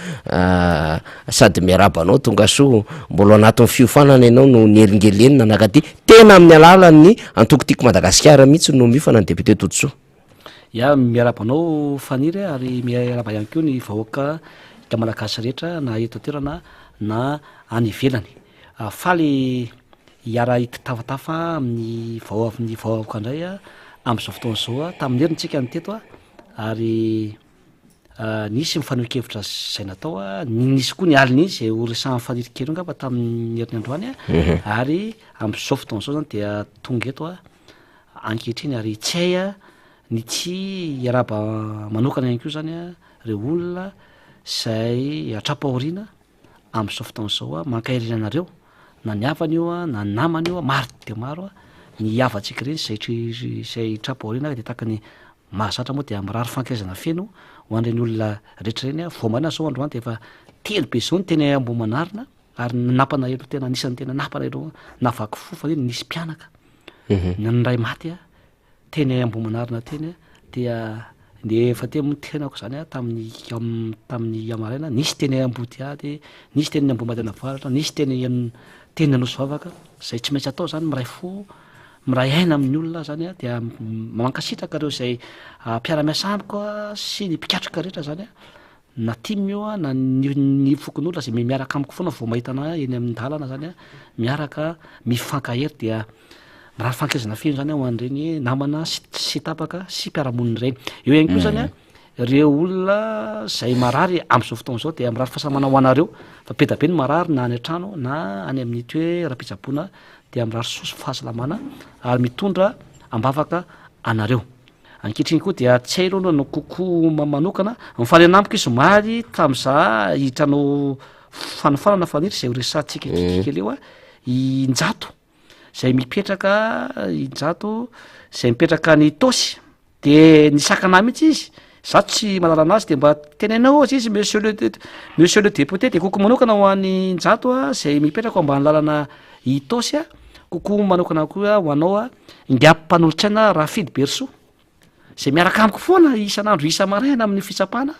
sady miarabanao tonga so mbola anatin'ny fiofanana ianao no nieringelenina nakaty tena amin'ny alalan'ny antoko tiako Madagasikara mihitsy no mifana ny député Todsoa miarabanao faniry ary miaraba ihany koa ny vahoaka malagasy rehetra na eto toerana na any ivelany faly hiara hitafatafa amin'ny vahoaka indray amin'izao fotoana zao tamin'ny herintsika ny teto ary nisy mifanohikevitra zay natao nisy koa ny aliny zay oresahan'ny fanirikely ngamba tamin'ny herin'ny androany ary amin'izao fotoana zao zany dia tonga eto ankehitriny ary tsy hay ny tsy hiaraba manokana ihany koa zany reo olona zay atrapahoriana amin'izao fotoana zao mankahirina anareo na ny havany io na ny namany io maro de maro ny havatsika reny zay trapahoriana de taka ny mahazatra moa de mirary fankaizana feno ho an'ireny olona rehetra reny voamarina zao androany de efa telo be zao ny tena ambomanarina ary napana elo tena anisan'ny tena napana elo navaky fofa iny nisy mpianaka nray maty teny ambomanarina teny dia de efa tenako zany tamin'ny amaraina nisy teny amboty ady nisy teny ambomadena varatra nisy teny anosovavaka zay tsy maintsy atao zany miray fo miray aina amin'ny olona zany dia mankasitraka reo zay mpiaramiasa amiko sy ny mpikatroka rehetra zany na timio na ny fokon'olona zay miaraka amiko foana vao mahitana eny amin'ny dalana zany miaraka mifankahery dia mirary fankazana feno zany ho an'ireny namana sy tapaka sy mpiaramoniny reny eo ihany koa zany reo olona zay marary amin'izao fotoana zao de mirary fahasamana ho anareo fa pedabe ny marary na any an-trano na any amin'ny toe ra-pitsaboana dia mirary soso fahasalamana ary mitondra ambavaka anareo ankehitriny koa dia tsy hay ro no kokoa manokana mifanenamiko izy somary tam'za hitranao fanofanana faniry zay horesantsika kikely eo a injato zay mipetraka injato zay mipetraka ny tosy de ny sakana mihitsy izy za tsy malalana azy de mba tenenao azy izy monsieur le député de kokoa manokana ho an'ny injato a zay mipetraka ao ambany lalana itosy a kokoa manokana koa ho anao a ingam-panolotsaina Rafidy Berso zay miaraka amiko foana isan'andro isa maraina amin'ny fitsapana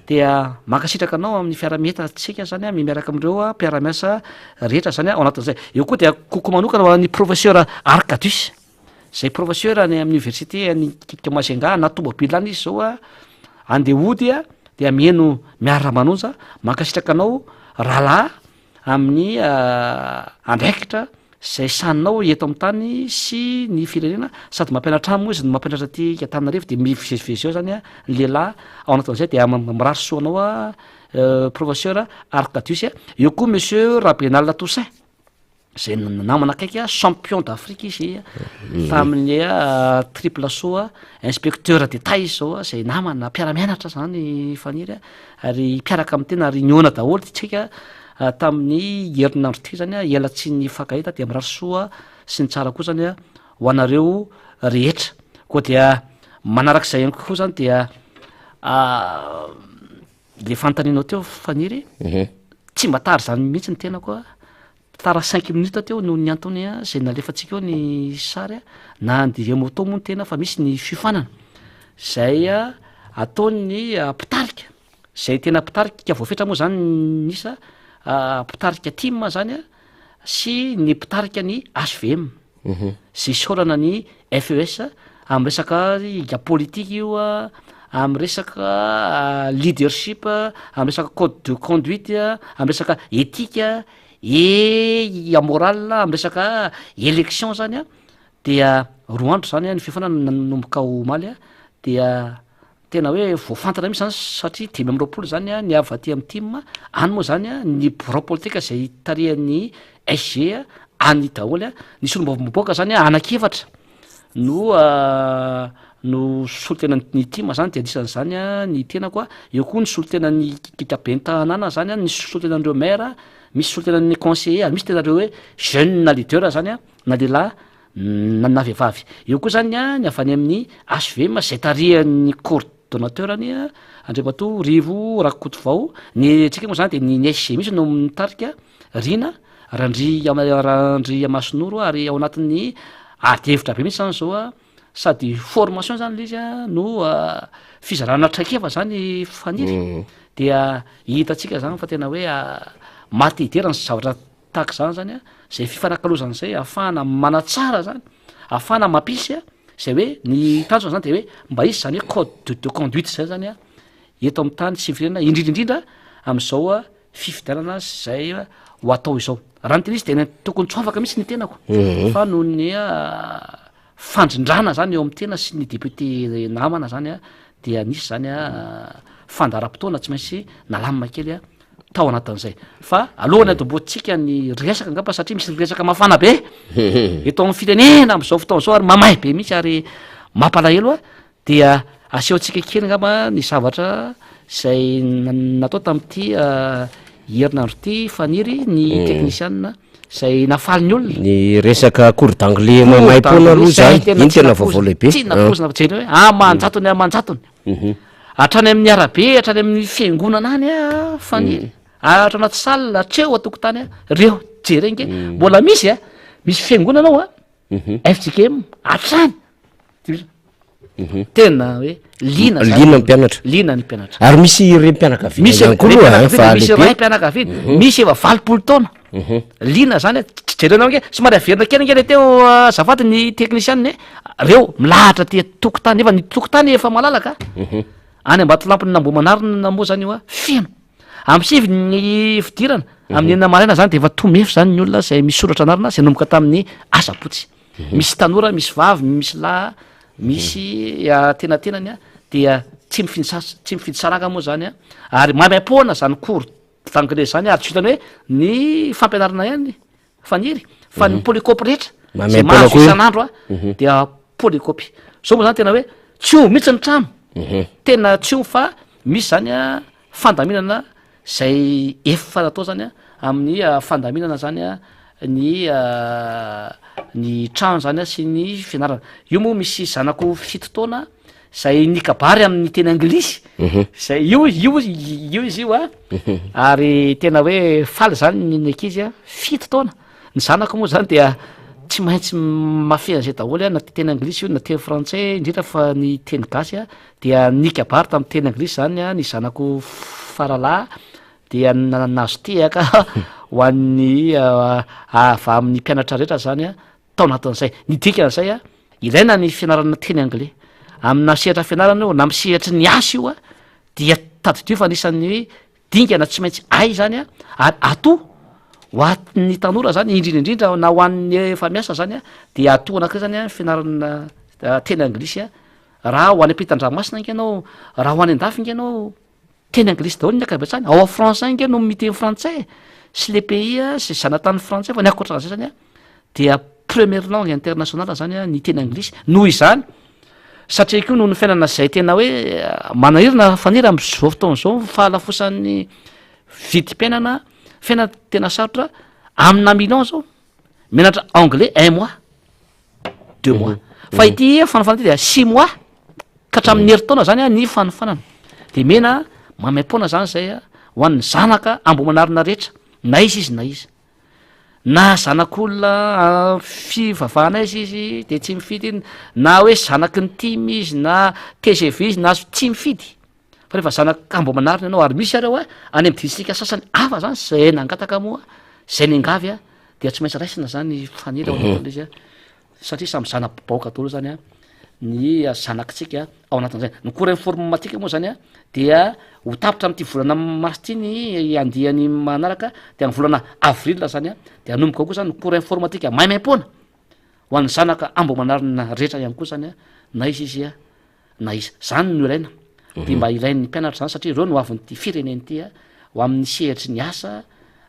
dia makasitraka anao amin'ny fiara-mieta tsika zany a miaraka amindreo a mpiara-miasa rehetra zany a ao anatin'izay eo koa dia kokoa manokana ho an'ny professeur Arcadus zay professeur any amin'ny université any Kikamasenga na tomobily any izy zao a andehody a dia mieno miara-manonja makasitraka anao rahalahy amin'ny andraikitra zay saninao eto amin'ny tany sy ny firenena sady mampianatra mo izy no mampianatra ty Antananarivo de mivezivezy eo zany a lehilahy ao anatin'izay de mirary soanao a professeur Arcadus a eo koa monsieur Rabenal Toussaint zay namana akaiky a champion d'Afrique izy tamin'ny triple saut inspecteur d'état izy zao a zay namana mpiara-mianatra zany faniry a ary mpiaraka amin'ny tena ary niona daholo tsika tamin'ny herinandro ty zany a ela tsy ny fakahita de mirary soa sy ny tsara koa zany a ho anareo rehetra koa dia manarak'izay ihany koa zany dia le fantaninao teo faniry tsy mbatary zany mihitsy ny tena koa tara 5 minutes teo no ny antony a zay nalefatsika eo ny sary a na andive moto moa ny tena fa misy ny fifanana zay a ataony pitarika zay tena pitarika voafetra moa zany nisa pitarika tim zany a sy ny pitarika ny HVM sy sorana ny FES amy resaka politique io a amy resaka leadership amy resaka code de conduite amy resaka éthique moral amy resaka élection zany a dia roa andro zany a ny fifanana nanomboka omaly a dia tena hoe voafantana misy zany satria 5 zany a ny avy aty amy tim any moa zany a ny bureau politique zay tarihan'ny SG a any daholy a ny solombavam-boaka zany a anakefatra no solotenany tim zany de anisan'zany a ny tena koa eo koa ny solotenany kitaben'ny tanàna zany a ny solotenan'ireo maire misy solotenan'ny conseiller ary misy tenareo hoe jeune na leader zany a na lehilahy na vehivavy eo koa zany a ny avany amin'ny HVM zay tarihan'ny coordonnateurany a Andriamatoa Rivo Rakotovao ny tsika moa zany de ny SG misy no mitarika Rina Randry Masonoro ary ao anatin'ny ady-hevitra be mihitsy zany zao a sady formation zany le izy a no fizarana traikefa zany faniry dia hitatsika zany fa tena hoe maty hiderany zavatra tahaka zany zany a zay fifanakalozan'izay ahafahana manatsara zany ahafahana mampisy a zay hoe ny tanjona zany de hoe mba izy zany hoe code de conduite zay zany a eto amin'ny tany sy firenena indrindraindrindra am'izao a fifidianana zay ho atao izao raha ny tena izy tena tokony tsy afaka mihitsy ny tenako fa noho ny fandrindrana zany eo amin'ny tena sy ny député namana zany a dia nisy zany a fandaram-potoana tsy maintsy nalamina kely a tao anatin'izay fa alohany adomboatsika ny resaka angamba satria misy resaka mafana be eto amin'ny firenena am'izao fotoana zao ary mamay be mihitsy ary mampalahelo a dia asehoantsika kely angamba ny zavatra zay natao tamin'ity herinandro ty faniry ny technicienne zay nafaly ny olona ny resaka cours d'anglais mamay-pona aloha zany iny tena vaovao lehibe tsy nakozina jeny hoe manjatony manjatony hatrany amin'ny arabe hatrany amin'ny fiangonana any a faniry atra anaty salle atreo atokotany a reo jerenge mbola misy fiangonana ao a FJKM hatrany tena hoe lina mpianatra lina ny mpianatra ary misy re mpianakaviana ihany koa aloha fa misy ray mpianakaviana misy efa 20 taona lina zany jerenao nge somary averina kely nge le teo azafady ny technicienne reo milahatra ty tokotany nefa ny tokotany efa malalaka any Ambatolampony Namboamanarina moa zany io a feno am'sivy ny fidirana amin'ny enina maraina zany de efa tomefy zany ny olona zay misoratra anarina zay nomboka tamin'ny asapotsy misy tanora misy vavy misy lahy misy tenatenany a dia tsy mifidy saraka moa zany a ary mamay-poana zany cours d'anglais zany ary tsy hitany hoe ny fampianarana ihany faniry fa ny polycope rehetra zay mahazo isan'andro a dia polycopy so moa zany tena hoe tsy o mihitsy ny trano tena tsy o fa misy zany a fandaminana zay efa natao zany a amin'ny fandaminana zany a ny trano zany a sy ny fianarana io moa misy zanako fitotaona zay nikabary amin'ny teny anglisy zay io izy io a ary tena hoe faly zany ny ankizy a fito taona ny zanako moa zany dia tsy maintsy mafena zay daholy a na teny anglisy io na teny frantsais indrindra fa ny teny gasy a dia nikabary tamin'ny teny anglisy zany a ny zanako faralahy dia nazo tehaka ho an'ny ava amin'ny mpianatra rehetra zany a tao anatin'izay nidikan'izay a ilaina ny fianarana teny anglais amina sehatra fianarana io na misehatry ny asa io a dia tadidio fa anisan'ny dingana tsy maintsy ay zany a ary ato ho at'ny tanora zany indrindraindrindra na ho an'ny efa miasa zany a dia ato anak'iray zany a fianarana teny anglisy a raha ho any ampitan-dranomasina inga ianao raha ho any an-dafy inga ianao teny anglisy daholo ny akabetrany ao a français inga no miteny frantsais sy le pays a sy zanatany frantsais fa ny akoatran'izay zany a dia première langue internationale zany a ny teny anglisy noho izany satria ko noho ny fiainana zay tena hoe manahirina fanira am'zao fotoana zao fahalafosan'ny vidim-piainana fiainana tena sarotra amina million zao menatra anglais 1 mois 2 mois fa ity fanofana ty dia 6 mois ka hatramin'ny herintaona zany a ny fanofanana de mena mamay-pona zany zay a ho an'ny zanaka ambo manarina rehetra na izy na zanak'olona fivavahana izy de tsy mifidy na hoe zanaky ny timy izy na TGV izy na tsy mifidy fa rehefa zanaka ambo manarina ianao ary misy areo a any am disika sasany hafa zany zay nangataka moa zay ningavy a dia tsy maintsy raisina zany fanira ao anatin'le izy a satria samy zana-baoaka daholo zany a ny zanakitsika ao anatin'izay ny cours informatique moa zany a dia ho tapitra am'ty volana marsy ny andiany manaraka dia ny volana avril zany a de anomboka koa zany ny cours informatique maimaimpona ho an'ny zanaka ambo manarina rehetra ihany koa zany a na izy a na izy zany no ilaina de mba ilain'ny mpianatra zany satria reo no avin'ty fireneny ty a ho amin'ny sehatry ny asa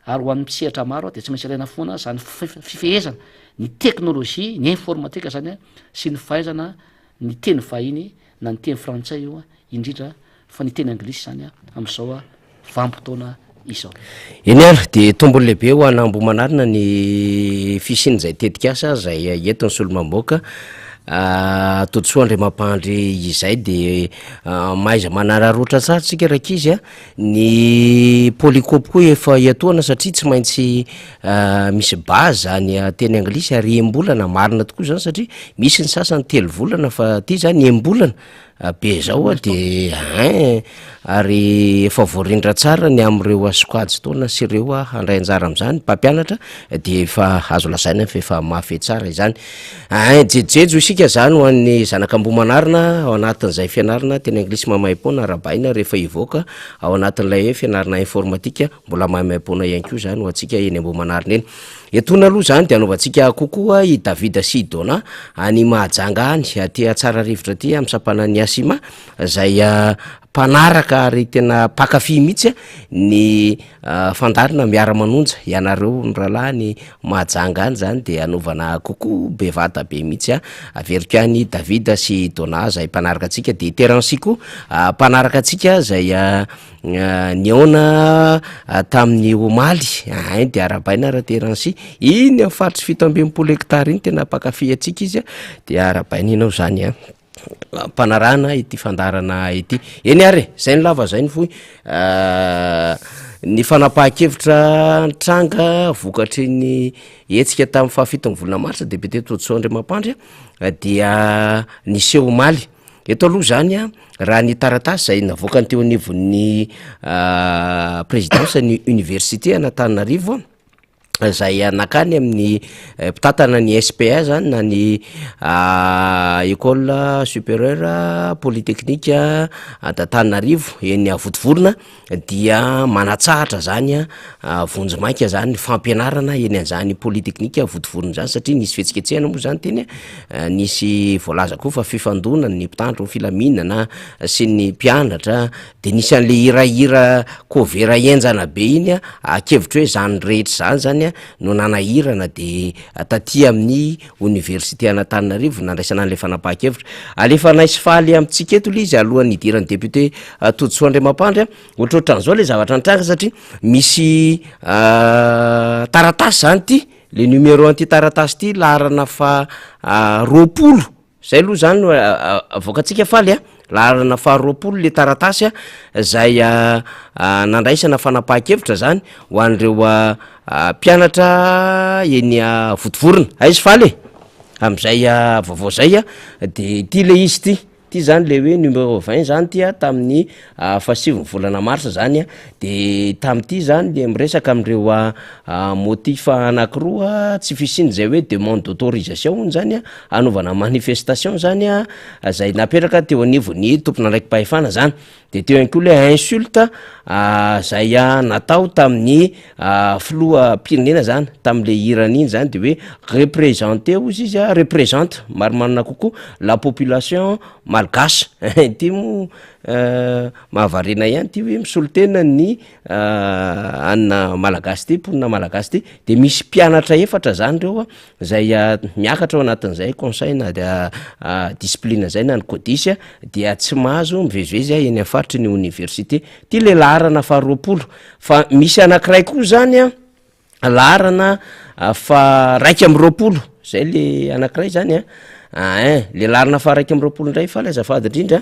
ary ho an'ny misehatra maro de tsy maintsy ilaina foana zany fifehezana ny teknôlojia ny informatika zany a sy ny fahaizana ny teny vahiny na ny teny frantsay io a indrindra fa ny teny anglisy zany a am'izao a vanim-potoana izao eny ary de tombony lehibe ho anambo manarina ny fisiny zay tetikasa zay entony solomamboaka totsoa andre mampandry izay de maiza manararoatra tsara tsika raiky izy a ny polycopy koa efa iatoana satria tsy maintsy misy base zany teny anglisy ary embolana marina tokoa zany satria misy ny sasany telo volana fa ty zany embolana be zao a de ary efa voarindra tsara ny am'ireo asokajy taona sy ireo a handray anjara am'zany mpampianatra de efa azo lazaina fa efa mafy tsara izany jejejo isika zany ho an'ny zanak'ambo manarina ao anatin'izay fianarana teny anglisy mamay-pona arabaina rehefa ivoaka ao anatin'ilay hoe fianarana informatika mbola mamay-pona ihany ko zany ho atsika eny ambo manarina eny etona aloha zany de anaovantsika kokoa i David Sidona any Mahajanga any aty tsara rivotra aty am'sapana ny Asima zay mpanaraka ary tena pakafy mihitsy ny fandarina miara-manonja ianareo ny rahalahy ny Mahajanga any zany de anaovana kokoa bevata be mihitsy averiko any David Sidona zay mpanaraka atsika de Terancy koa mpanaraka atsika zay niaona tamin'ny Omaly de arabaina raha Terancy iny am faritry 7 hektara iny tena pakafy atsika izy de arabaina inao zany mpanarana ity fandarana ity eny ary zay ny lava zay ny foy ny fanapahan-kevitra tranga vokatry ny etsika tamin'ny fahafitony volana marsa député Totsoa Andriamampandry dia niseho Omaly eto aloha zany raha ny taratasy zay navoakany teo anivon'ny présidence ny université Antananarivo zay nakany amin'ny mpitatana ny SPA zany na ny école supérieure polytechnique Antananarivo eny Votovorona dia manatsahatra zany vonjomaika zany fampianarana eny an'izany polytechnique Votovorona zany satria nisy fihetsiketsehana moa zany teny nisy voalaza koa fa fifandonana ny mpitandro ny filaminana sy ny mpianatra de nisy an'le hirahira kovera enjana be iny akevitra hoe zany rehetra zany zany no nanahirana de taty amin'ny université Anatananarivo nandraisana an'le fanapahan-kevitra alefa naisy faly amitsika eto le izy alohan'ny idiran'ny député Toditsoa Andriamampandry ohatrohatran'izao le zavatra nitranga satria misy taratasy zany ty le numéro anty taratasy ty laharana fa 20 zay aloha zany avoakatsika faly laharana fa 20 le taratasy zay nandraisana fanapahan-kevitra zany ho an'ireo mpianatra eny votovorona aizy faly am'izay vaovao zay de ty le izy ty zany le hoe numéro 20 zany ty tamin'ny fasiviny volana marsa zany de tam'ty zany le miresaka am'ireo motif anakiroa tsy fisiny zay hoe demande d'autorisation zany anaovana manifestation zany zay napetraka teo anivony tompona raiky pahefana zany de teo ihany koa le insulte zay natao tamin'ny filoha pirenena zany tam'le iran'iny zany de hoe représenter ozy izy représente marimarina kokoa la population malgasy ty mo mahavarena ihany ty hoe misolo tena ny anina malagasy ty mponina malagasy ty de misy mpianatra efatra zany reo zay miakatra ao anatin'izay conseil na discipline zay na ny codisy dia tsy mahazo mivezivezy eny amin'ny faritry ny université ty le laharana fa 20 fa misy anakiray koa zany laharana fa 120 zay le anakiray zany le laharana fa 120 ndray fa le azafady indrindra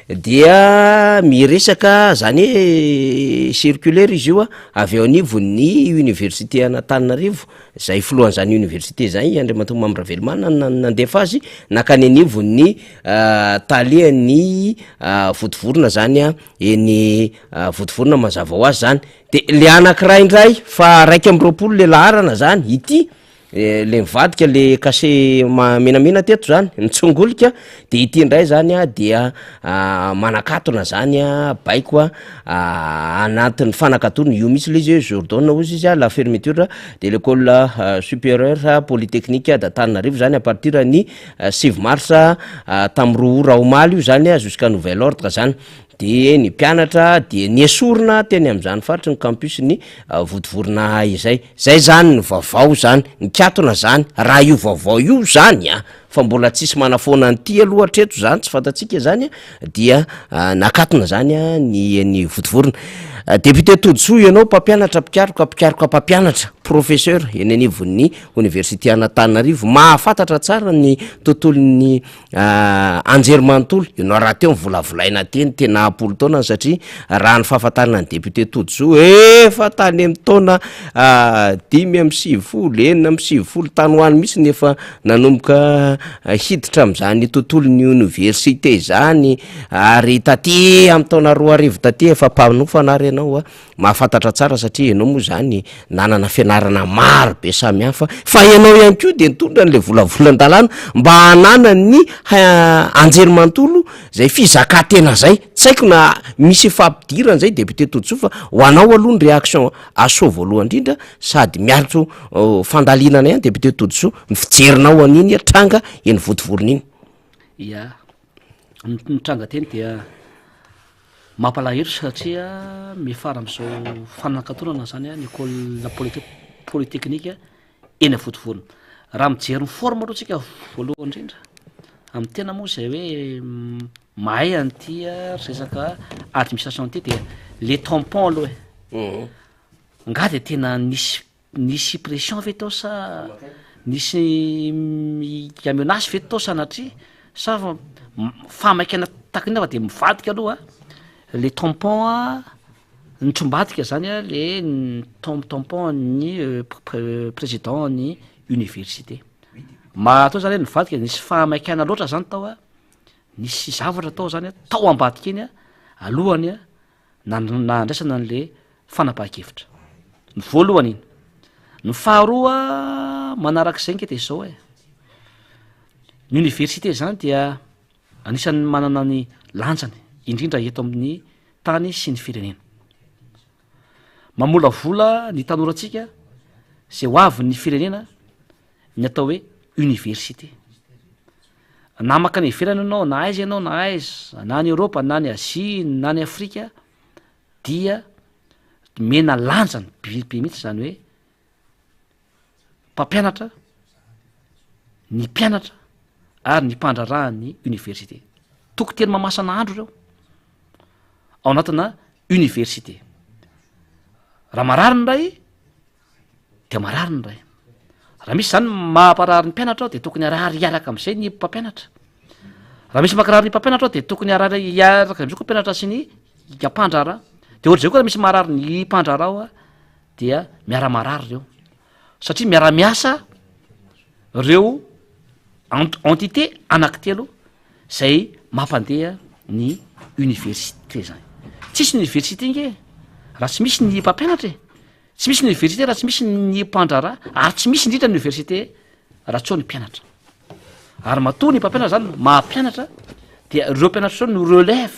dia miresaka zany hoe circulaire izy io avy eo anivon'ny université Anatananarivo zay filohan'izany université zay Andriamatoa Mamiravelomana nandefa azy nakany anivon'ny talehan'ny votovorona zany eny votovorona mazava ho azy zany de le anakiray indray fa 120 le laharana zany ity le mivadika le cachet menamena teto zany nitsongolika de ity ndray zany dia manakatona zany baiko anatin'ny fanakatony io misy le izy hoe Jordan ozy izy la fermeture de l'école supérieure polytechnique d'Antananarivo zany à partir ny 6 mars tam' roa ora omaly io zany jusqu'à nouvel ordre zany de ny mpianatra de ny esorina teny am'izany faritry ny campus ny votovorona izay zany ny vaovao zany nikatona zany raha io vaovao io zany fa mbola tsisy manafona an'ty aloha hatreto zany tsy fantatsika zany dia nakatona zany ny votovorona député Toditsoa ianao mpampianatra mpikaroka mpampianatra professeur eny anivon'ny université Anatananarivo mahafantatra tsara ny tontolon'ny anjerimanontolo ianao raha teo mivolavolaina teny tena apolo taona satria raha ny fahafantarana ny député Toditsoa efa tany amin'ny taona 5 tany hoany mihitsy nefa nanomboka hiditra am'izany tontolon'ny université zany ary taty amin'ny taona 2000 taty efa mpanofana ary ianao mahafantatra tsara satria ianao moa zany nanana fianarana maro be samy hafa fa ianao ihany koa de nitondra n'le volavolan-dalàna mba hanana ny anjerimanontolo zay fizakantena zay tsy haiko na misy fampidirana zay député Toditsoa fa ho anao aloha ny réaction aso voalohany indrindra sady miaritro fandalinana ihany député Toditsoa ny fijerinao an'iny tranga eny votovorona iny ya nitranga teny dia mampalahelo satria mifara am'izao fanankatonana zany ny école la polytechnique eny votovorona raha mijery ny forme aloha tsika voalohany indrindra amin'ny tena moa zay hoe mahay an'ty resaka administration ty de le tampon aloha nga de tena nisy pression ve tao sa nisy amenasy ve tao sanatria sa famaikana takiny fa de mivadika aloha le tampon nitrombadika zany le tampon ny président ny université atao zany nivadika nisy fahamaikana loatra zany tao nisy zavatra tao zany tao ambadika iny alohany nandraisana an'le fanapahan-kevitra ny voalohany iny ny faharoa manarak'izay nke de zao ny université zany dia anisan'ny manana ny lanjany indrindra eto amin'ny tany sy ny firenena mamolavola ny tanoratsika zay ho avy ny firenena ny atao hoe université na maka ny ivelany ianao na aiza ianao na aiza na ny Europa na ny Asia na ny Afrika dia mena lanjany be mihitsy zany hoe mpampianatra ny mpianatra ary ny mpandrarahany université toko teny mamasana andro reo ao anatina université raha marary ny ray de marary ny ray raha misy zany mahamparary ny mpianatra ao de tokony arary iaraka am'izay ny mpampianatra raha misy mankirary ny mpampianatra ao de tokony arary iaraka am'izay koa mpianatra sy ny mpandrara de ohatra zay koa raha misy marary ny mpandrara ao a dia miara-marary reo satria miara-miasa reo entité anankitelo zay mampandeha ny université zany tsisy ny université nge raha tsy misy ny mpampianatra tsy misy ny université raha tsy misy ny mpandrara ary tsy misy indritra ny université raha tsao ny mpianatra ary matoa ny mpampianatra zany mahampianatra dia reo mpianatra zao no relève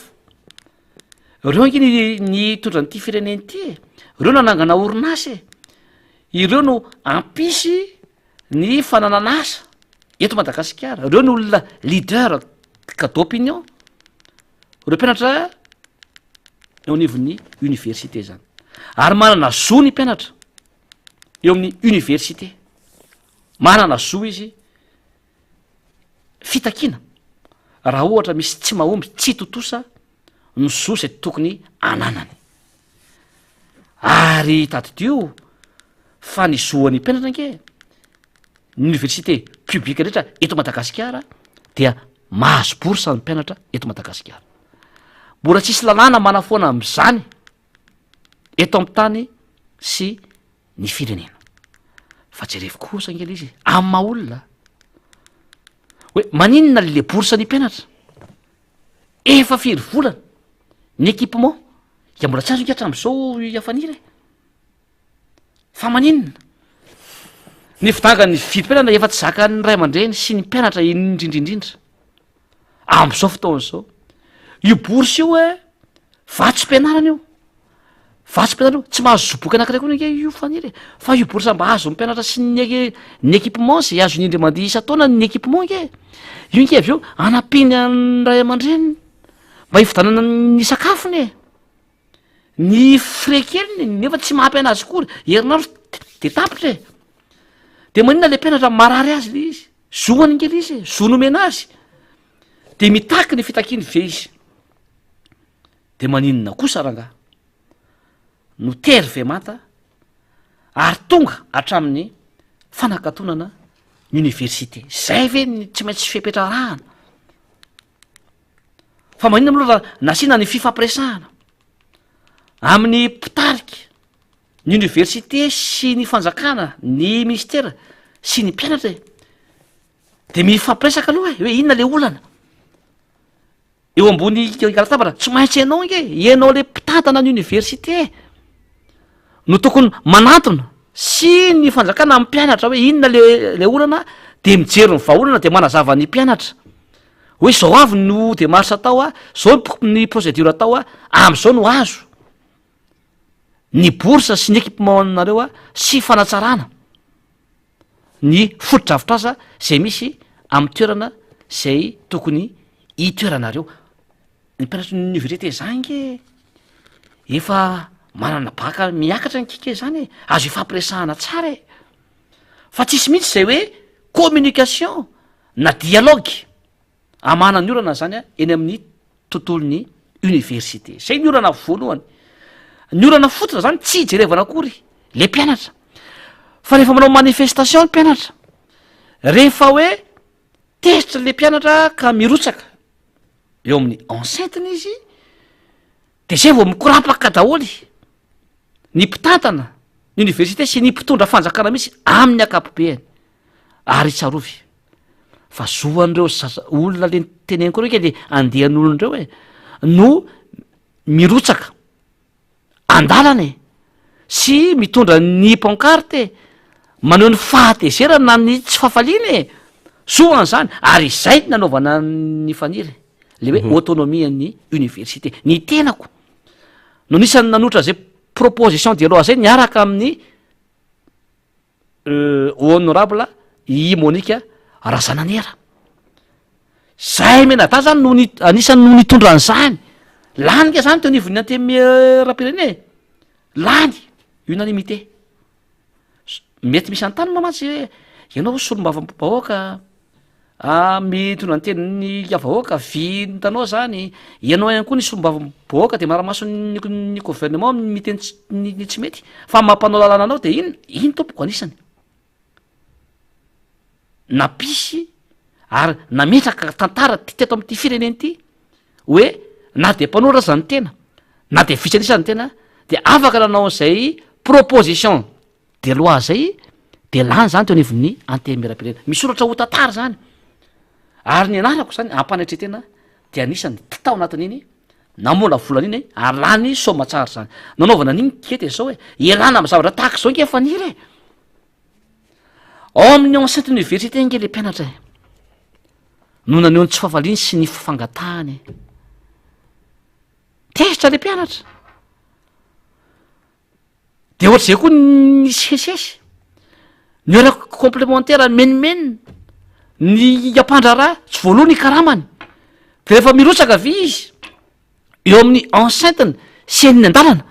reo nge ny tondra nyity fireneny ty reo nanangana orinasy ireo no ampisy ny fanananasa eto Madagasikara reo ny olona leader ka d'opinion reo mpianatra eo anivon'ny université zany ary manana zo ny mpianatra eo amin'ny université manana zo izy fitakina raha ohatra misy tsy mahomby tsy totosa ny zo zay tokony ananany ary tadidio fa ny zoan'ny mpianatra nke ny université publique rehetra eto Madagasikara dia mahazo bourse ny mpianatra eto Madagasikara mbola tsisy lalàna manafoana am'izany eto amin'ny tany sy ny firenena fa jerevy kosa ngely izy amin'ny maha olona hoe maninona le bourse ny mpianatra efa firy volana ny équipement ya mbola tsy azo nge hatram'izao iafaniry fa maninona ny fitanga ny vidy mpianatra efa tsy zaka ny ray aman-dreny sy ny mpianatra indrindrindrindra am'izao fotoana zao io bourse io e vatsom-pianarana io vatsom-pianarana io tsy mahazo zoboky anankiray koa nge io faniry fa io bourse mba azo mpianatra sy ny équipement zay azo indray mandeha isa-taona ny équipement nge io nge avy eo anampiny any ray aman-dreny mba hividanana ny sakafony ny frais keliny nefa tsy mahampy anazy kory herinandro de tapitra de manina le mpianatra marary azy le izy zoany ngely izy zonomena azy de mitaky ny fitakiny ve izy de maninona kosa ranga no tery ve mata ary tonga hatramin'ny fanakatonana ny université zay ve tsy maintsy fipetrarahana fa maninona maloha raha nasina ny fifampiresahana amin'ny mpitarika ny université sy ny fanjakana ny ministera sy ny mpianatra de mifampiresaka aloha hoe inona le olana eo ambony karatabatra tsy maintsy ianao nge ianao le mpitantana ny université no tokony manatona sy ny fanjakana amin'ny mpianatra hoe inona le olana de mijery ny vahaolana de manazava ny mpianatra hoe zao avy no de marsa atao a zao ny procédure atao a am'izao no azo ny bourse sy ny équipement nareo a sy fanatsarana ny fotodrafitrasa zay misy amin'ny toerana zay tokony itoeranareo ny mpianatra ny université zany nge efa manana baka miakatra ny kike zany azo ifampiresahana tsara e fa tsisy mihitsy zay hoe communication na dialogue amana ny orana zany a eny amin'ny tontolony université zay ny orana voalohany ny orana fototra zany tsy hijerevana akory le mpianatra fa rehefa manao manifestation ny mpianatra rehefa hoe tezitra le mpianatra ka mirotsaka eo amin'ny enceinteny izy de zay vao mikorapaka daholy ny mpitantana ny université sy ny mpitondra fanjakana misy amin'ny akapobeany ary tsarovy fa zoan'ireo olona le teneny koa reo ke le andehan'olon'ireo e no mirotsaka andalana e sy mitondra ny pancarte maneho ny fahatezerana na ny tsy fafaliana e zoan'zany ary izay nanaovana ny faniry le hoe autonomie ny université ny tenako no nisany nanotra zay proposition de loi zay niaraka amin'ny honorable i Monika Razananera zay menada zany no anisany no nitondra an'izany lany ke zany teo nivony antemy rapirenena lany unanimité mety misy antany mamatsy hoe ianao solombavam-bahoaka mitondra ny teniny vahoaka vintanao zany ianao ihany koa ny solombavam-bahoaka de maramaso ny gouvernement miteny ny tsy mety fa mampanao lalàna anao de iny tompoko anisany napisy ary nametraka tantara teto am'ty fireneny ity hoe na de mpanora zany tena na de visy anisany tena de afaka nanao an'izay proposition de loi zay de lany zany teo anivon'ny antemirapirenena misoratra ho tantara zany ary ny anarako zany ampanatretena de anisany tao anatin'iny namola volana iny ary lany somatsara zany nanaovana an'iny kety zao hoe ialana amy zavatra tahaka zao nke faniry ao amin'ny enceinte université nge le mpianatra no naneho ny tsy fafaliny sy ny fifangatahany tezitra le mpianatra de ohatr'izay koa ny sesesy ny ora complémentaire menimenina ny ampandrara tsy voalohany karamany de rehefa mirotsaka vy izy eo amin'ny enceinteny seniny an-dalana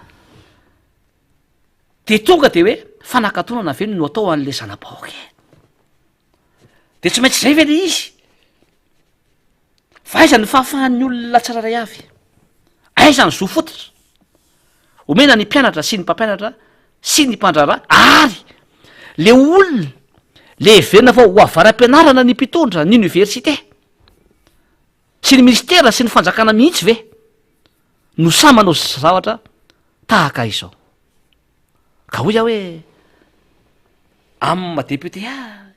de tonga de hoe fanakatonana veny no atao an'le zana-bahoaka de tsy maintsy zay ve le izy fa aiza ny fahafahan'ny olona tsararay avy aiza ny zo fototra omena ny mpianatra sy ny mpampianatra sy ny mpandrara ary le olona le verina fa ho avaram-pianarana ny mpitondra ny université sy ny ministera sy ny fanjakana mihitsy ve no samy manao zavatra tahaka izao ka hoy aho hoe amy madeputé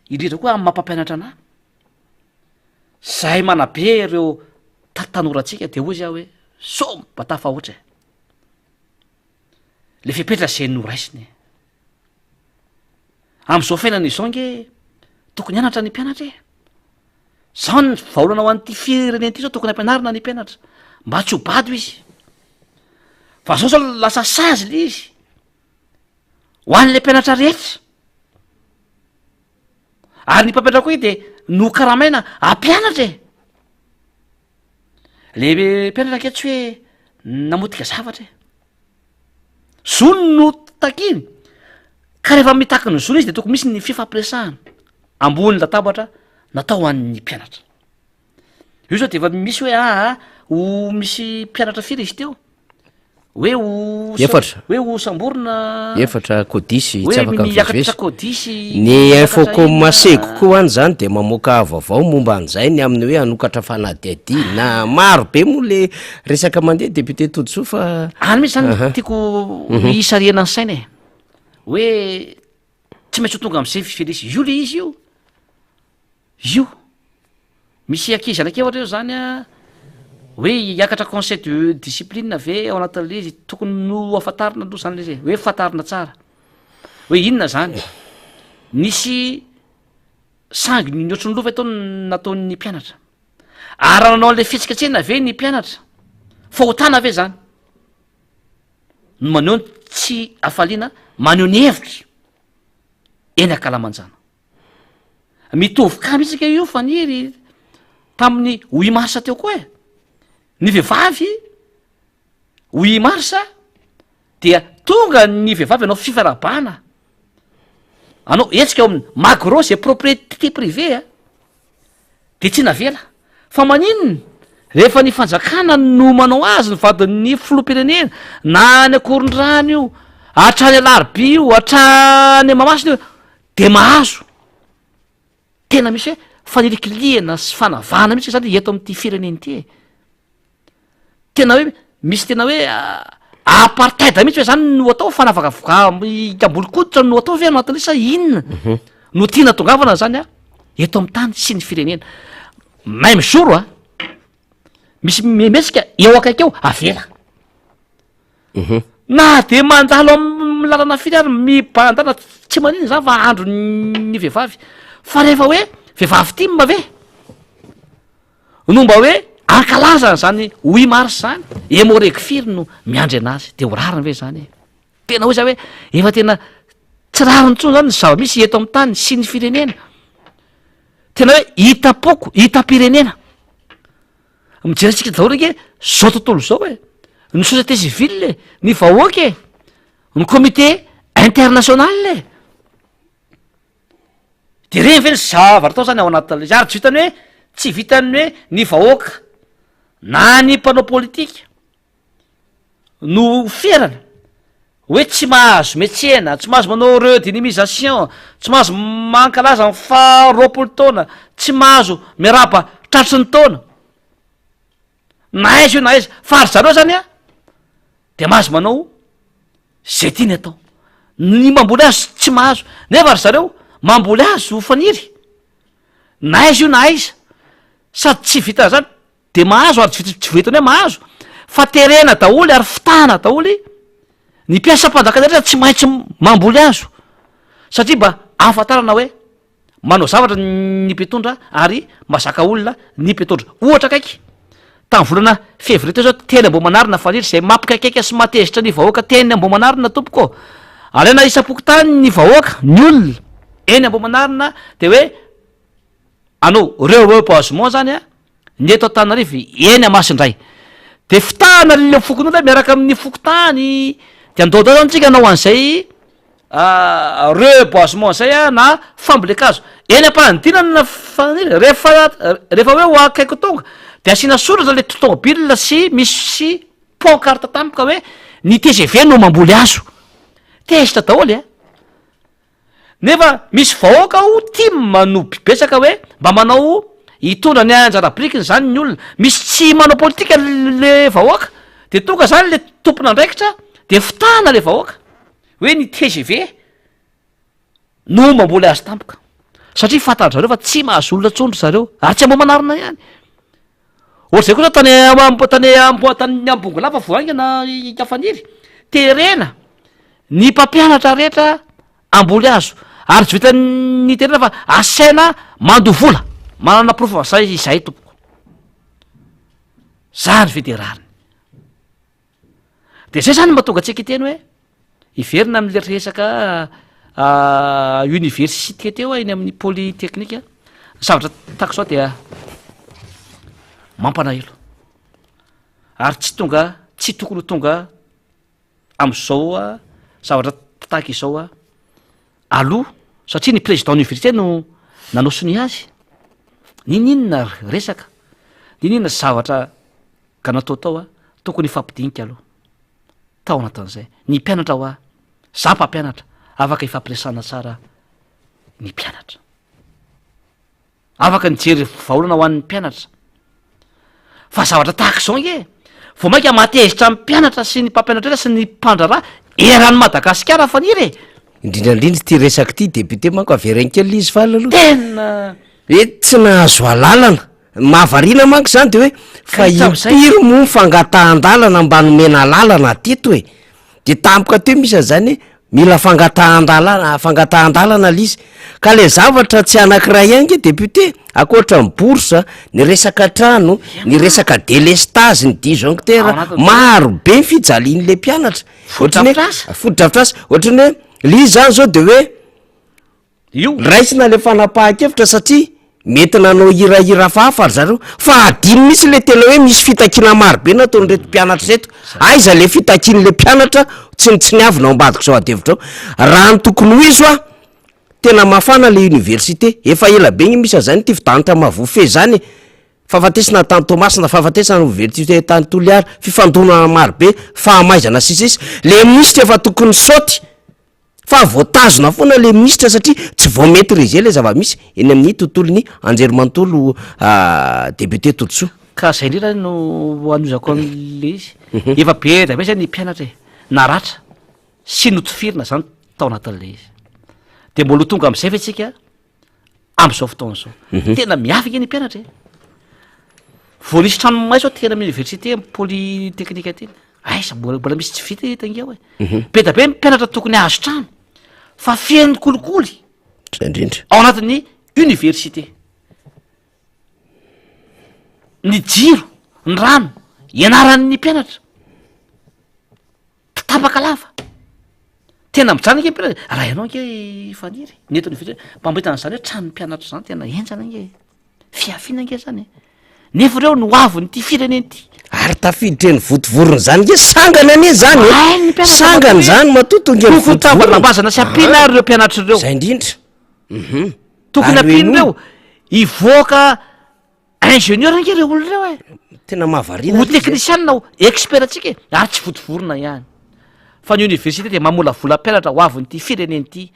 indrindra koa amy mampampianatra ana zahay manabe reo tanoratsika de hoy za hoe somba tafahoatra le fipetra zay noraisiny am'izao fiainana izao nge tokony hianatra ny mpianatra zao ny vaolana ho an'ity fireneny ity zao tokony ampianarina ny mpianatra mba tsy ho bado izy fa zao zao lasa sazy le izy ho an'le mpianatra rehetra ary ny mpampianatra koa i de no karamaina ampianatra le mpianatra ke tsy hoe namotika zavatra zony no takiny ka rehefa mitaky ny zony izy de tokony misy ny fifampiresahana ambony latabatra natao an'ny mpianatra io zao de efa misy hoe ho misy mpianatra firy izy teo hoe efatra hoe ho samborona efatra kodisy hoe tsy afaka miakatra vivesy kodisy ny infoko maseko koa any zany de mamoaka vaovao momba an'izay ny amin'ny hoe anokatra fanadiadi na maro be moa le resaka mandeha député todsoa fa any misy zany tiako isariana ny saina hoe tsy maintsy ho tonga am'izay fifelisy io le izy io misy ankizy anake ohatra eo zany hoe hiakatra conseil de discipline ve ao anatin'le izy tokony no afantarina aloha zany le zay hoe fantarina tsara hoe inona zany nisy sangy nyotrony lova atao nataon'ny mpianatra ary nanao an'le fihetsiketsena ve ny mpianatra fa hotana ve zany no maneho ny tsy afaliana maneho ny hevitra eny akalamanjana mitovy kamitsika io faniry tamin'ny hoy marsa teo koa ny vehivavy hoy marsa dia tonga ny vehivavy anao fifarabana anao etsika eo amin'ny magro zay propriété privé de tsy navela fa maninona rehefa ny fanjakana no manao azy ny vadin'ny filoam-pirenena na ny akoron-drano io hatrany alarby io hatrany mamasina io de mahazo tena misy hoe fanirikiliana sy fanavana mihitsy zany eto am'ty fireneny ity tena hoe misy tena hoe apartheid mihitsy hoe zany no atao fanavakavokamboly koditra no atao ve anatin'le sa inona no tiana tongavana zany eto am'ny tany sy ny firenena même jour misy memesika eo akaiky eo avela na de mandalo amy lalana firy ary mibandana tsy maniny zany fa andro ny vehivavy fa rehefa hoe vehivavy timma ve no mba hoe ankalazana zany hoy mars zany emoreky firy no miandry anazy de ho rariny ve zany tena hoe za hoe efa tena tsy rariny tsony zany zava-misy eto am'ny tany sy ny firenena tena hoe hitapoko hitam-pirenena mijerentsika daholo ke zao tontolo zao ny société civile ny vahoaka ny comité international de reny ve ny zavaratao zany ao anatin'le ary tsy vitany hoe tsy vitany hoe ny vahoaka na ny mpanao politika no ferana hoe tsy mahazo metsena, tsy mahazo manao redynamisation, tsy mahazo mankalaza ny faharoapolo taona, tsy mahazo miaraba tratry ny taona na aiza io na aiza fa ary zareo zany a de mahazo manao zay tiany atao, ny mamboly azy tsy mahazo nefa ary zareo mamboly azy ho faniry na aiza io na aiza sady tsy vita zany de mahazo ary tsy vitany hoe mahazo fa terena daholy ary fitahana daholy ny mpiasa-mpanjaka tsy maintsy mamboly azo satria mba ahafantarana hoe manao zavatra ny mpitondra ary mazaka olona ny mpitondra. Ohatra kaiky tamin'ny volana février teo zao teny ambo manarina faniry zay mampikaikaiky sy matezitra ny vahoaka teny ambo manarina tompoko alaina isam-pokotany ny vahoaka ny olona eny ambo manarina de hoe anao repoisement zany a ny eto Antananarivo eny Masindray de fitahana le fokon'olona miaraka amin'ny fokotany de andao dao zany tsika anao an'izay reboisement zay a na fambolekazo eny ampanidinana faniry rehefa hoe ho akaiko tonga de asiana soratra le tomobile sy misy pancarte tampoka hoe ny TGV no mamboly azo tezitra daholy a nefa misy vahoaka ho tia no betsaka hoe mba manao hitondra ny anjarabrikiny zany ny olona misy tsy manao politika le vahoaka de tonga zany le tompona andraikitra de fitahana le vahoaka hoe ny TGV no mamboly azy tampoka satria fantandry zareo fa tsy mahazo olona tsondro zareo ary tsy ambo manarina ihany ohatrzay koa zao tany ambongo lava voaingana ikafaniry terena ny mpampianatra rehetra amboly azo ary tsy vita ny terena fa asaina mandovola manana profa zay izay tompoko zany federariny de zay zany mahatonga atsika iteny hoe iverina am'le resaka université teo eny amin'ny polytechnique zavatra tako zao dia mampanahilo ary tsy tokony ho tonga am'izao a zavatra tahaka izao a aloha satria ny président université no nanao sony azy ninina resaka ninina zavatra ka natao tao a tokony ifampidinika aloha tao anatin'izay ny mpianatra ho a za mpampianatra afaka ifampiresana tsara ny mpianatra afaka nijery vaolana ho an'ny mpianatra fa zavatra tahaka izao nge vo mainka matezitra amin'ny mpianatra sy ny mpampianatra ela sy ny mpandrara eran'ny Madagasikara faniry indrindrandrindra ty resaka ty député manko averen'ny kely izy fala aloha tena hoe tsy nahazo alalana mahavarina manko zany de hoe fa impiry mo fangatahan-dalana mba nomena lalana teto hoe de tampoka teo misy zany mila fangatahan-dalana lizy ka le zavatra tsy anankiray ihany député akoatra ny bourse ny resaka trano ny resaka délestage ny disjoncteur maro be ny fijalian'le mpianatra fotodrafitrasa ohatrany hoe lizy zany zao de hoe io raisina le fanapahan-kevitra satria mety nanao hirahira fahafa ry zareo fa adiny misy le tena hoe misy fitakina marobe nataonyreto mpianatra reto aiza le fitakin'le mpianatra tsy niavina ao ambadiko zao adevitra ao raha ny tokony ho izy a tena mafana le université efa ela be gny misy zany ty fidanitra mavofe zany fahafatesana tany Tomasina fahafatesana université tany Toliara fifandonana marobe fahamaizana sisisy le ministra efa tokony saoty fa voatazona foana le ministra satria tsy voametrize le zava-misy eny amin'ny tontolony anjerimanontolo député Tolosoa ka zay indrindra no anozako an'le izy efa be da be zay ny mpianatra naratra sy notifirina zany tao anatin'le izy de mbola tonga am'izay fa tsika am'izao fotoana zao tena miafika ny mpianatra vo nisy trano may zao tena amin'ny université polytechnique aty aiza mbola misy tsy vita tangeo e be da be mpianatra tokony azo trano fa fian'ny kolikoly indrindra ao anatin'ny université ny jiro ny rano ianaran'ny mpianatra tapaka lava tena mijanaka mpianatra raha ianao nke faniry ny eto université mpamboitana zany hoe trano mpianatra zany tena enjana nge fiafina nge zany nefa reo no avy nyty fireneny ty ary tafiditra ny votovorony zany nge sangana ane zany sangany zany matoto nge votovorony lambazana sy ampina ary reo mpianatra reo zay indrindra tokony ampinireo ivoaka ingénieur ange reo olo reo tena mahavarina ho teknisianina o expert atsika ary tsy votovorona ihany fa ny université de mamolavola mpianatra ho avynyity fireneny ity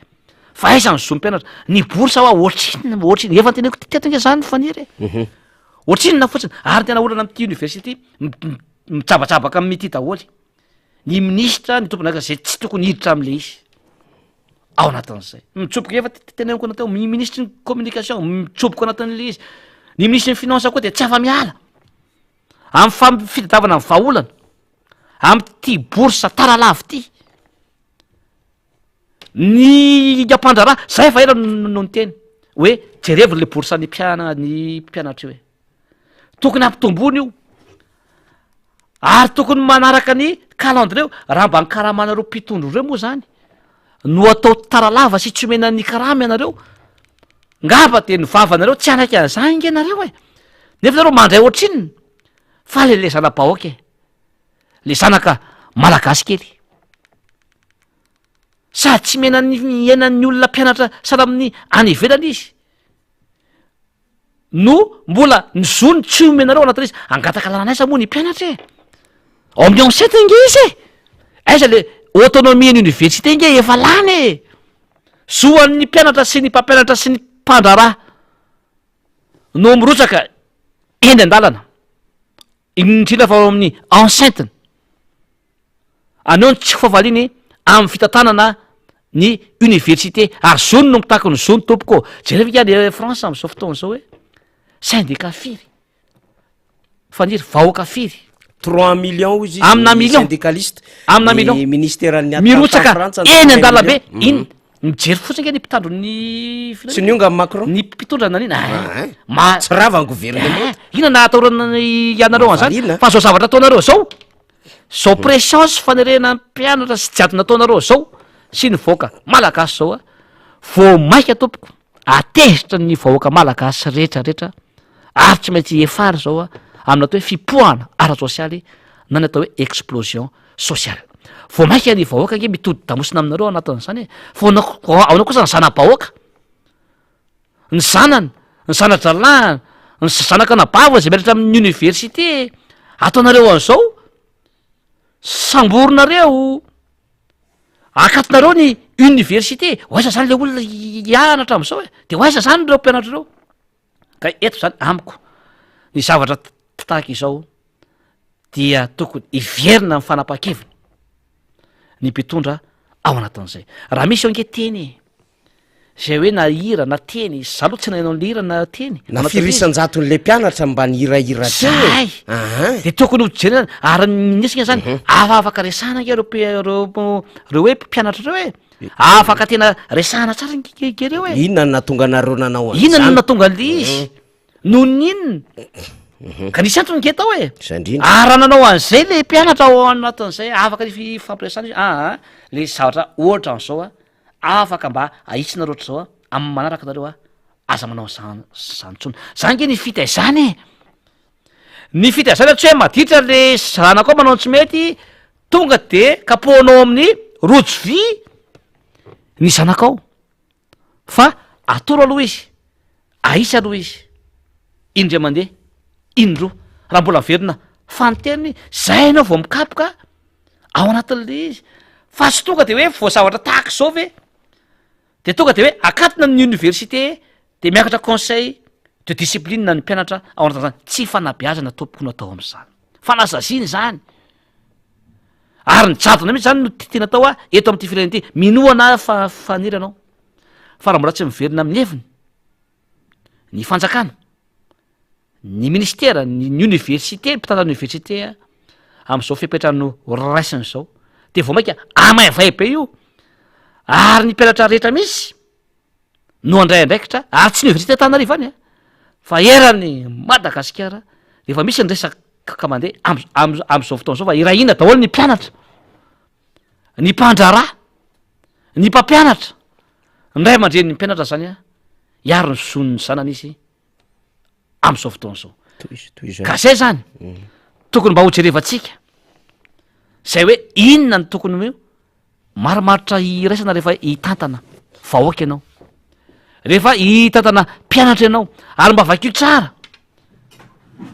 fa aizany zo mpianatra ny borsa hoa ohatrinny efa teneko tetenga zany faniry ohatrinona fotsiny ary tena olana amity université mitsabatsabaka amity daholy ny ministra ny tompony aka zay tsy tokony hiditra am'le izy ao anatin'izay mitsoboka efa teneniko anateo ministre ny communication mitsoboko anatin'le izy ny ministre ny finance koa de tsy afa miala amy fitadiavana amy vahaolana amty borsa taralavy ty ny ampandrara zay fa ela no ny teny hoe jereviny le borsa ny mpianatra io hoe tokony ampitombony io ary tokony manaraka ny calendreo raha mba nikaramanareo mpitondro reo moa zany no atao taralava sy tsy omena ny karamy anareo ngamba de ny vavanareo tsy anaky an'zange nareo e nefa nareo mandray ohatrininy fa le zanam-bahoaka le zanaka malagasy kely sady tsy mena ny enan'ny olona mpianatra sady amin'ny any ivelana izy no mbola ny zony tsy omenareo anatin'izy angataka lananaiza moa ny mpianatra e ao amin'ny enceinte nge izy e aiza le autonomie ny université nge efa lany e zoan'ny mpianatra sy ny mpampianatra sy ny mpandrara no mirotsaka eny an-dalana indrindra fa ao amin'ny enceinteny aneo ny tsy fafaliny amin'ny fitantanana ny université ary zony no mitako ny zony tompoko jereva ikany France am'izao fotoana zao hoe syndicat firy faniry vahoaka firy 3 millions izy amina million syndicaliste amina million ministère mirotsaka eny an-dalabe iny mijery fotsiny ke ny mpitandro ny sy ny onga Macron ny mpitondrana an'iny tsy rava ny gouvernement ina nahataorana ianareo an'zany fa zao zavatra ataonareo zao préscience fanirena mpianatra sy jiady nataonareo zao sy ny voaka malagasy zao a vo maika tompoko atezitra ny vahoaka malagasy rehetrarehetra ary tsy maintsy efary zao a amina atao hoe fipoahana ara-sosialy na ny atao hoe explosion sociale vo maika ny vahoaka nge mitody damosina aminareo anatin'zany e fa aona kosa ny zanam-bahoaka ny zanany ny zana-dralana ny zanaka nabava zay miaratra amin'ny université ataonareo an'izao samboronareo akatinareo ny université oaiza zany le olona ianatra am'izao e de oaiza zany reo mpianatra reo ka eto zany amiko ny zavatra tahaka izao dia tokony iverina amin'ny fanapa-keviny ny mpitondra ao anatin'izay raha misy eo nge teny zay hoe na hira na teny za loha tsy nainao le hira na teny na firisan-jaton'le mpianatra mba ny hirahira zay de tokony hojerena ary minisika zany afaka resahana nge reo hoe mpianatra reo e afaka tena resahana tsara nke reo e inona no natonga anareo nanao inona no natonga an'le izy noho ninona ka nisy antony nke tao e ary raha nanao an'izay le mpianatra ao anatin'izay afaka ny fampiresana izy le zavatra ohatra an'izao a afaka mba ahisinareo oatra zao a amin'ny manaraka nareo a aza manao zanytsona zany nge ny fitaizany e ny fitaizany tsy hoe maditra le zanako ao manao tsy mety tonga de kapohanao amin'ny rojo vy ny zanakao fa atoro aloha izy ahisy aloha izy indray mandeha indro raha mbola miverina fanoteniny zay anao vao mikapoka ao anatin'le izy fa sy tonga de hoe voazavatra tahaka zao ve de tonga de hoe akatina ny université de miakatra conseil de discipline na ny mpianatra ao anatin'zany tsy fanabeazana tompoko no atao am'zany fanazaziny zany ary ny jadona mihitsy zany no tena atao a eto am'ty fireny ty minoana faniry anao fa raha mbola tsy miverina amin'ny heviny ny fanjakana ny ministera ny université mpitandrina université am'izao fipetrano raisiny zao de vo maika amaivay be io ary ny mpianatra rehetra misy no andray andraikitra ary tsy ny université Antananarivo any fa erany Madagasikara rehefa misy ny resaka mandeha am'izao fotoana zao fa irahina daholo ny mpianatra ny mpandrara ny mpampianatra ndray aman-dreny ny mpianatra zany a iaro ny zonony zanany izy am'izao fotoana zao ka zay zany tokony mba hojerevantsika zay hoe inona ny tokony maromaritra iraisana rehefa hitantana vahoaka ianao rehefa hitatana mpianatra ianao ary mba vakio tsara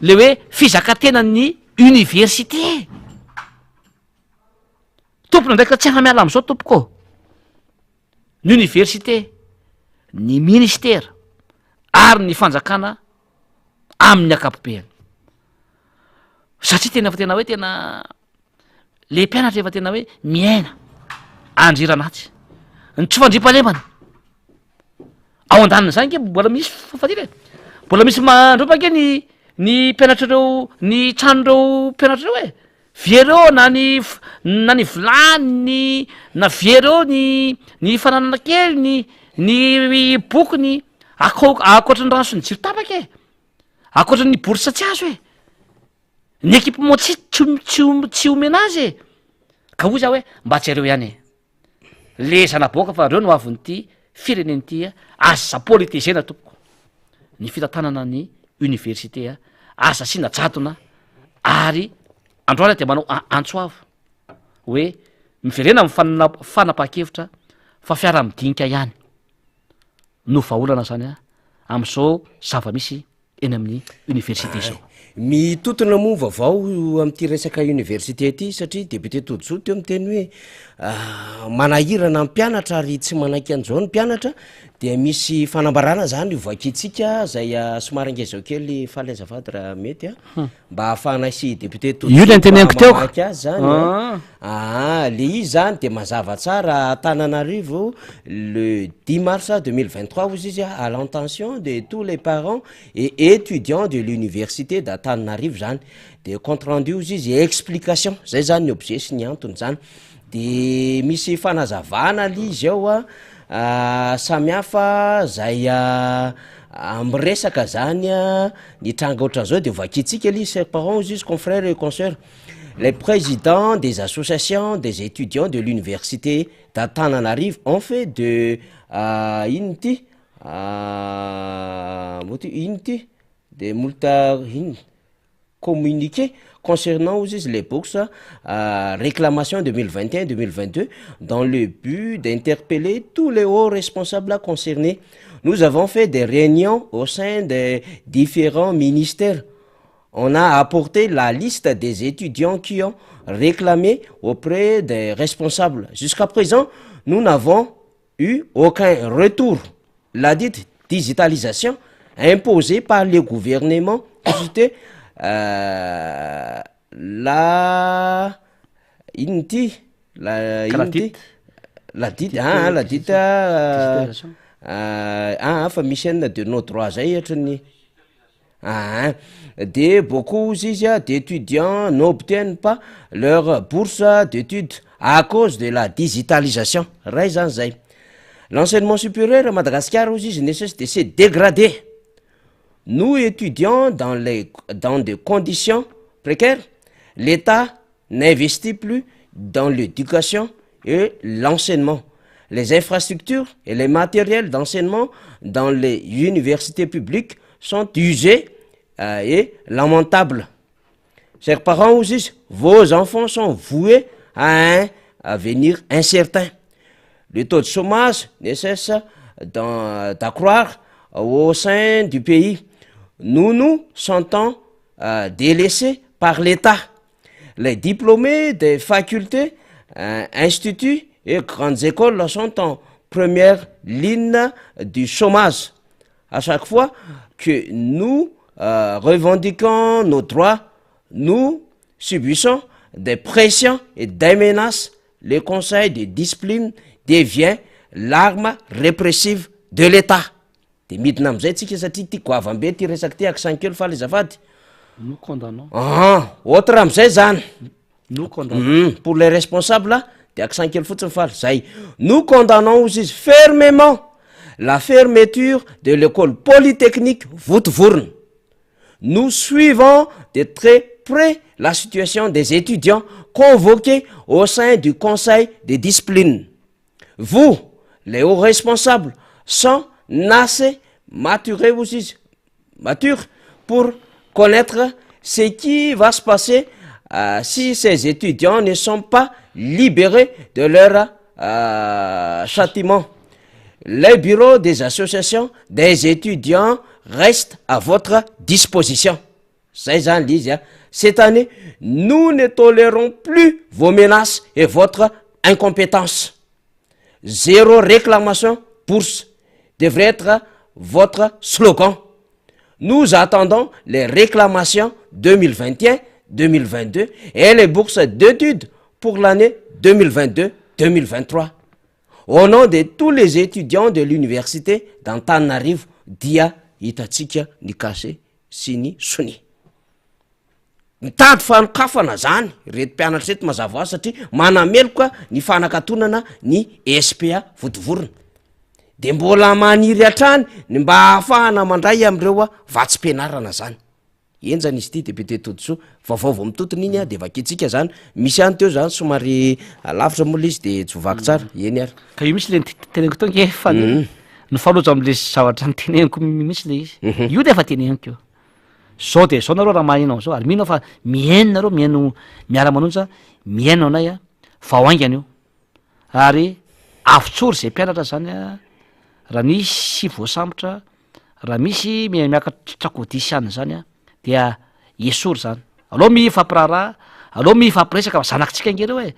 le hoe fizakatenany université tompona ndraiky tsy afa-miala am'izao tompoko ny université ny ministera ary ny fanjakana amin'ny akapobeany satria tena efa tena hoe tena le mpianatra efa tena hoe miaina andriranatsy ny tsy fandrimpalemana ao an-danina zany ke mbola misy fafatile mbola misy mandropake ny mpianatrareo ny tranonireo mpianatra reo e viereo na ny vilany na viereo ny fananana kely ny bokony akoatra ny raso ny jiro tapaka e akoatra ny bourse tsy azo e ny équipement tsy omena azy e ka hoy za hoe mba tsy areo ihany e le zanaboaka fa reo no avonyity fireneny ty asa politisiena tompoko ny fitantanana ny université asa sina jatona ary androany de manao antsoavo hoe miverena amin'ny fanapaha-kevitra fa fiara midinika ihany no vaolana zany am'izao zava-misy eny amin'ny université zao mitotona moa vaovao am'ty resaka université ty satria député Tojoto teo miteny hoe manahirana amin'ny mpianatra ary tsy manaiky an'izao ny mpianatra dia misy fanambarana zany vakitsika zay somary angezao kely falazavady raha mety mba ahafahana sy député Tojotomaky azy zany le izy zany de mazava tsara Tananarivo le 10 mars 2023 ozy izy à l'intention de tous les parents et étudiants de l'université d'Antananarivo zany de compte rendu ozy izy explication zay zany ny objet sy ny antony zany de misy fanazavana li izy ao samihafa zay amresaka zany ny tranga ohatran'izao de vakitsika li chers parents ozy izy confrères et consoeurs les présidents des associations des étudiants de l'université d'Antananarivo ont fait de inity inity de multa communiqué concernant aussi les bourses réclamation 2021-2022 dans le but d'interpeller tous les hauts responsables concernés. Nous avons fait des réunions au sein des différents ministères. On a apporté la liste des étudiants qui ont réclamé auprès des responsables. Jusqu'à présent, nous n'avons eu aucun retour. La dite digitalisation imposée par le gouvernement la fa misy enina de nos droits zay ohatrany de beaucoup d'étudiants n'obtiennent pas leur bourse d'études à cause de la digitalisation. Ray zany zay. L'enseignement supérieur à Madagascar aussi ne cesse de se dégrader. Nous étudions dans des conditions précaires. L'État n'investit plus dans l'éducation et l'enseignement. Les infrastructures et les matériels d'enseignement dans les universités publiques sont usés et lamentables. Chers parents aussi, vos enfants sont voués à un avenir incertain. Le taux de chômage ne cesse d'accroître au sein du pays. Nous nous sentons délaissés par l'État. Les diplômés des facultés, instituts et grandes écoles sont en première ligne du chômage. À chaque fois que nous revendiquons nos droits, nous subissons des pressions et des menaces. Le conseil de discipline devient l'arme répressive de l'État. De midina amizay tsika satria ty goavambe ty resaky ty aksankelo fa le zafady. Nous condamnons. Autre amizay zany. Nous condamnons. Pour les responsables de aksankelo fotsiny fa zay. Nous condamnons aussi fermement la fermeture de l'école polytechnique Voutvourne. Nous suivons de très près la situation des étudiants convoqués au sein du conseil de discipline. Vous, les hauts responsables, sont assez matures pour connaître ce qui va se passer si ces étudiants ne sont pas libérés de leur châtiment. le bureau des associations des étudiants reste à votre disposition. Zay zany le izy a. Cette année, nous ne tolérons plus vos menaces et votre incompétence. Zéro réclamation bourse devrait être votre slogan. Nous attendons les réclamations 2021, 2022 et les bourses d'études pour l'année 2022-2023. Au nom de tous les étudiants de l'université d'Antananarivo, dia hitatsika ny kase sy ny soni. Mitady fanokafana zany reto mpianatra reto mazava azy satria manameloka ny fanakatonana ny SPA votovorona. De mbola maniry hatrany ny mba ahafahana mandray am'ireo vatsim-pianarana zany. Enjany izy ity de be tetodiso vaovao mitotony iny a de vaketsika zany misy any teo zany somary lavitra mola izy de tsy vaky tsara eny ary. Ka io misy le teneniko teo ngefa ny falojo am'le zavatra ny teneniko misy le izy. Io de efa teneniko io. Zao de zao nareo raha maninao zao ary minao fa miaino nareo miaino miara-manonja miaino anay a vao aingana io. Ary avotsory zay mpianatra zany a raha misy voasambotra raha misy miakatrakodisiana zany a dia esory zany. Aloha mifampiraharaha, aloha mifampiresaka fa zanakitsika ngereo e.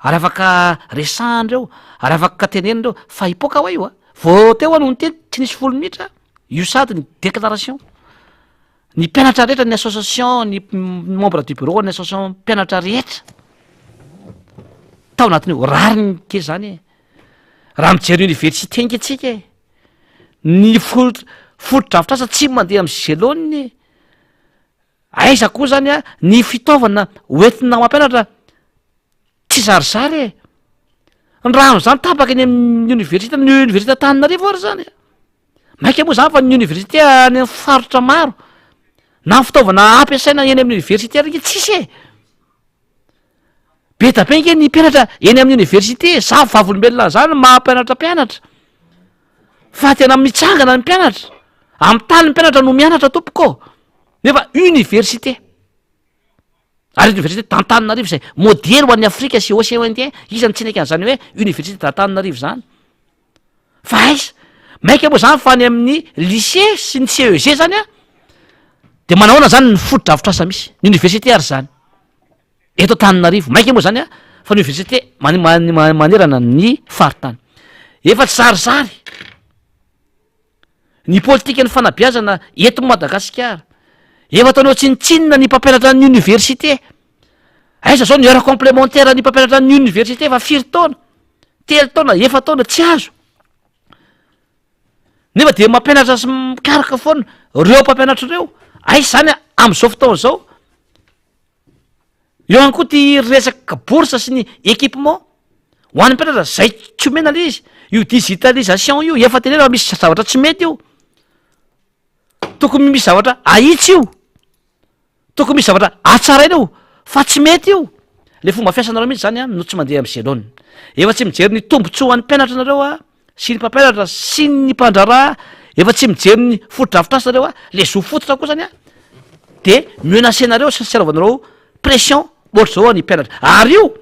Ary afaka resandreo, ary afaka tenenindreo fa hipoka ho io a. Vao teo ano ny teny tsy nisy folo minitra io sady ny déclaration. Ny mpianatra rehetra ny association ny membre du bureau ny association mpianatra rehetra tao anatin'io rariny ke zany e. Raha mijery université nketsika e. Ny foto-drafitrasa tsy mandeha amin'ny geloniny. Aiza koa zany a ny fitaovana hoentina mampianatra tsy zarizary e. Ny rano zany tapaka eny amin'ny université ny université Antananarivo ary zany. Maika moa zany fa ny université any amin'ny faritra maro na fitaovana ampiasaina eny amin'ny université ary tsisy e. Be da be nge ny mpianatra eny amin'ny université za vavolombelona zany mampianatra mpianatra. Fa tena mitsangana ny mpianatra. Amin'ny tany ny mpianatra no mianatra tompoko. Nefa université. Ary université d'Antananarivo zay modèle ho an'ny Afrika sy océan Indien isan'ny tsinaka an'izany hoe université d'Antananarivo zany. Fa aiza maika moa zany fa ny amin'ny lycée sy ny CEG zany a de manahoana zany ny foto-drafitrasa misy ny université ary zany eto Antananarivo. Maika moa zany a fa ny université manerana ny faritany efa tsy zarizary. Ny politika ny fanabeazana eto Madagasikara efa ataonao tsinitsinina ny mpampianatra ny université. Aiza zao ny heure complémentaire ny mpampianatra ny université fa 4 taona 3 taona 4 taona tsy azo. Nefa de mampianatra sy mikaraka foana reo mpampianatra reo. Aiza zany am'izao fotoana zao. Eo ihany koa ty resaka bourse sy ny équipement ho an'ny mpianatra zay tsy omena le izy. Io digitalisation io efa tenena misy zavatra tsy mety io. Tokony misy zavatra ahitsy io. Tokony misy zavatra atsaraina io fa tsy mety io. Le fomba fiasanareo mihitsy zany a no tsy mandeha am'gelone. Efa tsy mijery ny tombotsoa an'ny mpianatra nareo a sy ny mpampianatra sy ny mpandraraha. Efa tsy mijery ny foto-drafitrasa nareo a le zo fototra koa zany a de menacenareo sy siarovanareo pression ohatry zao ny mpianatra. Ary io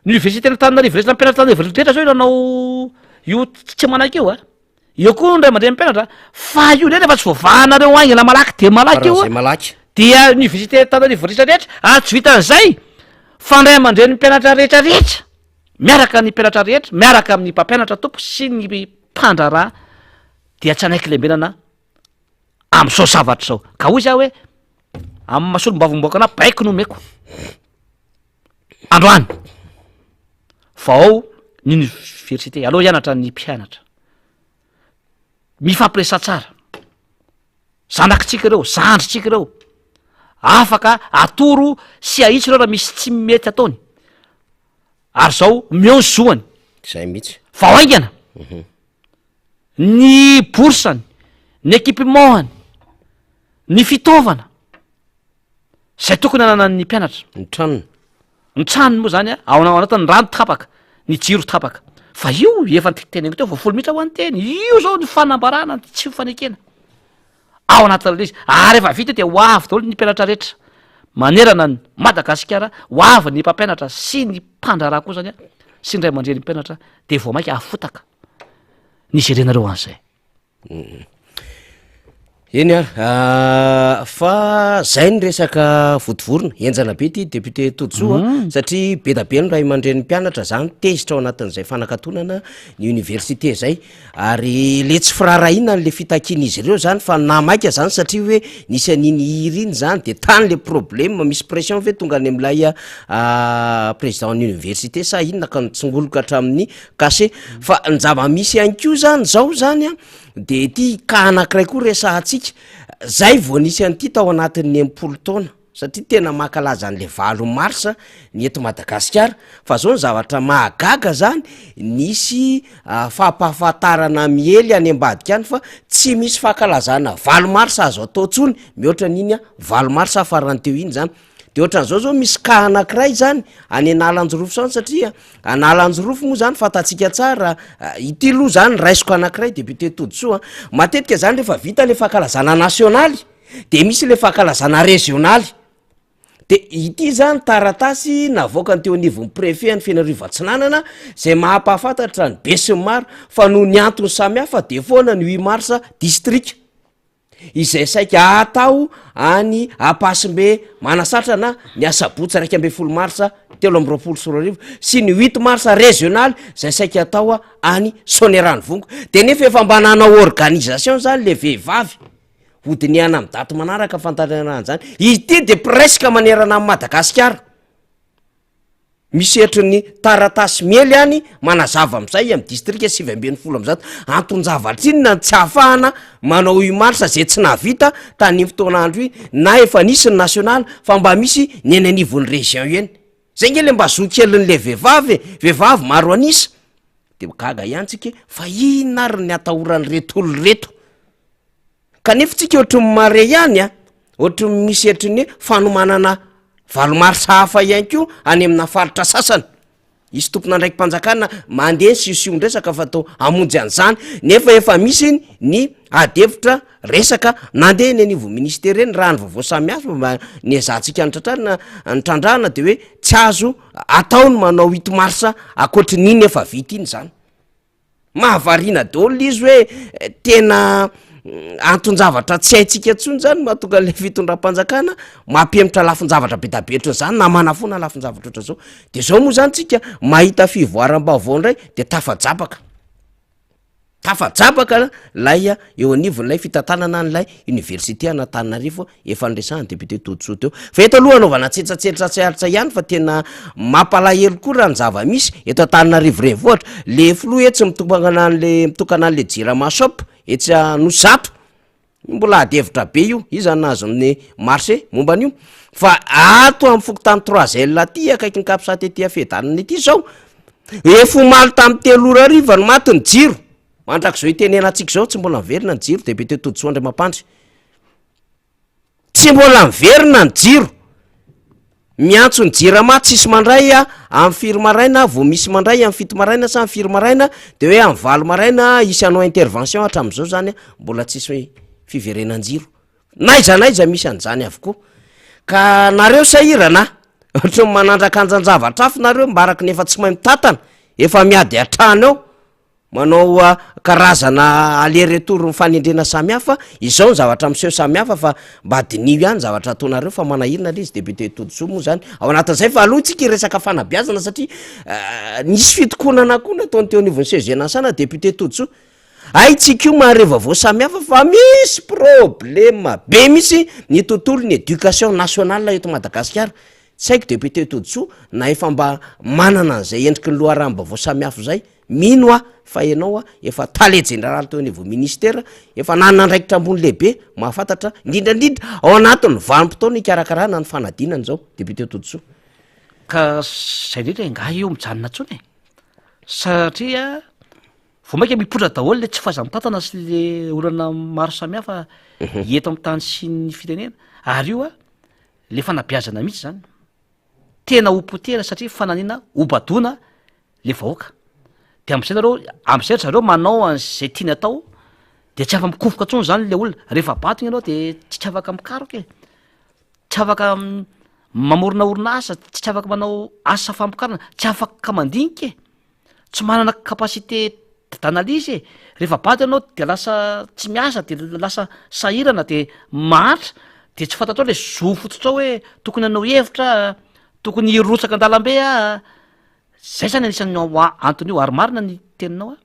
ny université n'Antananarivo rehetra mpianatra Antananarivo rehetra zao ilanao io tsy manaky io a. Io koa ndray mandeha mpianatra fa io lena efa tsy voavahanareo aingana malaky de malaky io a. Dia université Antananarivo rehetrarehetra tsy vitan'izay fa ndray amandreny ny mpianatra rehetrarehetra miaraka ny mpianatra rehetra miaraka amin'ny mpampianatra tompo sy ny mpandraraha dia tsy anaiky lembenana am'izao zavatra zao. Ka hoy za hoe amin'ny masolom-bavomboaka ana baiko no meko androany vao ny université aloha hianatra ny mpianatra mifampiresa tsara zanakitsika ireo zandritsika ireo afaka atoro sy ahitsy reo raha misy tsy mety ataony ary zao mionzoany zay mihitsy vao aingana ny boursany ny équipementany ny fitaovana zay tokony ananan'ny mpianatra. Ny tranony moa zany a ao anatin'ny rano tapaka ny jiro tapaka fa io efa teneniko teo fa folo minitra ho an'ny teny io zao ny fanambarana tsy fanekena ao anatin'le izy. Ary efa vita dia ho avy daholo ny mpianatra rehetra manerana ny Madagasikara ho avy ny mpampianatra sy ny mpandraraha koa zany a sy ny ray aman-dreny mpianatra de vao maika afotaka nisy irenareo an'izay eny a fa zay ny resaka votovorona enjana be ty député Tojoa satria be da be ny ray aman-dren'ny mpianatra zany tezitra ao anatin'izay fanakatonana ny université zay ary le tsy firarahina le fitakian'izy ireo zany fa namaika zany satria hoe nisy aniny iriny zany de tany le problème misy pression ve tonga any am'lay président ny université sa inona ka nitsongoloka hatramin'ny cachet fa ny zava-misy ihany ko zany zao zany a de ty ka anankiray koa resahantsika zay vao nisy an'ity tao anatin'ny 80 taona satria tena makalaza an'le 20 marsa ny eto Madagasikara fa zao ny zavatra mahagaga zany nisy fampahafantarana miely any ambadika any fa tsy misy fahakalazana 20 marsa azo atao tsony mihoatra n'iny a 20 marsa farany teo iny zany de ohatran'izao zao misy ka anankiray zany any analanjorofo zany satria analanjorofo moa zany fatatsika tsara ity loha zany raisiko anankiray député Tojoa matetika zany rehefa vita le fahakalazana nasionaly de misy le fahakalazana regionaly de ity zany taratasy navoaka ny teo anivon'ny préfet any Fianareva Atsinanana zay mahampahafantatra ny be sy ny maro fa noho ny antony samihafa de foana ny 8 marsa district izay saika atao any Ampasimbe Manasatrana ny asabotsy 1 marsa 2024 sy ny 8 marsa régional zay saika atao any Sonerano-Vongo de nefa efa mba nanao organisation zany le vehivavy hodiny ana amin'ny daty manaraka fantarana zany ity de presque manerana amin'ny Madagasikara misy etriny taratasy miely any manazava am'izay amin'ny district 7 anton-javatra inona tsy hafahana manao 8 marsa zay tsy nahavita tany fotoanandro iny na efa nisy ny national fa mba misy ny eny anivon'ny région eny zay nge le mba zokelyn'le vehivavy maro anisa de gaga ihantsika fa inona ary ny atahorany retolo reto kanefa tsika ohatry mare ihany a ohatry misy etriny fanomanana 20 marsa hafa ihany ko any amina faritra sasany isy tompona ndraiky mpanjakana mandeha siosiondresaka fa atao amonjy an'izany nefa efa misy ny adevitra resaka nandeha ny anivo ministera eny raha ny vaovao samihafa ny azahantsika nitrandrahana de hoe tsy azo ataony manao 8 marsa akoatry niny efa vita iny zany mahavariana daholo izy hoe tena anton-javatra tsy haitsika tsony zany mahatonga le fitondram-panjakana mampiemitra lafin-javatra be da be otrany zany na mana foana lafin-javatra oatra zao de zao moa zany tsika mahita fivoaram-baovao ndray de tafajabaka lay eo anivon'lay fitantanana an'lay université Anatananarivo efa nresahany député Tojoa teo fa eto aloha anaovana tsetsatsehatra tsiaritra ihany fa tena mampalahelo koa raha ny zava-misy eto Antananarivo renivohatra le filoha etsy mitokana an'le Jiramasopa etsy Nosato mbola adevitra be io izany nazo amin'ny marché momba an'io fa ato amin'ny fokotany 3L aty akaiky ny kapisate ty afedanany ity zao efo maly tamin'ny 3 ariva no maty ny jiro mandrak'izao itenenantsika zao tsy mbola miverina ny jiro député Tojoa Andriamampandry tsy mbola miverina ny jiro miantso ny jirama tsisy mandray amin'ny 4 maraina vao misy mandray amin'ny 7 maraina sa amin'ny 4 maraina de hoe amin'ny 20 maraina isy anao intervention hatramin'izao zany mbola tsisy fiverenan-jiro naiza misy an'izany avokoa ka nareo sahirana ohatra manandraka anjanjavatra afo nareo mbaraky nefa tsy mahay mitatana efa miady atrano ao manao karazana aller-retour mifanendrena samihafa izao ny zavatra miseho samihafa fa mba dinio ihany zavatra ataonareo fa manahirina le izy député Tojoa moa zany ao anatin'izay fa aloha tsika resaka fanabeazana satria nisy fitokonana koa nataony teo anivon'ny CGNasana député Tojoa tsika io mahare vaovao samihafa fa misy problème be misy ny tontolo ny éducation nationale eto Madagasikara tsy haiko député Tojoa na efa mba manana an'izay endriky ny loharaham-baovao samihafa zay mino fa ianao efa tale général teo anivon'ny ministera efa nanandraikitra ambony lehibe mahafantatra indrindrandrindra ao anatiny 20 taona ikarakarana ny fanadinany zao député Tojoa ka zay ndrindra nga io mijanona tsony satria vo maika mipotra daholo le tsy fahaza mitatana sy le olana maro samihafa eto amin'ny tany sy ny firenena ary io le fanabeazana mihitsy zany tena opotera satria fananina obadona le vahoaka de am'izay zareo manao an'zay tiany atao de tsy afa mikofoka tsony zany le olona rehefa batony ianao de tsy afaka mikaroka tsy afaka mamorona orinasa tsy afaka manao asa fampikarana tsy afaka mandinika tsy manana capacité vitana lizy e rehefa bady ianao de lasa tsy miasa de lasa sahirana de mahatra de tsy fantatrao le zo fotsotrao hoe tokony anao hevitra tokony rotsaka an-dalambe zay zany anisan'ny antony io ary marina ny teninao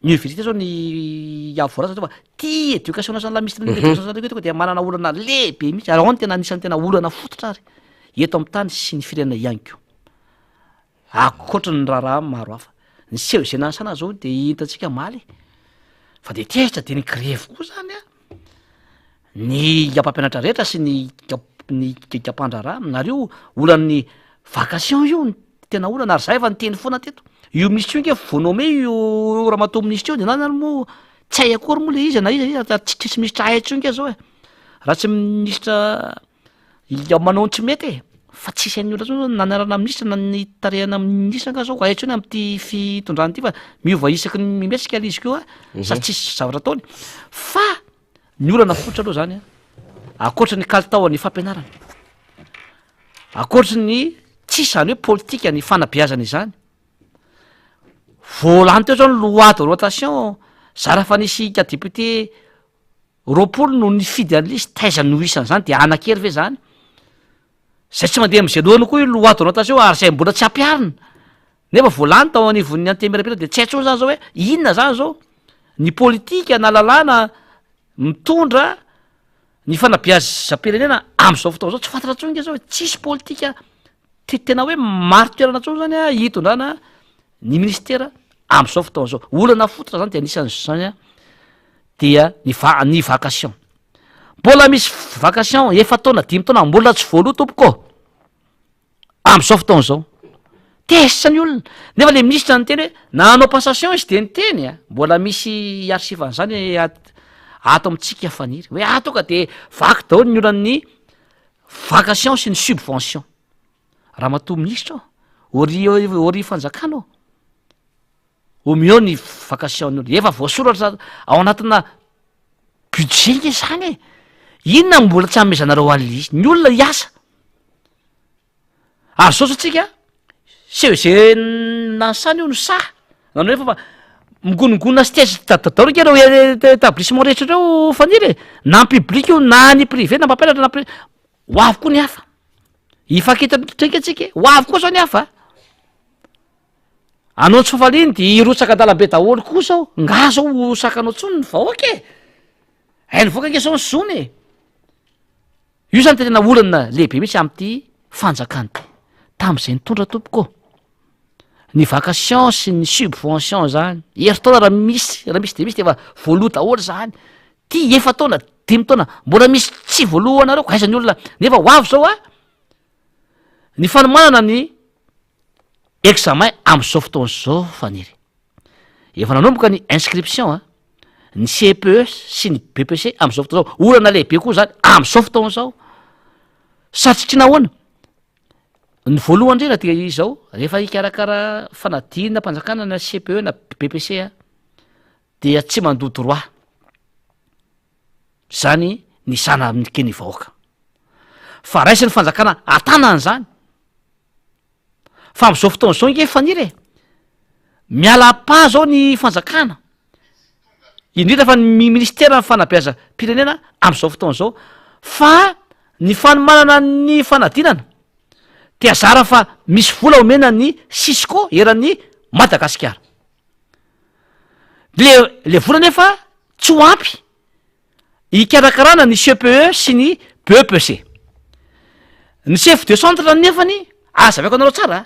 ny université zao ny avoraza fa ty éducation nationale misy de manana olana lehibe mihitsy ary ao ny tena anisan'ny tena olana fototra ary eto amin'ny tany sy ny firenena ihany ko akoatra ny raharaha maro hafa ny seho izay nansana zao de hitatsika maly fa de tiahitra de ny grève koa zany ny ampampianatra rehetra sy ny kapandraraha nareo olan'ny vacation io ny tena olana ary zay efa nyteny foana teto io ministre io nke voanome io ramatoa ministre io de nany moa tsy hay akory moa le izy na izy tsisy ministra aitra io nke zao raha tsy ministra manao tsy mety fa tsisy an'ny olona zao nanarana ministra na ny tarehana ministra ka zao aitra io ny am'ty fitondrany ty fa miova isaky ny mimesika lizy keo sady tsisy zavatra ataony fa ny olana fototra aloha zany akoatra ny kalitao ny fampianarana akoatra ny tsisy zany hoe politika ny fanabeazana izany voalany teo zao ny loi de rotation zara fa nisy ka député roapolo no ny fidy an'lisy taiza no isan'izany de anakery ve zany zay tsy mandeha am'izay lohany koa io loi de rotation ary zay mbola tsy ampiarina nefa voalany tao anivon'ny antemirapira de tsy haitso zany zao hoe inona zany zao ny politika na lalàna mitondra ny fanabeazam-pirenena am'izao fotoana zao tsy fantatra tsony nke zao hoe tsisy politika tena hoe maro toerana tsony zany hitondrana ny ministera am'izao fotoana zao olana fototra zany de anisan'zany dia ny vacation mbola misy vacation efa taona 5 taona mbola tsy voaloha tompoko am'izao fotoana zao tesisa ny olona nefa le ministra ny teny hoe nanao passation izy de ny teny mbola misy arsivan'zany ato amitsika faniry hoe atoka de vaky daholy ny olan'ny vacation sy ny subvention raha matoa ministra ori fanjakana omeo ny vacation ny olo efa voasoratra ao anatina budget nke zany inona mbola tsy amezanareo alizy ny olona hiasa ary zao satsika seho izay nansany io no sa nanao efa fa migonongona stège dadaoro nke reo établissement rehetra reo faniry na ny public io na ny privé na mpampianatra na ho avy koa ny hafa ifakitatrika atsika ho avy koa zao ny hafa anao tsy fafaliny de irotsaka an-dalambe daholo koa zao nga zao sakanao tsony ny vahoaka ny voaka nke zao ny zony io zany tena olana lehibe mihitsy am'ty fanjakany ty tam'izay nitondra tompoko ny vacation sy ny subvention zany heritaona raha misy de misy de efa voaloha daholo zany ty efa taona 5 taona mbola misy tsy voaloha anareo ko aizany olona nefa ho avy zao ny fanomanana ny examen am'izao fotoana zao faniry efa nanomboka ny inscription ny CPE sy ny BPC am'izao fotoana zao olana lehibe koa zany am'izao fotoana zao satsy tsy nahoana ny voalohany ndrena de izao rehefa hikarakara fanadina mpanjakana na CPE na BPC dia tsy mandoa droit zany ny sana ke ny vahoaka fa raisy ny fanjakana atanany zany fa am'izao fotoana zao nke faniry miala pa zao ny fanjakana indrindra fa ny ministera ny fanabeaza pirenena am'izao fotoana zao fa ny fanomanana ny fanadinana de azara fa misy vola omena ny Cisco eran'ny Madagasikara le vola nefa tsy ho ampy hikarakarana ny CPE sy ny BPC ny chef de centre nefany azavako anareo tsara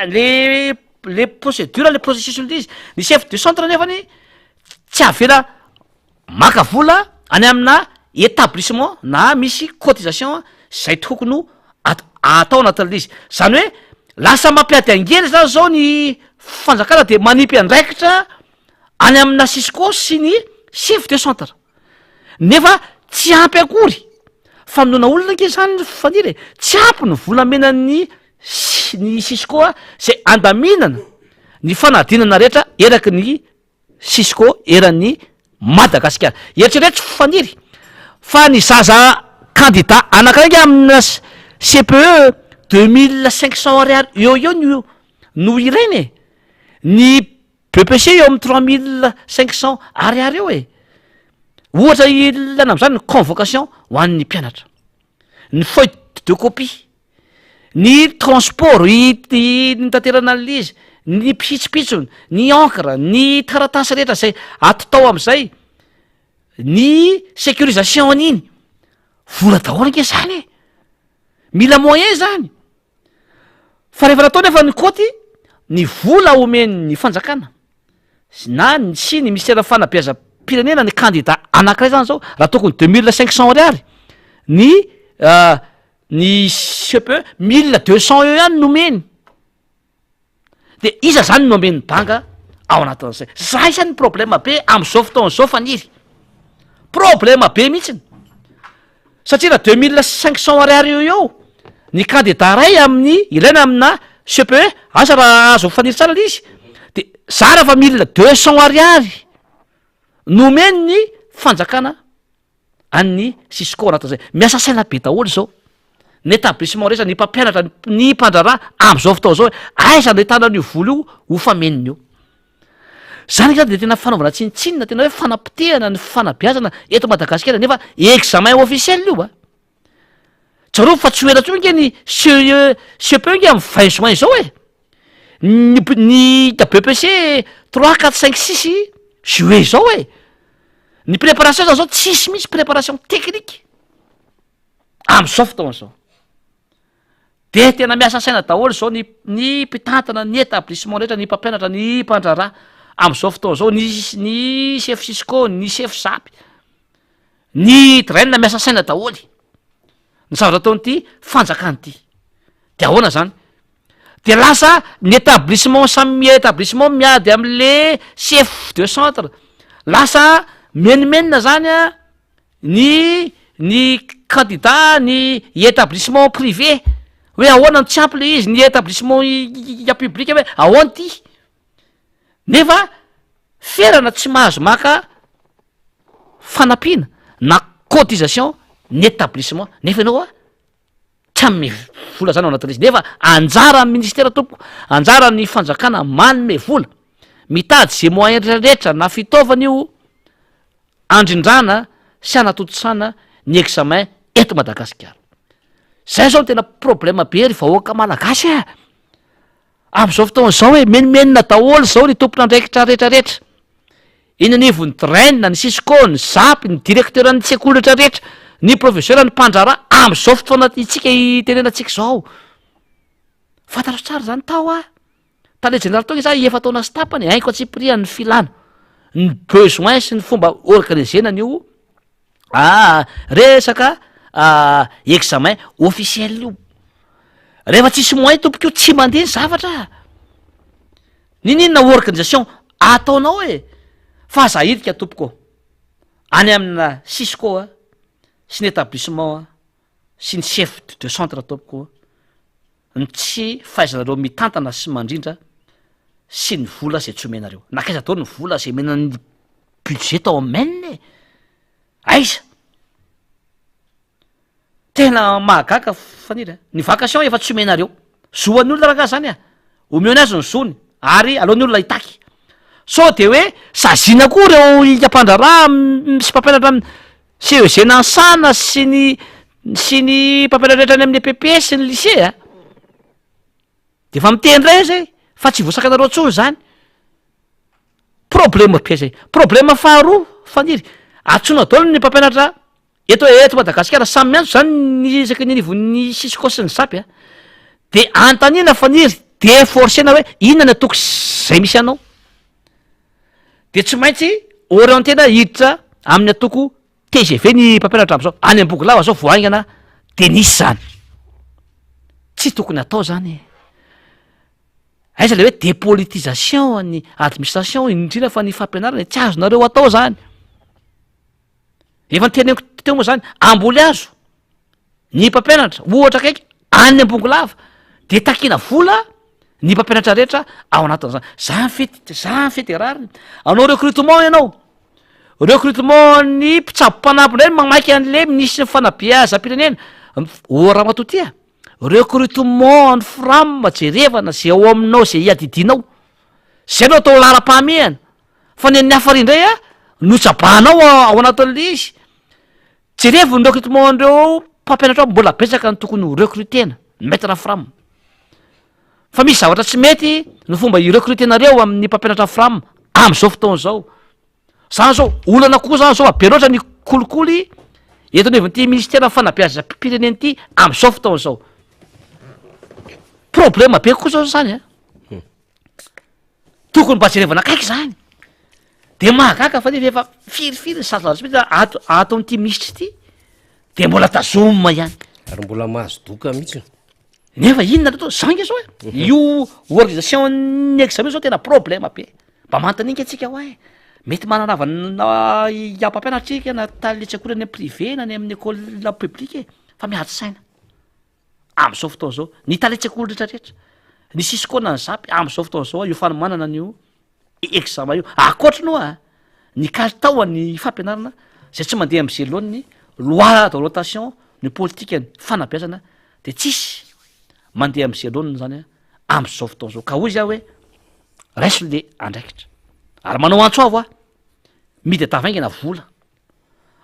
le procédure le processus izy ny chef de centre nefany tsy avela maka vola any amina établissement na misy cotisation zay tokony atao anatin'le izy zany hoe lasa mampiady angely zany zao ny fanjakana de manipy andraikitra any amina Cisco sy ny chef de centre nefa tsy ampy akory famonoana olona nke zany faniry tsy ampy ny volamena ny Cisco zay andaminana ny fanadinana rehetra eraky ny Cisco eran'ny Madagasikara eritreretra faniry fa ny zaza candidat anakiraiky amina CPE 2500 ariary eo no ireny ny BPC eo amin'ny 3500 ariary eo e. Ohatra ilana am'zany ny convocation ho an'ny mpianatra, ny feuille de copie, ny transport nitaterana an'izy, ny pitsopitsony, ny encre, ny taratasy rehetra zay atotao am'izay, ny sécurisation an'iny, vola daholo anke zany e, mila moyen zany. Fa rehefa natao nefa ny kôty, ny vola omeny ny fanjakana na sy ny ministère fanabeazam-pirenena ny candidat anankiray zany zao raha tokony 2500 ariary, ny CPE 1200 eo ihany nomeny. De iza zany no omen'ny banga ao anatin'izay? Zay isany problema be am'izao fotoan'izao faniry, problema be mihitsiny. Satria raha 2500 ariary eo ny candidat ray amin'ny ilaina amina CPE, asa raha azo faniry tsara le izy, de zara fa 1200 ariary nomeny ny fanjakana an'ny Sisco anatin'izay. Miasa saina be daholo zao ny établissement rehetra, ny mpampianatra, ny mpandrarà am'izao fotoa zao, aiza ny ahitana an'io vola io ho fameniny eo. Zany zany de tena fanaovana tsinitsinina, tena hoe fanapitehana ny fanabeazana eto Madagasikara, nefa examen officiel io a. Tsarov fa tsy ho ela tsony nge ny CPE nge amin'ny 20 juin zao e. Ny BPC 3, 4, 5, 6 juillet zao e. Ny préparation zany zao tsisy mihitsy préparation technique am'izao fotoana zao. De tena miasa saina daholo zao ny mpitantana ny établissement rehetra, ny mpampianatra, ny mpandrarà am'izao fotoana zao, ny chef Sisco, ny chef SAP, ny draine miasa saina daholy ny zavatra ataonyity fanjakany ity. De ahoana zany? De lasa ny établissement samy établissement miady am'le chef de centre, lasa menimenina zany a ny candidat ny établissement privé, hoe ahoana ny tsy ampy le izy, ny établissement public hoe ahoana ty. Nefa ferana tsy mahazo maka fanampiana na cotisation ny établissement, nefa ianao a tsy ame vola zany ao anatin'izy. Nefa anjara amin'ny ministère tompoko, anjara ny fanjakana manome vola, mitady ze moyen rehetra na fitaovana io andrindrana sy anatontosana ny examen eto Madagasikara. Zay zao tena problema be ry vahoaka malagasy e. Am'izao fotoana zao hoe menimenina daholo zao ny tompon'andraikitra rehetrarehetra, iny anivony draine, ny Sisco, ny SAP, ny directeur ny tsekoly rehetrarehetra, ny professeur ny mpandrarà am'izao fotoana itsika itenenantsika zao. Fantaro tsara zany tao a, tale général tao za efa taona sy tapany, haiko atsipriany ny filana, ny besoin sy ny fomba organisena an'io resaka examen officiel io. Rehefa tsisy moyen tompoko io tsy mandeha ny zavatra. Ninina organisation ataonao e, fa za hidika tompoko any amina Sisco sy ny établissement sy ny chef de centre tompoko ny tsy fahaizanareo mitantana sy mandrindra sy ny vola zay tsy omenareo. Nakaiza daholo ny vola zay menany budget tao ameniny, aiza tena mahagaga fanira. Ny vacation efa tsy omenareo, zoan'ny olona raha zany a, omeony azy ny zony ary alohan'ny olona hitaky. So de hoe sazina koa reo mpandrarà sy mpampianatra CEG nansana sy ny mpampianatra rehetra any amin'ny EPPS sy ny lycée a, de fa miteny ray zay fa tsy voasakanareo tsony zany. Problema be zay. Problema faharoa faniry, atsona daholo ny mpampianatra eto Madagasikara samy miantso zany ny isaky ny anivon'ny Sisco sy ny SAP a, de antanina faniry de forcena hoe inona ny atoko zay misy anao, de tsy maintsy orientena hiditra amin'ny atoko TGV ny mpampianatra am'izao. Any Ambokolava zao voaingana tennis zany, tsy tokony atao zany. Aiza le hoe dépolitisation ny administration indrindra fa ny fampianarana tsy azonareo atao zany. Efa nyteneniko teo moa zany, amboly azo ny mpampianatra ohatra kaiky any Ambokolava de takina vola ny mpampianatra rehetra ao anatin'izany. Za fety rariny, anao recrutement ianao, recrutement ny mpitsabo-panampy reny mamaiky an'le ministre fanabeazam-pirenena Ramatotia, recrutement ny FRAM jerevana zay ao aminao zay iadidinao, zay anao atao lara-pahamehana fa ny hafa ry indray a notsabanao ao anatin'le izy jerevy ny recrutement andreo mpampianatra ao mbola betsaka ny tokony recrutena mettre fram fa misy zavatra tsy mety no fomba irecrutenareo amin'ny mpampianatra fram am'izao fotoana zao zany zao olana koa zany zao be loatra ny kolikoly eto nevyn'ity ministera fanabeazam-pireneny ity am'izao fotoana zao problema be koa zao zany a tokony mba jerevana akaiky zany de mahagaka fa nefa efa firifiry ny sasatsy atao n'ity ministry ity de mbola tazomma ihany ary mbola mahazo doka mihitsy nefa inona atao zangy zao e io organisation ny examen zao tena problema be mba manotaninga atsika ho e mety mananavana iampampianatrika na taletsakora any privé na ny amin'ny école publique fa miady saina am'izao fotoana zao ny taletsakolo rehetrarehetra ny sisy koa na ny zapy am'izao fotoana zao io fanomanana n'io examen io akoatra no a ny kalitao ny fampianarana zay tsy mandeha am'zay lohan'ny loi d'orientation ny politika ny fanabeazana de tsisy mandeha am'zay lohanny zany a am'izao fotoana zao ka hoy izy ah hoe raiso le andraikitra ary manao antso avo a midy atavaingana vola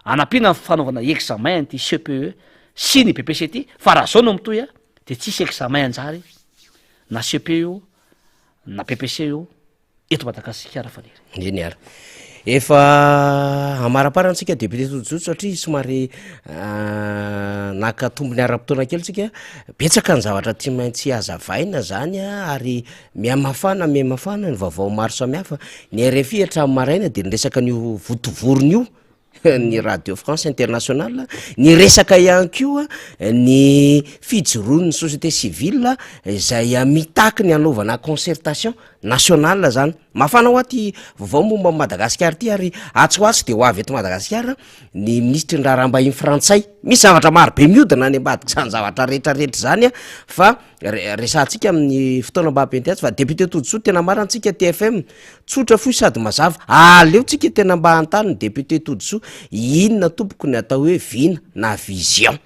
anampina ny fanaovana examen ty CPE sy ny BPC ty fa raha zao no mitoy a de tsisy examen anjary na CPE io na BPC io eto Madagasikara faniry eny ary efa amaraparantsika député tojoto satria somary naka tombony ara-potoana kely tsika betsaka ny zavatra tsy maintsy azavaina zany a ary miamafana ny vaovao maro samihafa ny RFI hatramin'ny maraina de niresaka n'io votovorony io ny Radio France Internationale ny resaka ihany koa ny fijoroan'ny société civile izay mitaky ny anaovana concertation nationale zany mafana ho aty vaovao momba Madagasikara ty ary atsoatsy de ho avy eto Madagasikara ny ministre ny raharaham-bahiny frantsay misy zavatra maro be miodina any ambadiky zany zavatra rehetrarehetra zany a fa resantsika amin'ny fotoana mba hampianty azy fa député tojoso tena marantsika TFM tsotra foy sady mazava aleo tsika tena mba hantany député tojoso inona tompoko ny atao hoe vina na vision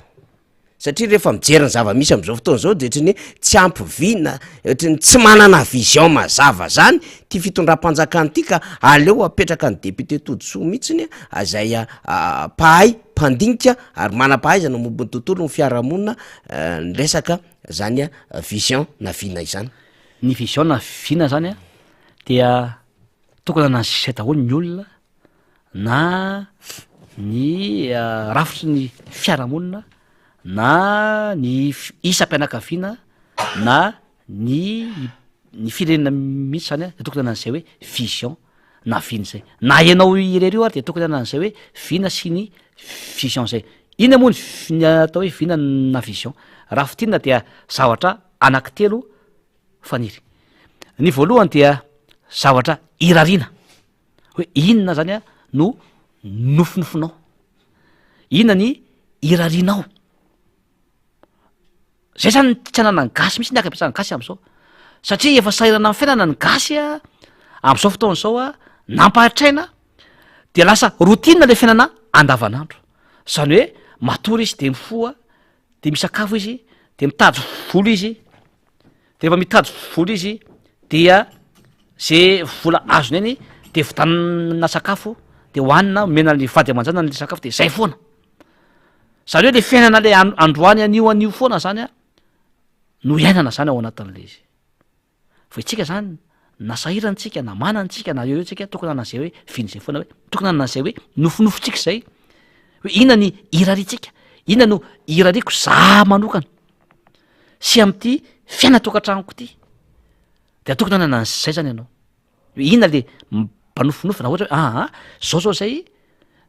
satria rehefa mijeriny zava-misy am'izao fotoana zao de ohatrany tsy ampivina ohatrany tsy manana vision mazava zany ty fitondram-panjakany ty ka aleo apetraka ny député tojoso mihitsiny azay pahay mpandinika ary manam-pahaizana mombony tontolo ny fiarahamonina ny resaka zany a vision na vina izany ny vision na vina zany a dia tokony anazay daholo ny olona na ny rafitry ny fiarahamonina na ny isam-pianakaviana na ny firenena mihitsy zany a de tokony anan'izay hoe vision na vina zay na ianao irery io ary de tokony anan'izay hoe vina sy ny vision zay ina moa ny atao hoe vina na vision raha fitinina dia zavatra anankitelo faniry ny voalohany dia zavatra irariana hoe inona zany a no nofinofinao inona ny irarianao zay zany tsy anana ny gasy misy ny akapiasana ny gasy am'izao satria efa sairana amin'ny fiainana ny gasy a am'izao fotoana zao a nampahatraina de lasa routine le fiainana andavanandro zany hoe matory izy de mifoa de misakafo izy de mitady volo izy de rehefa mitady volo izy dia zay vola azony eny de vitanina sakafo de hoanina mena le vady aman-jana nle sakafo de zay foana zany hoe le fiainana le androany anio foana zany a no iainana zany ao anatin'le izy fa itsika zany na sahiranytsika na manantsika na eo tsika tokony anan'izay hoe viny zay foana hoe tokony anan'izay hoe nofinofitsika zay hoe inona ny iraritsika inona no irariko za manokana sy am'ty fiaina tokantranoko ty de tokony anan'izay zany ianao hoe inona le manofinofina ohatra hoe zao zay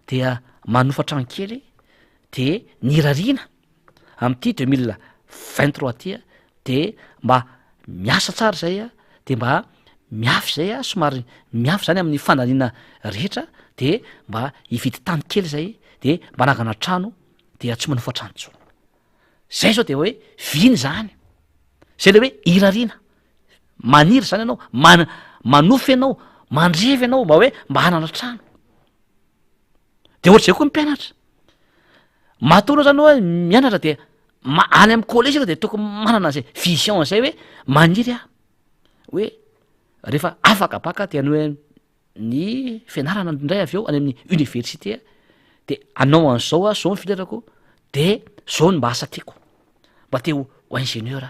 dia manofa-trano kely de ny irariana am'ty 2023 tya de mba miasa tsara zay a de mba miafy zay a somary miafy zany amin'ny fandanina rehetra de mba hividy tany kely zay de mba nagana trano de tsy manofa trano tso zay zao de hoe viny zany zay le hoe irariana maniry zany ianao manofy ianao mandrevy ianao mba hoe mba hanana trano de ohatry zay koa mpianatra matoana zany hoe mianatra de any amy collège de tokony manana zay vision zay hoe maniry a hoe rehefa afaka baka tiany hoe ny fianarana ndray avy eo any amin'ny université de anao an'zao a zao ny filerako de zao ny mba asa tiako mba teo ingénieur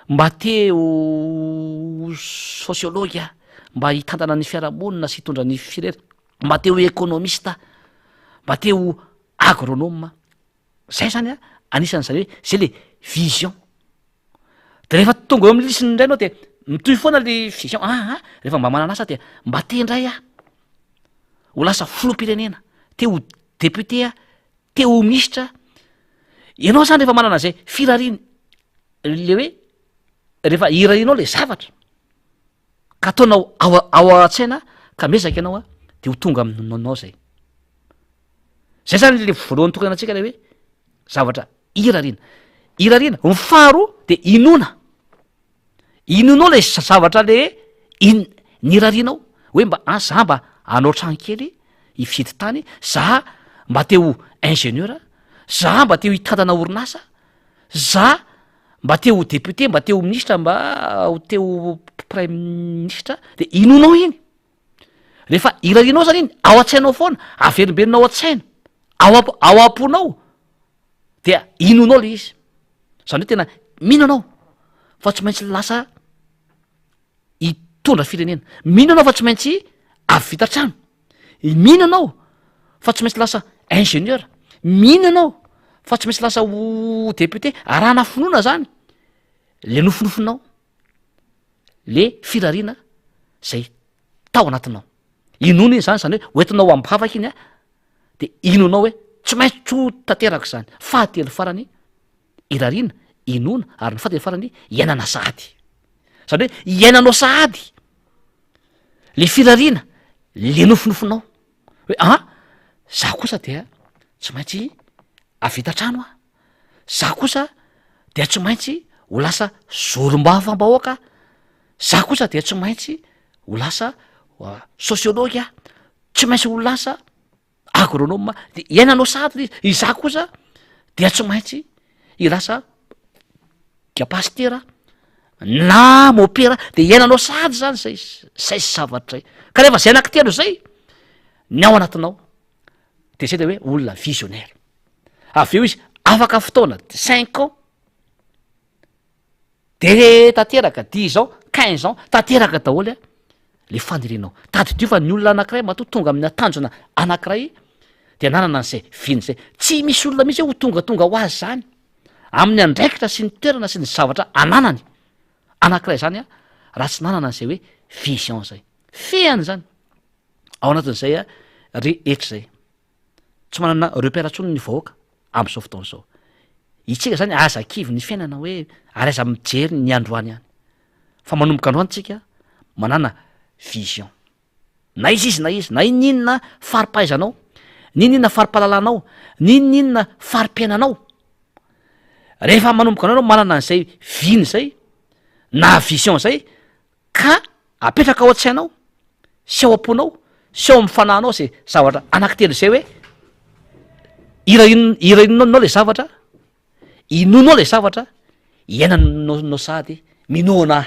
mba teo sociologue mba hitantana ny fiarahamonina sy hitondra ny firera mba teo économiste mba teo agronome zay zany a anisan'zany hoe zay le vision de rehefa tonga eo amin'ny lisiny indray anao de mitoy foana le vision rehefa mba manana asa de mba tendray ho lasa filoam-pirenena teo député teo ministra ianao zany rehefa manana zay firariny le hoe rehefa irarinao le zavatra ka ataonao ao a-tsaina ka mezaka ianao de ho tonga aminao zay zany le voalohany tokony antsika le hoe zavatra irarina ny faharoa de inonao le zavatra le nirarinao hoe mba za mba anao trano kely ifidy tany za mba teo ingénieur za mba teo hitantana orinasa za mba teo député mba teo ministra mba teo prime ministre de inonao iny rehefa irarinao zany iny ao a-tsainao foana averimbeninao a-tsaina ao amponao dia inonao le izy zany hoe tena mino anao fa tsy maintsy lasa hitondra firenena mino anao fa tsy maintsy avy vita trano mino anao fa tsy maintsy lasa ingénieur mino anao fa tsy maintsy lasa ho député arahana finoana zany le nofinofinao le firarina zay tao anatinao inona iny zany hoe oentinao ambavaka iny de inonao hoe tsy maintsy tso tanteraka zany fahatelo farany irarina inona ary ny fahatelo farany iainana sahady zany hoe iainanao sahady le firarina le nofinofinao hoe za kosa dia tsy maintsy avita trano za kosa dia tsy maintsy ho lasa zolom-bavambahoaka za kosa dia tsy maintsy ho lasa sociologue tsy maintsy ho lasa agronome de iainanao sahady iza kosa dia tsy maintsy ilasa kapasitera na mopera de iainanao sahady zany zay sy zavatra zay ka rehefa zay anankitelo zay ny ao anatinao de zay de hoe olona visionnaire avy eo izy afaka fotoana 5 ans de tanteraka 10 ans 15 ans tanteraka daholy le fanirinao tadidio fa ny olona anankiray matoa tonga amin'ny atanjona anankiray de nanana an'zay viny zay tsy misy olona mihitsy ho tongatonga ho azy zany amin'ny andraikitra sy ny toerana sy ny zavatra ananany anankiray zany raha tsy nanana an'zay hoe vision zay feany zany ao anatin'zay rehetra zay tsy manana repère ntsony ny vahoaka am'zao fotoana zao itsika zany aza kivy ny fiainana hoe ary aza mijery ny androany any fa manomboka androany tsika manana vision na izy na ininona faripahaizanao ninina faripahalalanao ninina farim-piainanao rehefa manomboka anao manana an'zay viny zay na vision zay ka apetraka ao a-tsainao sy ao am-ponao sy ao amin'ny fanahinao zay zavatra anankitelo zay hoe irainonao le zavatra inonao le zavatra iainanao sahady minoana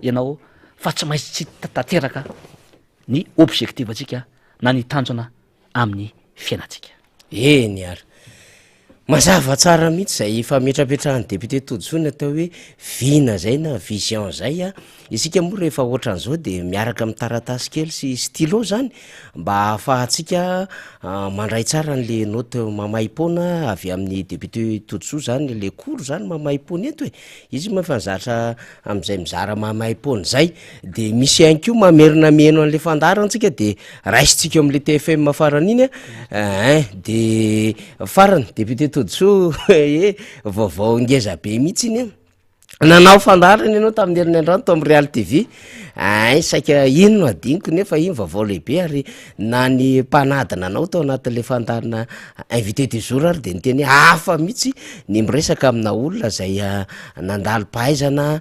ianao fa tsy maintsy tsy tanteraka ny objectif atsika na ny tanjona amin'ny fiainatsika eny ary mazava tsara mihitsy zay fametrapetrahany député todisony atao hoe vina zay na vision zay isika moa rehefa ohatran'zao de miaraka amin'ny taratasy kely sy stylo zany mba ahafahatsika mandray tsara n'le note mamaimpona avy amin'ny député todisoa zany le koro zany mamaimpona eto izy maefa nizatra am'izay mizara mamaimpona zay de misy ihany ko mamerina meno an'le fandarantsika de raisitsika am'le TFM farany iny de farany député todisoa vaovao ngeza be mihitsy iny nanao fandarany ianao tamin'ny herinandroany to amin'ny Real TV saika ino no adiniko nefa iny vaovao lehibe ary na ny mpanadina anao tao anatin'le fandarana invité du jour ary de nyteny hafa mihitsy ny miresaka amina olona zay nandalo pahaizana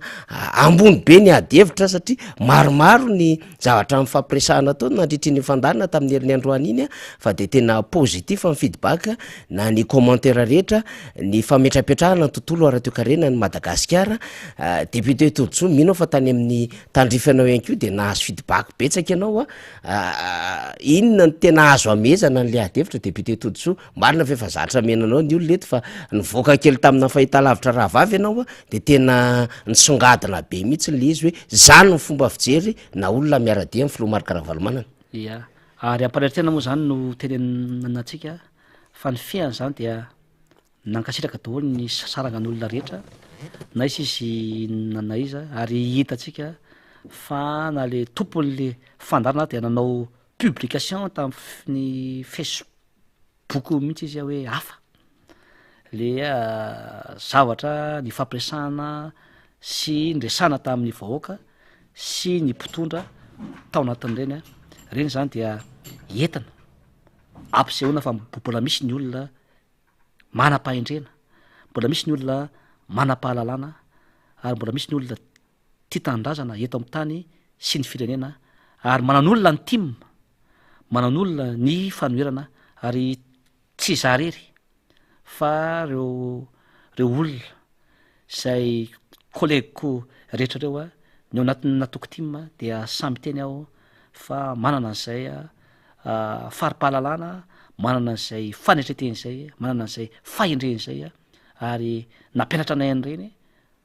ambony be ny adevitra satria maromaro ny zavatra mifampiresahana tao nandritry ny fandarana tamin'ny herinandroany iny fa de tena positif amin'ny feedback na ny commentaire rehetra ny fametrapetrahana ny tontolo ara-toekarena ny Madagasikara député Toditsoa minao fa tany amin'ny tandrifanao ihany ko de nahazo feedback betsaka ianao inona ny tena azo amezana n'le adevitra député Toditsoa marina fa efa zatra menanao ny olo leto fa nivoaka kely tamina fahitalavitra raha vavy ianao de tena nisongadina be mihitsy le izy hoe zany ny fomba fijery na olona miaradia amin'ny filoha Marc Ravalomanana. Ia ary amparitena moa zany no tenenanatsika fa ny fiany zany dia nankasitraka daholo ny sarangan'olona rehetra na isy nanaiza ary hitatsika fa na le tompon'le fandarana dia nanao publication tamin'ny Facebook mihitsy izy hoe hafa le zavatra ny fampiresahana sy ndresana tamin'ny vahoaka sy ny mpitondra tao anatin'ireny reny zany dia entana ampisehoana fa mbola misy ny olona manam-pahendrena, mbola misy ny olona manam-pahalalana ary mbola misy ny olona tia tanindrazana eto amin'ny tany sy ny firenena ary manan'olona ny tima, manan'olona ny fanoherana ary tsy zarery fa reo olona zay kolegiko rehetra reo ny ao anatin'ny natoko tima dia samby teny aho fa manana an'izay fari-pahalalana, manana an'izay fanetreteny zay, manana an'izay fahendreny zay ary nampianatra anay an'ireny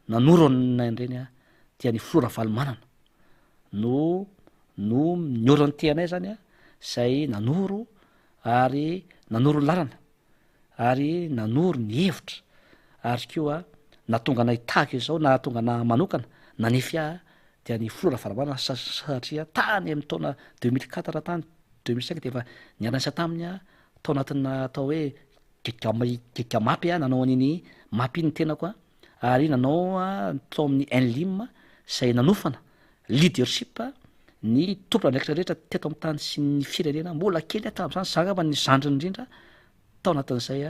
nanoro anay an'ireny dia ny filoha Ravalomanana no niorony ty anay zany zay nanoro ary nanoro ny lalana ary nanoro ny hevitra ary koa natonga anay tahaka izao na tonga na manokana nanefy dia ny filoha Ravalomanana satria tany amin'ny taona 2004 tany 2005 dia efa niarasa taminy tao anatina atao hoe gegamapy nanao an'iny mapy ny tenako ary nanao tao amin'ny NLIM zay nanofana leadership ny tompona ndraikitra rehetra teto amin'ny tany sy ny firenena mbola kely tamin'izany zangamba ny zandriny indrindra tao anatin'izay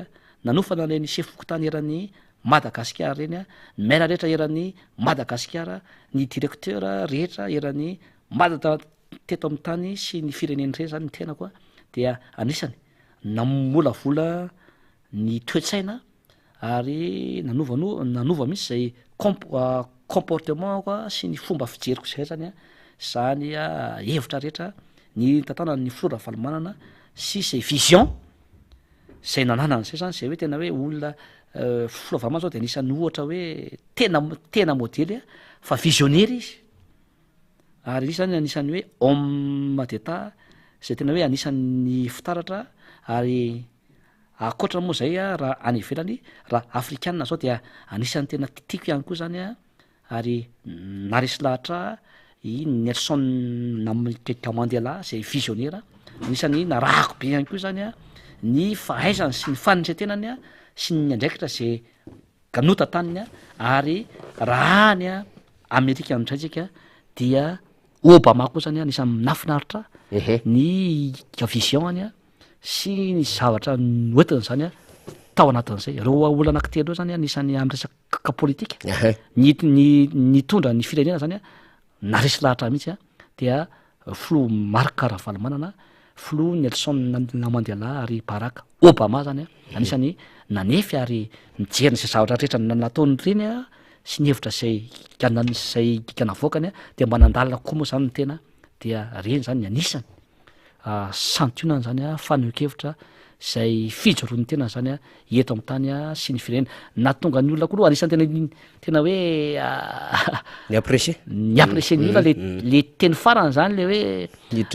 nanofana ny chef-fokontany eran'ny Madagasikara reny ny maire rehetra eran'ny Madagasikara ny directeur rehetra eran'ny teto amin'ny tany sy ny fireneny ireny zany ny tenako dia anisany namolavola ny toetsaina ary nanova misy zay comportement sy ny fomba fijeriko zay zany zany hevitra rehetra ny tantana ny filoha Ravalomanana sy zay vision zay nananany zay zany zay hoe tena hoe olona filoha Ravalomanana zao de anisan'ny ohatra hoe tena modely fa visionnaire izy ary izy zany anisan'ny hoe homme d'état zay tena hoe anisan'ny fitaratra ary akoatra moa zay raha any ivelany raha afrikanina zao dia anisan'ny tena tiako ihany koa zany ary naresy lahatra i Nelson Mandela zay visionnaire anisan'ny narahako be ihany koa zany ny fahaizany sy ny fanetretenany sy ny andraikitra zay ganota taniny ary raha any Amerika andraitsika dia Obama koa zany anisan'ny nafinaritra ny vision-any sy ny zavatra noetiny zany tao anatin'izay reo olona anankitelo zany anisan'ny amin'ny resaka politika ny tondra ny firenena zany naresy lahatra mihitsy dia filoha Marc Ravalomanana, filoha Nelson Mandela ary Barack Obama zany anisan'ny nanefy ary nijery ny zay zavatra rehetra nataony reny sy ny hevitra zay ganavoakany dia manandalina koa moa zany ny tena dia reny zany anisany santionany zany fanehoan-kevitra zay fijoroan'ny tena zany eto amin'ny tany sy ny firenena natonga ny olona koa aloha anisan'ny tena hoe ny apprécier ny olona le teny farany zany le hoe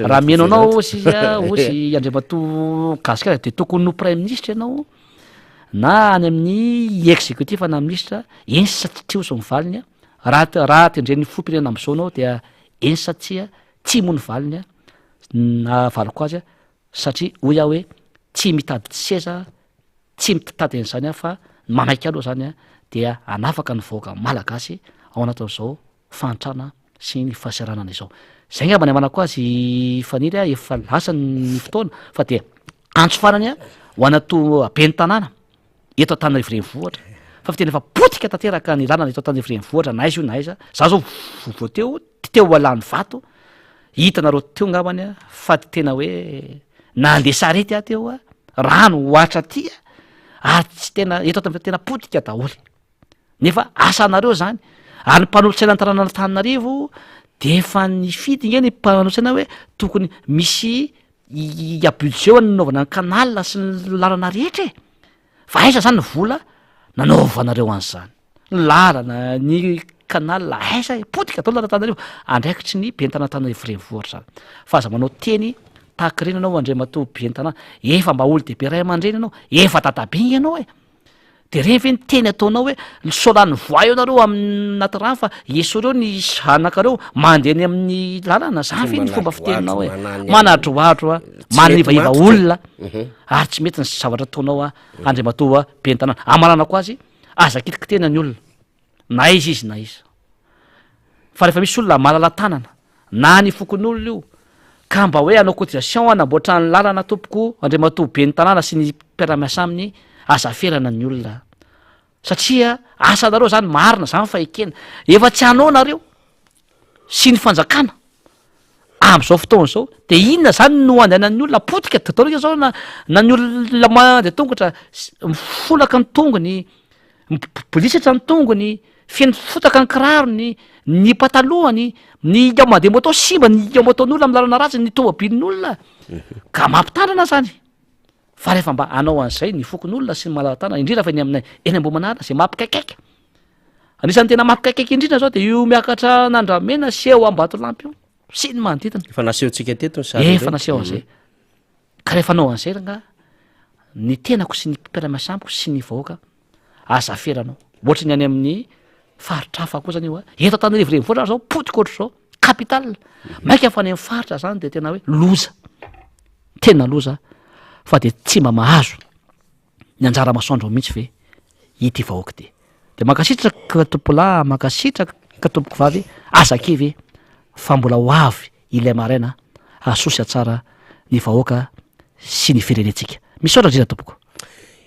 raha menao anao osy Andriamatoa Gasikara de tokony no prime ministre ianao na any amin'ny exécutif na ministre eny satria oso mivaliny raha tendren'ny filoham-pirenena amin'izao anao dia eny satria tsy moa ny valiny na valiko azy satria hoy aho hoe tsy mitady seza tsy mitady an'izany fa mamaika aloha zany dia anafaka ny vahoaka malagasy ao anatin'izao fantrana sy ny fahasaranana izao zay ngamba ny amanako azy faniry efa lasa ny fotoana fa dia antsofanany ho anato ben'ny tanàna eto Antananarivo renivohitra fa fiteny efa potika tanteraka ny lalana eto Antananarivo renivohitra na aiza io na aiza za zao voateo teo alany vato hitanareo teo ngambany fa tena hoe nandeha sarety teo rano ohatra ty ary tsy tena eto tena potika daholy nefa asanareo zany ary ny mpanolotsaina nytaranana Antananarivo de efa ny fidiny ny mpanolotsaina hoe tokony misy abudget nanaovana ny kanala sy ny lalana rehetra fa aiza zany ny vola nanaovanareo an'izany ny lalana ny kanala aiza potika atao lalana Antananarivo andraikitry ny bentanana Antananarivo renivohitra zany fa aza manao teny tahaka reny anao Andriamatoa bentanana efa mba olo dehibe ray aman-dreny anao efa tatabingy ianao de revy ny teny ataonao hoe solany voa eo nareo amnaty rano fa esareo ny zanakareo mandeha ny amin'ny lalana zany fe ny fomba fiteninao manadroadro manivaiva olona ary tsy mety ny zavatra ataonao Andriamatoa bentanana amaranako azy aza kitikitena ny olona na izy na izy fa rehefa misy olona malala tanana na ny fokon'olona io ka mba hoe anao cotisation anamboatra ny lalana tompoko Andriamatoa bentanana sy ny mpiara-miasa aminy aza ferana ny olona satria asanareo zany marina zany fa ekena efa tsy anao nareo sy ny fanjakana am'izao fotoana zao de inona zany no andehanan'ny olona potika tatorika zao na ny olona mandeha tongotra mifolaka ny tongony mibolisatra ny tongony feno fotaka ny kirarony ny patalohany ny mandeha moto simba ny moton'olona amin'ny lalana ratsy ny tomobilin'olona ka mampitanana zany fa rehefa mba anao an'izay ny fokon'olona sy ny malalatana indrindra fa ny aminay eny ambomanaana zay mampikaikaiky anisan'ny tena mampikaikaiky indrindra zao de io miakatra nandramena seho ambatolampy io sy ny manodidina efa nasehontsika teto efa naseho an'izay ka rehefa anao an'izay ranga ny tenako sy ny mpiara-miasamiko sy ny vahoaka aza feranao ohatry ny any amin'ny faritra hafa koa zany io eto Antananarivo renivohitra zao potika ohatry zao capital maika fa ny amin'ny faritra zany de tena hoe loza tena loza fa de tsy mba mahazo ny anjara masoandro mihitsy ve ity vahoaka de makasitraka tompolahy makasitraka tompoko vavy azake ve fa mbola ho avy ilay maraina asosy tsara ny vahoaka sy ny firenetsika misaotra drina tompoko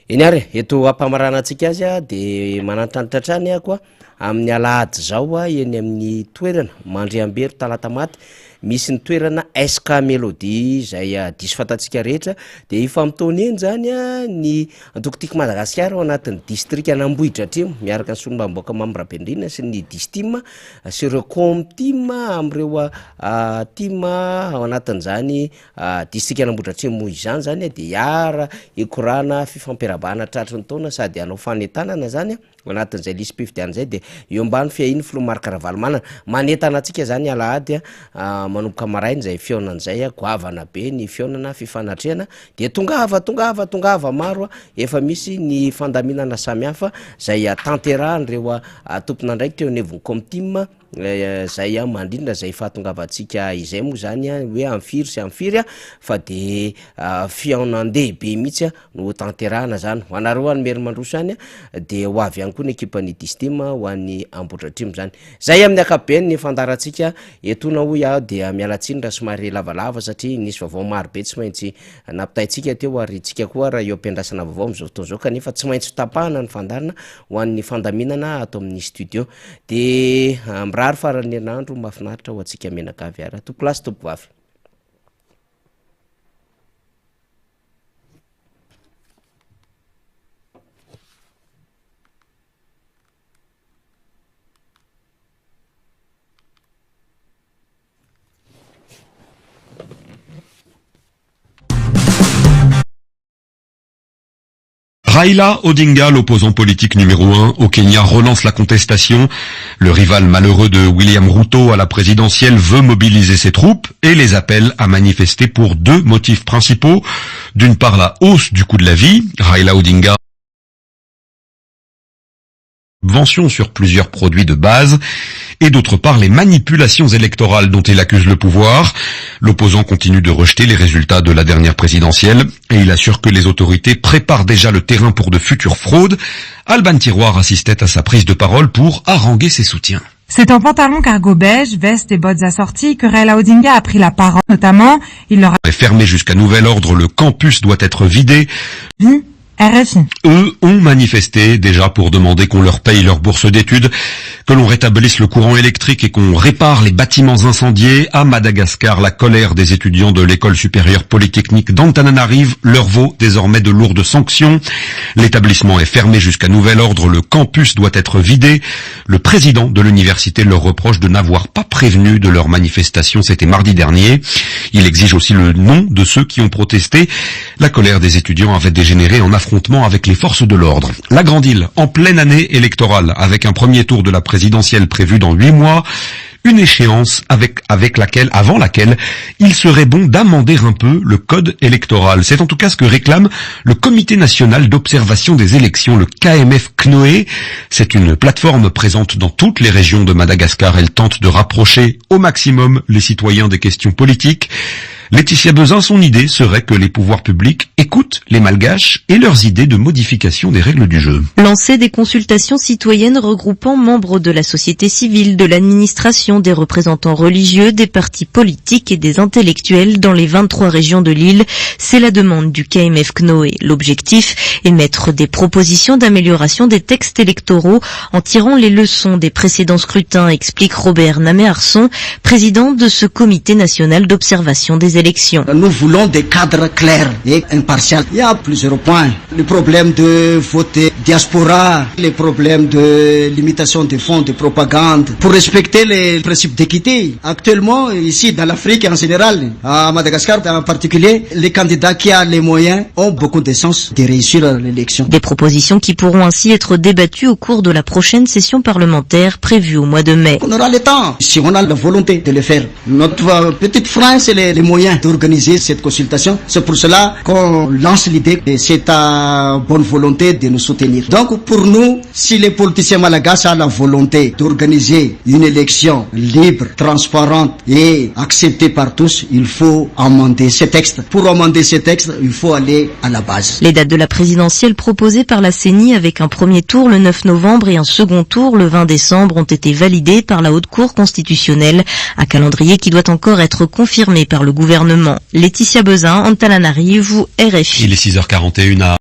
iny ary eto ampamarana antsika azy de manantantatrany koa amin'ny alahady zao eny amin'ny toerana Mandriambery Talata maty misy ny toerana SK Melody zay diso fantatsika rehetra de ifamtony eny zany ny antokotiky Madagasikara ao anatin'ny district Anambohitra atrimo miaraka ny Solombaboaka Mambrabendrina sy ny distim sy ireo com-team am'ireo team ao anatin'izany district Anambohitra atrimo izany zany de iara ikorana fifampiarabana tratry ny taona sady anao fanetanana zany anatin'izay lisy-pifidiana zay de eo ambany fiahiny filomarika Ravalomanana manetana atsika zany alahady manomboka marainy zay fionan'izay goavana be ny fionana fifanatrehana de tongava maro efa misy ny fandaminana samihafa zay tanterahan'ireo tomponandraiky teo anevony com-team zay mandrindra zay fahatongavatsika izay moa zany hoe amfiry sy amfiry fa de fiaonandehibe mihitsy no tanterahana zany ho anareo any mery mandroso any de ho avy ihany koa ny ekipan'ny distim ho an'ny Ambohitra Atrimo zany zay amin'ny akabeny ny fandaratsika etona ho de mialatsindra somary lavalava satria nisy vaovao maro be tsy maintsy nampitaitsika teo ary tsika koa raha eo ampiandrasana vaovao am'izao fotoana zao kanefa tsy maintsy tapahana ny fandarana ho an'ny fandaminana atao amin'ny studio de mirary farany herinandro mahafinaritra ho atsika menakavy ary tompolasy tompo vavy. Raila Odinga, l'opposant politique numéro 1 au Kenya, relance la contestation. Le rival malheureux de William Ruto à la présidentielle veut mobiliser ses troupes et les appelle à manifester pour deux motifs principaux. D'une part, la hausse du coût de la vie. Raila Odinga subventions sur plusieurs produits de base, et d'autre part les manipulations électorales dont il accuse le pouvoir. L'opposant continue de rejeter les résultats de la dernière présidentielle et il assure que les autorités préparent déjà le terrain pour de futures fraudes. Alban Tiroir assistait à sa prise de parole pour haranguer ses soutiens. C'est en pantalon cargo beige, veste et bottes assorties que Raila Odinga a pris la parole. Notamment, il leur a fermé jusqu'à nouvel ordre, le campus doit être vidé. RFI. Eux ont manifesté déjà pour demander qu'on leur paye leur bourse d'études. que l'on rétablisse le courant électrique et qu'on répare les bâtiments incendiés. À Madagascar, la colère des étudiants de l'école supérieure polytechnique d'Antananarive leur vaut désormais de lourdes sanctions. L'établissement est fermé jusqu'à nouvel ordre, le campus doit être vidé. Le président de l'université leur reproche de n'avoir pas prévenu de leur manifestation, c'était mardi dernier. Il exige aussi le nom de ceux qui ont protesté. La colère des étudiants avait dégénéré en affrontement avec les forces de l'ordre. La Grande Île, en pleine année électorale, avec un premier tour de la présidentielle prévu dans 8 mois, une échéance avant laquelle il serait bon d'amender un peu le code électoral. C'est en tout cas ce que réclame le Comité national d'observation des élections, le KMF-CNOE. C'est une plateforme présente dans toutes les régions de Madagascar. Elle tente de rapprocher au maximum les citoyens des questions politiques. Laetitia Bezin, son idée serait que les pouvoirs publics écoutent les Malgaches et leurs idées de modification des règles du jeu. Lancer des consultations citoyennes regroupant membres de la société civile, de l'administration, des représentants religieux, des partis politiques et des intellectuels dans les 23 régions de l'île, c'est la demande du KMF-CNOE. L'objectif est mettre des propositions d'amélioration des textes électoraux en tirant les leçons des précédents scrutins, explique Robert Namé-Arson, président de ce comité national d'observation des élections. Nous voulons des cadres clairs et impartials. Il y a plusieurs points. Le problème de voter diaspora, les problèmes de limitation des fonds de propagande, pour respecter les principes d'équité. Actuellement, ici, dans l'Afrique en général, à Madagascar en particulier, les candidats qui ont les moyens ont beaucoup de chances de réussir l'élection. Des propositions qui pourront ainsi être débattues au cours de la prochaine session parlementaire prévue au mois de mai. On aura le temps, si on a la volonté de le faire. Notre petite France, les moyens d'organiser cette consultation. C'est pour cela qu'on lance l'idée et c'est à bonne volonté de nous soutenir. Donc pour nous, si les politiciens malagasy ont la volonté d'organiser une élection libre, transparente et acceptée par tous, il faut amender ces textes. Pour amender ces textes, il faut aller à la base. Les dates de la présidentielle proposées par la CENI avec un premier tour le 9 novembre et un second tour le 20 décembre ont été validées par la Haute Cour constitutionnelle, un calendrier qui doit encore être confirmé par le gouvernement. Laetitia Bezin, Antananarive, RFI. Il est 6h41 à